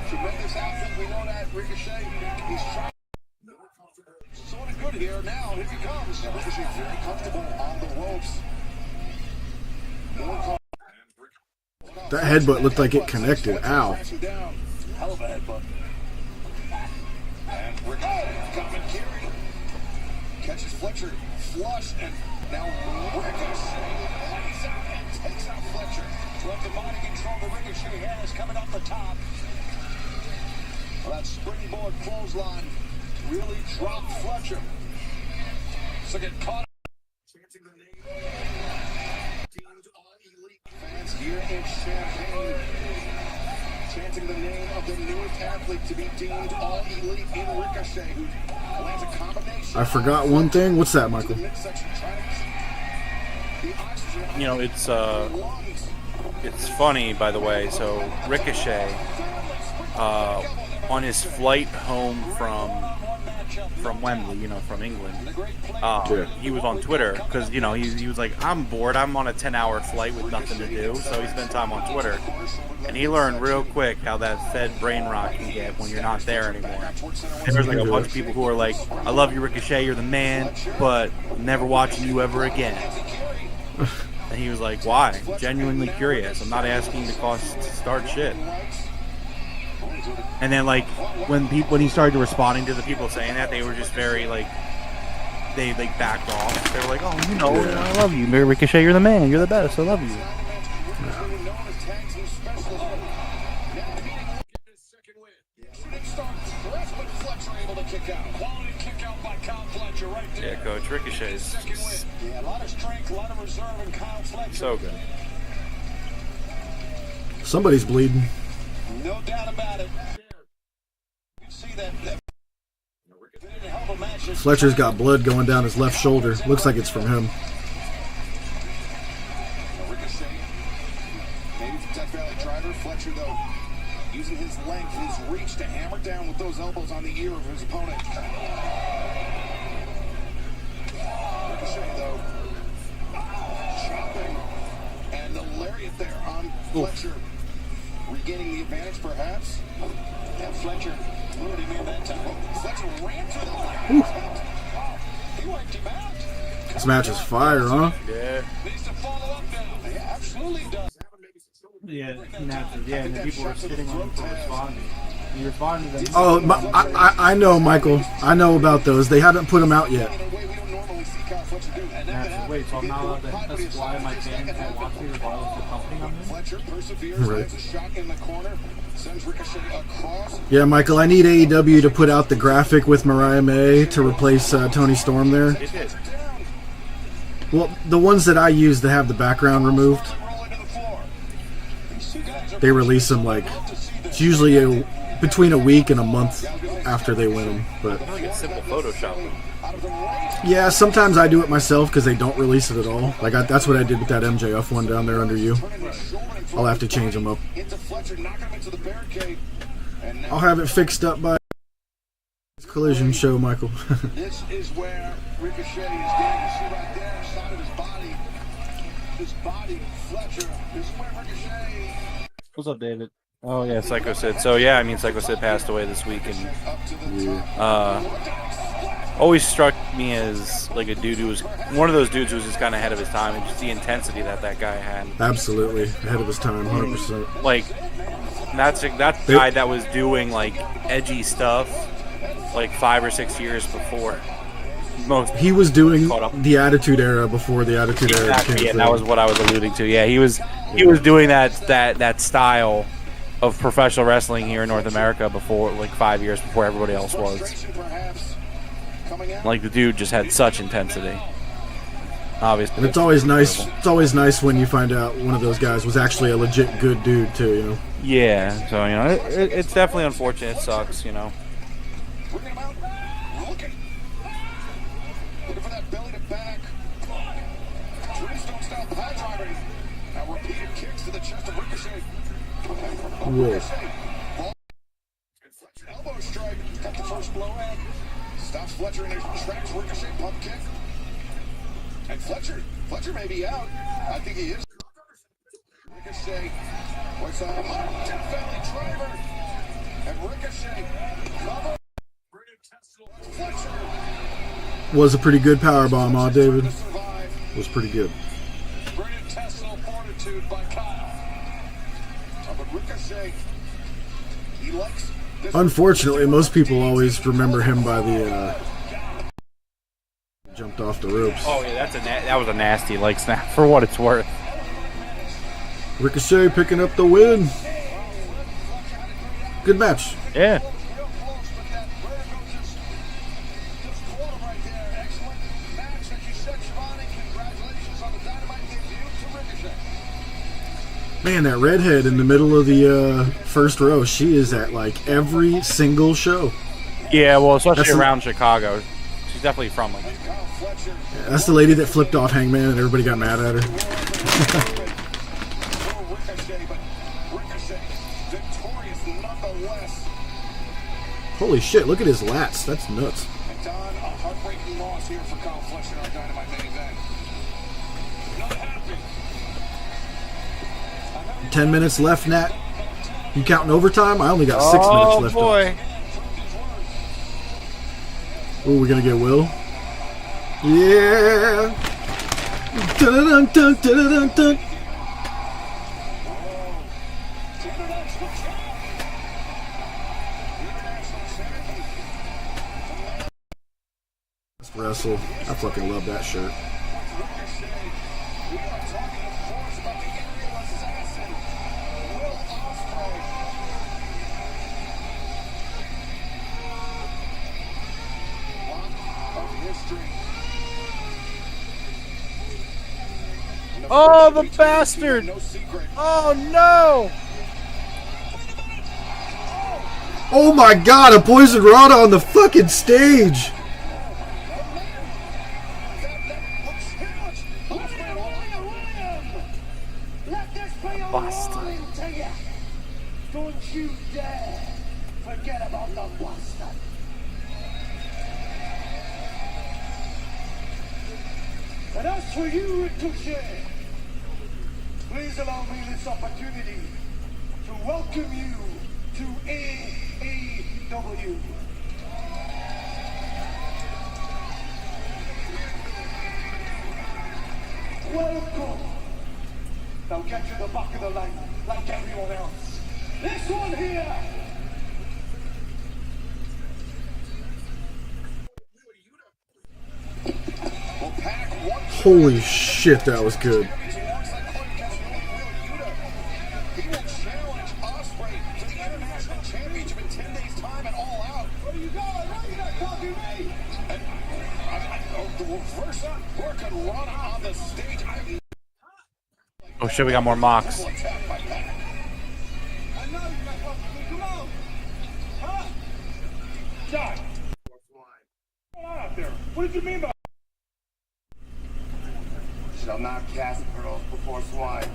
Tremendous athlete, we know that. Ricochet, he's trying. Sort of good here now. Here he comes. Ricochet very comfortable on the ropes. That headbutt looked like it connected. Ow. Hell of a headbutt. And Ricochet, Kiri catches Fletcher flush, and now Ricochet lays out and takes out Fletcher. With the body control the Ricochet has coming off the top. Well, that springboard clothesline really dropped Fletcher. So get caught. Chanting the name. Deemed all elite fans here in Champaign. Chanting the name of the newest athlete to be deemed all elite in Ricochet, who lands a combination. I forgot one thing. What's that, Michael? You know, it's funny, by the way. So Ricochet, on his flight home from Wembley, you know, from England, he was on Twitter because, you know, he was like, I'm bored. I'm on a 10-hour flight with nothing to do. So he spent time on Twitter. And he learned real quick how that Fed brain rot can get when you're not there anymore. And there's like a bunch of people who are like, I love you, Ricochet, you're the man, but I'm never watching you ever again. And he was like, why? I'm genuinely curious. I'm not asking to start shit. And then, like, when he started responding to the people saying that, they were just very, like, they backed off. They were like, oh, you know, I love you, Ricochet, you're the man, you're the best, I love you. Yeah, Coach, Ricochet's a lot of strength, a lot of reserve, and Kyle Fletcher. So good. Somebody's bleeding. No doubt about it. You see that Fletcher's got blood going down his left shoulder. Looks like it's from him. Ricochet, maybe from Death Valley driver. Fletcher, though, using his length, his reach to hammer down with those elbows on the ear of his opponent. Ricochet, though, chopping, and the lariat there on Fletcher. Regaining the advantage, perhaps. And Fletcher lured him in that time. Fletcher ran through the lariat. He wiped him out. This match is fire, huh? Yeah. Needs to follow up now. Yeah, absolutely does. Yeah, and the people were sitting on him for responding. He responded to them. Oh, I know, Michael. I know about those. They haven't put them out yet. Wait, so I'm not allowed to esquire my fans who watch me regardless of the company I'm in? Fletcher perseveres, lands a shot in the corner, sends Ricochet across. Yeah, Michael, I need AEW to put out the graphic with Mariah May to replace Tony Storm there. It did. Well, the ones that I use that have the background removed, they release them like, it's usually between a week and a month after they win them. But I think it's simple Photoshop. yeah, sometimes I do it myself because they don't release it at all. Like that's what I did with that MJF one down there under you. I'll have to change them up. I'll have it fixed up by Collision show, Michael. This is where Ricochet is getting. You see right there, side of his body. His body, Fletcher. This is where Ricochet. What's up, David? Oh yeah, Psycho Sid. So yeah, I mean Psycho Sid passed away this week, and always struck me as like a dude who was one of those dudes who was just kind of ahead of his time, and just the intensity that guy had. Absolutely ahead of his time, 100%. Like that's that guy that was doing like edgy stuff like 5 or 6 years before. He was doing the Attitude Era before the Attitude Era. Exactly, and that was what I was alluding to. Yeah, he was doing that style of professional wrestling here in North America before, like 5 years before everybody else was. Like the dude just had such intensity. Obviously, and it's always nice. It's always nice when you find out one of those guys was actually a legit good dude too. You know. Yeah. So it's definitely unfortunate. It sucks. You know. Looking for that belly to back. Tombstone style pile driver. Now repeated kicks to the chest of Ricochet. Whoa. Elbow strike. Got the first blow out. Stops Fletcher in his tracks. Ricochet pump kick. And Fletcher may be out. I think he is. Ricochet. What's a death valley driver. And Ricochet. Cover. Fletcher. Was a pretty good powerbomb, David. Was pretty good. Intestinal fortitude by Kyle. But Ricochet, he likes this. Unfortunately, most people always remember him by the jumped off the ropes. Oh yeah, that was a nasty leg snap for what it's worth. Ricochet picking up the win. Good match. Yeah. Man, that redhead in the middle of the first row, she is at like every single show. Yeah, well, especially around Chicago. She's definitely from like. Yeah, that's the lady that flipped off Hangman and everybody got mad at her. Holy shit, look at his lats. That's nuts. 10 minutes left, Nat. You counting overtime? I only got 6 minutes left. Oh, boy. Oh, we're going to get Will. Yeah. Dun, dun, dun, dun, dun, dun. Let's wrestle. I fucking love that shirt. Oh, the bastard! Oh, no! Oh my god, a poison rod on the fucking stage! Bastard. Don't you dare forget about the bastard. And as for you, Ricochet, please allow me this opportunity to welcome you to AEW. Welcome. Now get to the back of the line like everyone else. This one here. Holy shit, that was good. Oh shit, we got more mocks. you mean by? Shall not cast pearls before swine.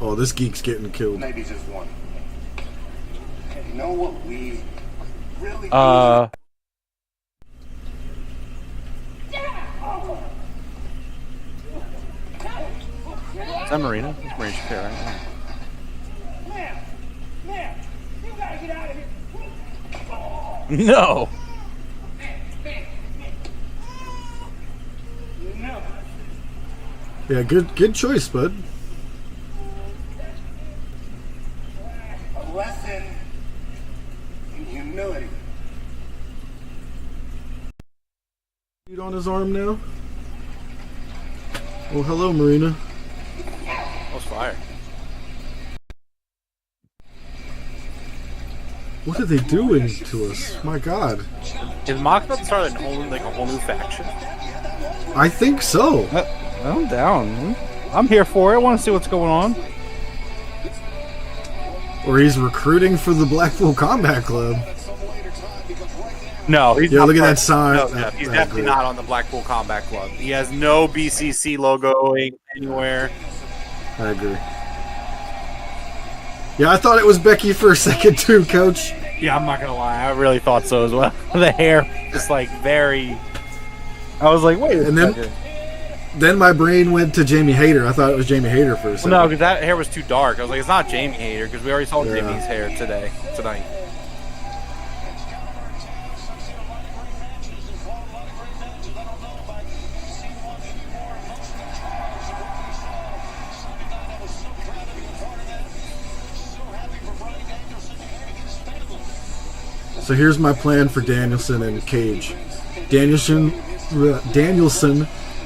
Oh, this geek's getting killed. Maybe just one. You know what we really Is that Marina? It's Marina Shafir, right? Man, you gotta get out of here. No. No. Yeah, good choice, bud. a lesson in humility. On his arm now. Oh, hello, Marina. That was fire. What are they doing to us? My God. Is Mox about to start a whole new faction? I think so. I'm down. I'm here for it. I want to see what's going on. Or he's recruiting for the Blackpool Combat Club. No, he's yeah, not look at part- that sign. No, he's definitely not on the Blackpool Combat Club. He has no BCC logo going anywhere. I agree. Yeah, I thought it was Becky for a second too, Coach. Yeah, I'm not gonna lie. I really thought so as well. The hair, just like very. I was like, wait. And then my brain went to Jamie Hayter. I thought it was Jamie Hayter for a second. No, because that hair was too dark. I was like, it's not Jamie Hayter because we already saw Jamie's hair tonight. So here's my plan for Danielson and Cage. Danielson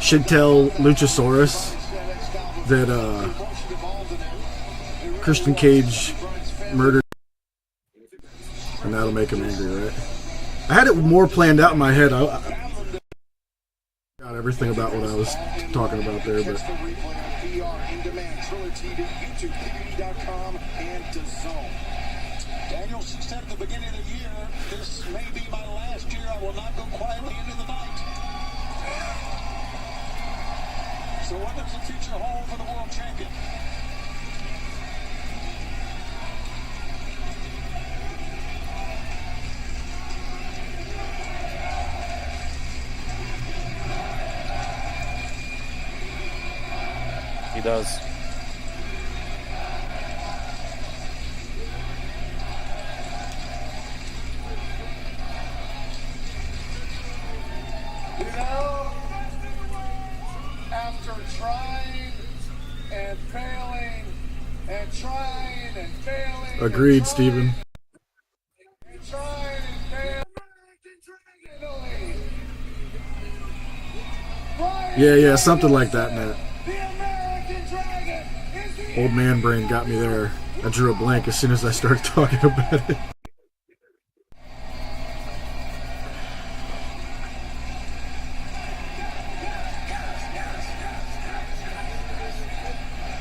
should tell Luchasaurus that Christian Cage murdered, and that'll make him angry, right? I had it more planned out in my head. I got everything about what I was talking about there, but Danielson said at the beginning of the year, this may be my last year. I will not go quietly into the night. So what does the future hold for the world champion? He does. You know, after trying and failing and trying and failing. agreed, Steven. And trying and failing. Yeah, something like that, Matt. Old man brain got me there. I drew a blank as soon as I started talking about it.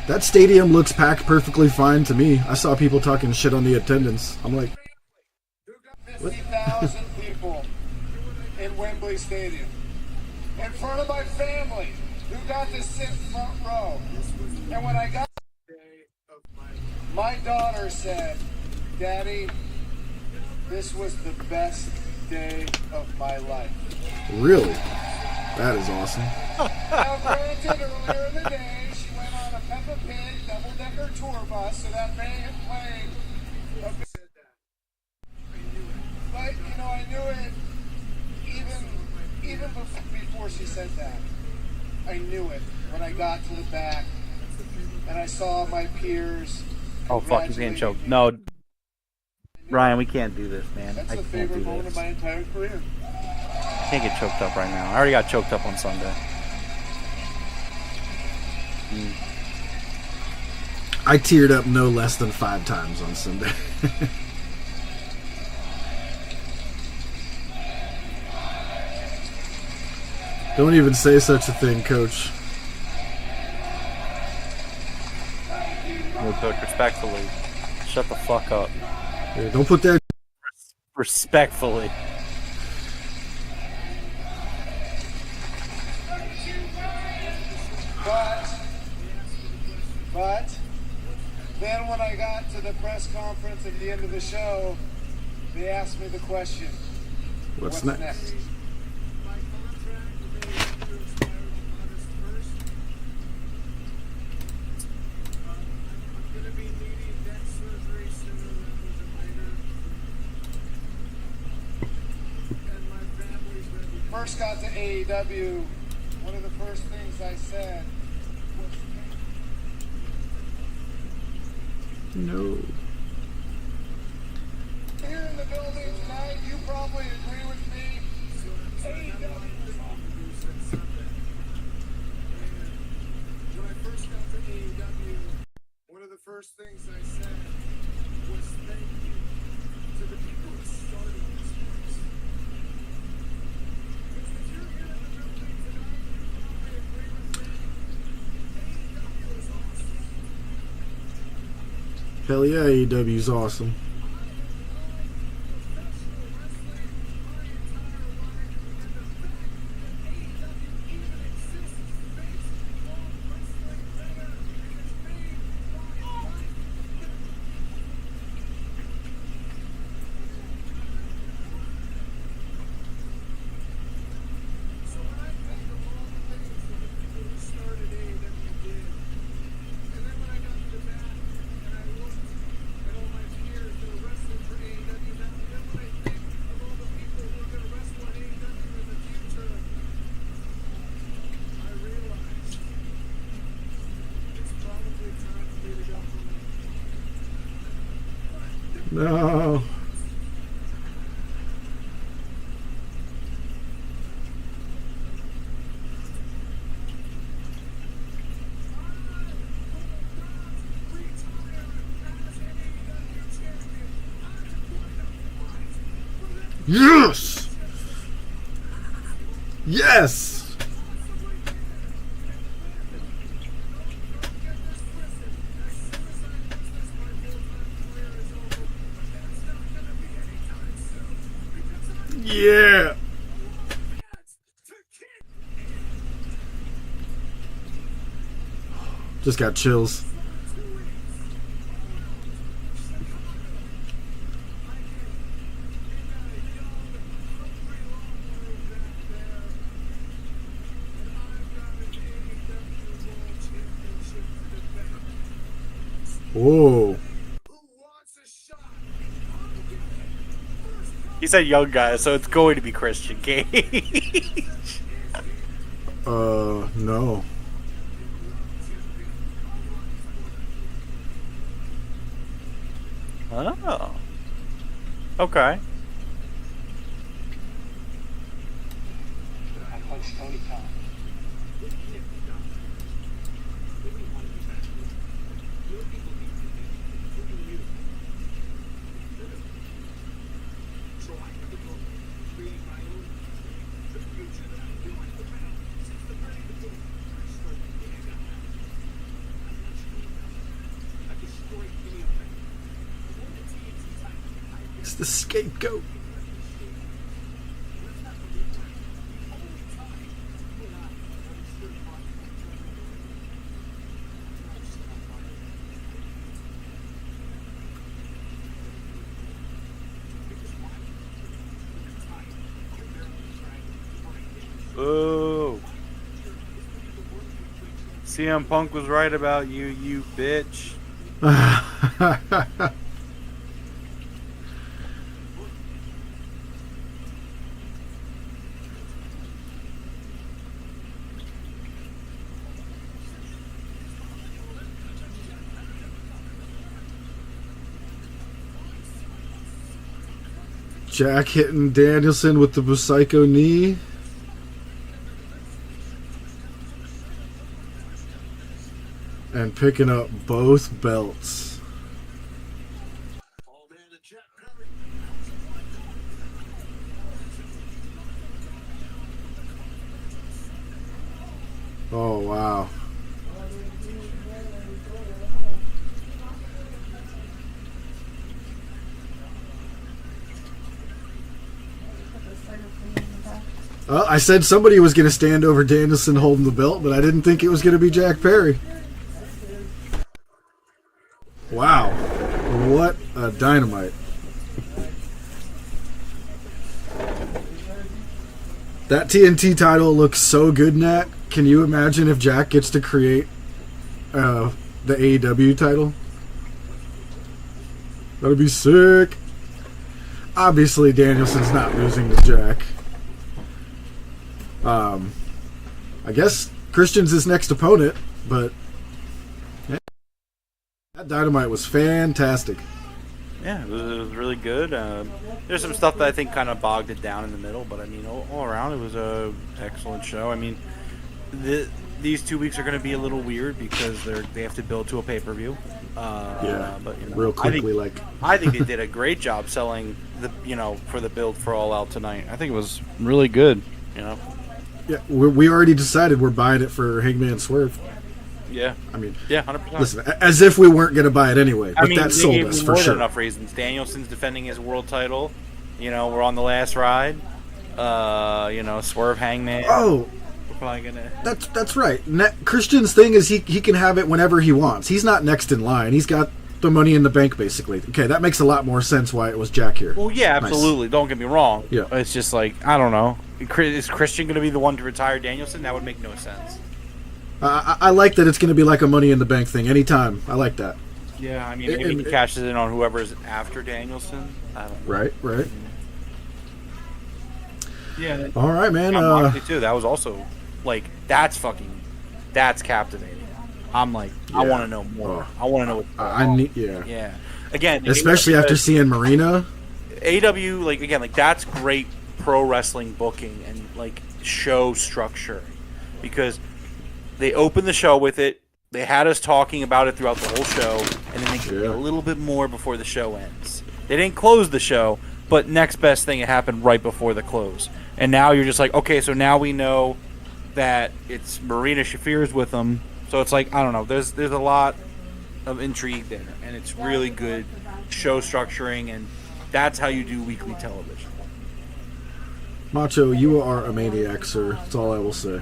That stadium looks packed perfectly fine to me. I saw people talking shit on the attendance. I'm like, 50,000 people in Wembley Stadium. In front of my family, who got to sit front row. And when I got my daughter said, Daddy, this was the best day of my life. really? That is awesome. Now, granted, earlier in the day, she went on a Peppa Pig double-decker tour bus, so that may have played a bit. But, you know, I knew it even before she said that. I knew it when I got to the back and I saw my peers. Oh fuck, he's getting choked. No, Ryan, we can't do this, man. That's I the can't favorite do moment of this. my entire career. Can't get choked up right now. I already got choked up on Sunday. I teared up no less than 5 times on Sunday. Don't even say such a thing, Coach. No, Coach, respectfully. Shut the fuck up. Yeah, don't put that. Respectfully. then when I got to the press conference at the end of the show, they asked me the question, What's next? My contract with AEW expired on August 1st. I'm going to be needing neck surgery sooner rather than later. And my family's ready. First got to AEW, one of the first things I said was, No. here in the building tonight, you probably agree with me. AEW is awesome. When I first got to AEW, one of the first things I said was thank you to the people who started this place. Because if you're here in the building tonight, you probably agree with me. AEW is awesome. Hell yeah, AEW's awesome. No. Yes! Yes! Yeah! Just got chills. Whoa. He said young guy, so it's going to be Christian Cage. No. Oh. Okay. I punched Tony Khan. It's the scapegoat. Ooh. CM Punk was right about you, you bitch. Jack hitting Danielson with the Busaiku knee. And picking up both belts. Oh, wow. I said somebody was going to stand over Danielson holding the belt, but I didn't think it was going to be Jack Perry. Wow. Dynamite. That TNT title looks so good, Nat. Can you imagine if Jack gets to create the AEW title? That'd be sick. Obviously, Danielson's not losing to Jack. I guess Christian's his next opponent, but yeah, that Dynamite was fantastic. Yeah, it was really good. There's some stuff that I think kind of bogged it down in the middle, but I mean, all around, it was a excellent show. I mean, these 2 weeks are going to be a little weird because they have to build to a pay-per-view. But real quickly, I think they did a great job selling for the build for All Out tonight. I think it was really good. Yeah, we already decided we're buying it for Hangman Swerve. Yeah, I mean, yeah, 100%. Listen, as if we weren't going to buy it anyway, but that they sold gave us me for more sure. than enough reasons. Danielson's defending his world title. We're on the last ride. Swerve, Hangman. Oh, we're probably gonna. That's right. Christian's thing is he can have it whenever he wants. He's not next in line. He's got the Money in the Bank, basically. Okay, that makes a lot more sense why it was Jack here. Well, yeah, Nice. absolutely. Don't get me wrong. Yeah. It's just like, I don't know. Is Christian going to be the one to retire Danielson? That would make no sense. I like that it's going to be like a Money in the Bank thing anytime. I like that. Yeah, I mean, maybe he cashes in on whoever's after Danielson. I don't know. Right. Yeah. All right, man. Moxley too. That was also that's captivating. I'm like, I want to know more. I want to know what's going on. Yeah. Again, especially after seeing Marina. AEW, that's great pro wrestling booking and show structure, because they opened the show with it. They had us talking about it throughout the whole show, and then they give you a little bit more before the show ends. They didn't close the show, but next best thing happened right before the close. And now you're just like, okay, so now we know that it's Marina Shafir's with them. So it's like, I don't know, there's a lot of intrigue there, and it's really good show structuring, and that's how you do weekly television. Macho, you are a maniac, sir. That's all I will say.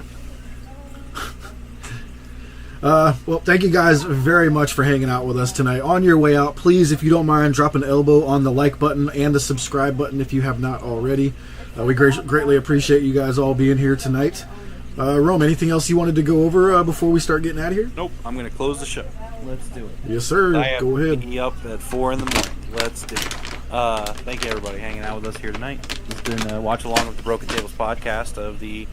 Well, thank you guys very much for hanging out with us tonight. On your way out, please, if you don't mind, drop an elbow on the like button and the subscribe button if you have not already. We greatly appreciate you guys all being here tonight. Rome, anything else you wanted to go over before we start getting out of here? Nope, I'm going to close the show. Let's do it. Yes, sir. Go ahead. Be up at 4 in the morning. Let's do it. Thank you, everybody, hanging out with us here tonight. It's been Watch Along with the Broken Tables podcast of the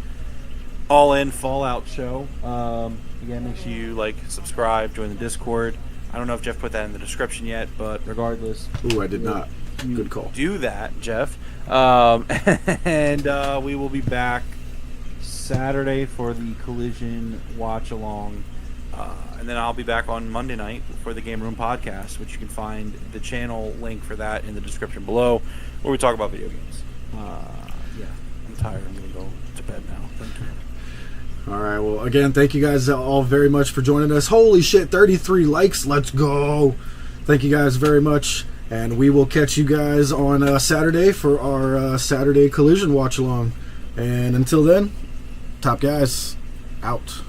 All-In Fallout show. Again, make sure you subscribe, join the Discord. I don't know if Jeff put that in the description yet, but regardless. Ooh, I did not. Good call. Do that, Jeff. And we will be back Saturday for the Collision Watch Along. And then I'll be back on Monday night for the Game Room podcast, which you can find the channel link for that in the description below, where we talk about video games. Yeah, I'm tired. I'm going to go to bed now. Thank you. All right, well, again, thank you guys all very much for joining us. Holy shit, 33 likes. Let's go. Thank you guys very much. And we will catch you guys on Saturday for our Saturday Collision Watch Along. And until then, top guys, out.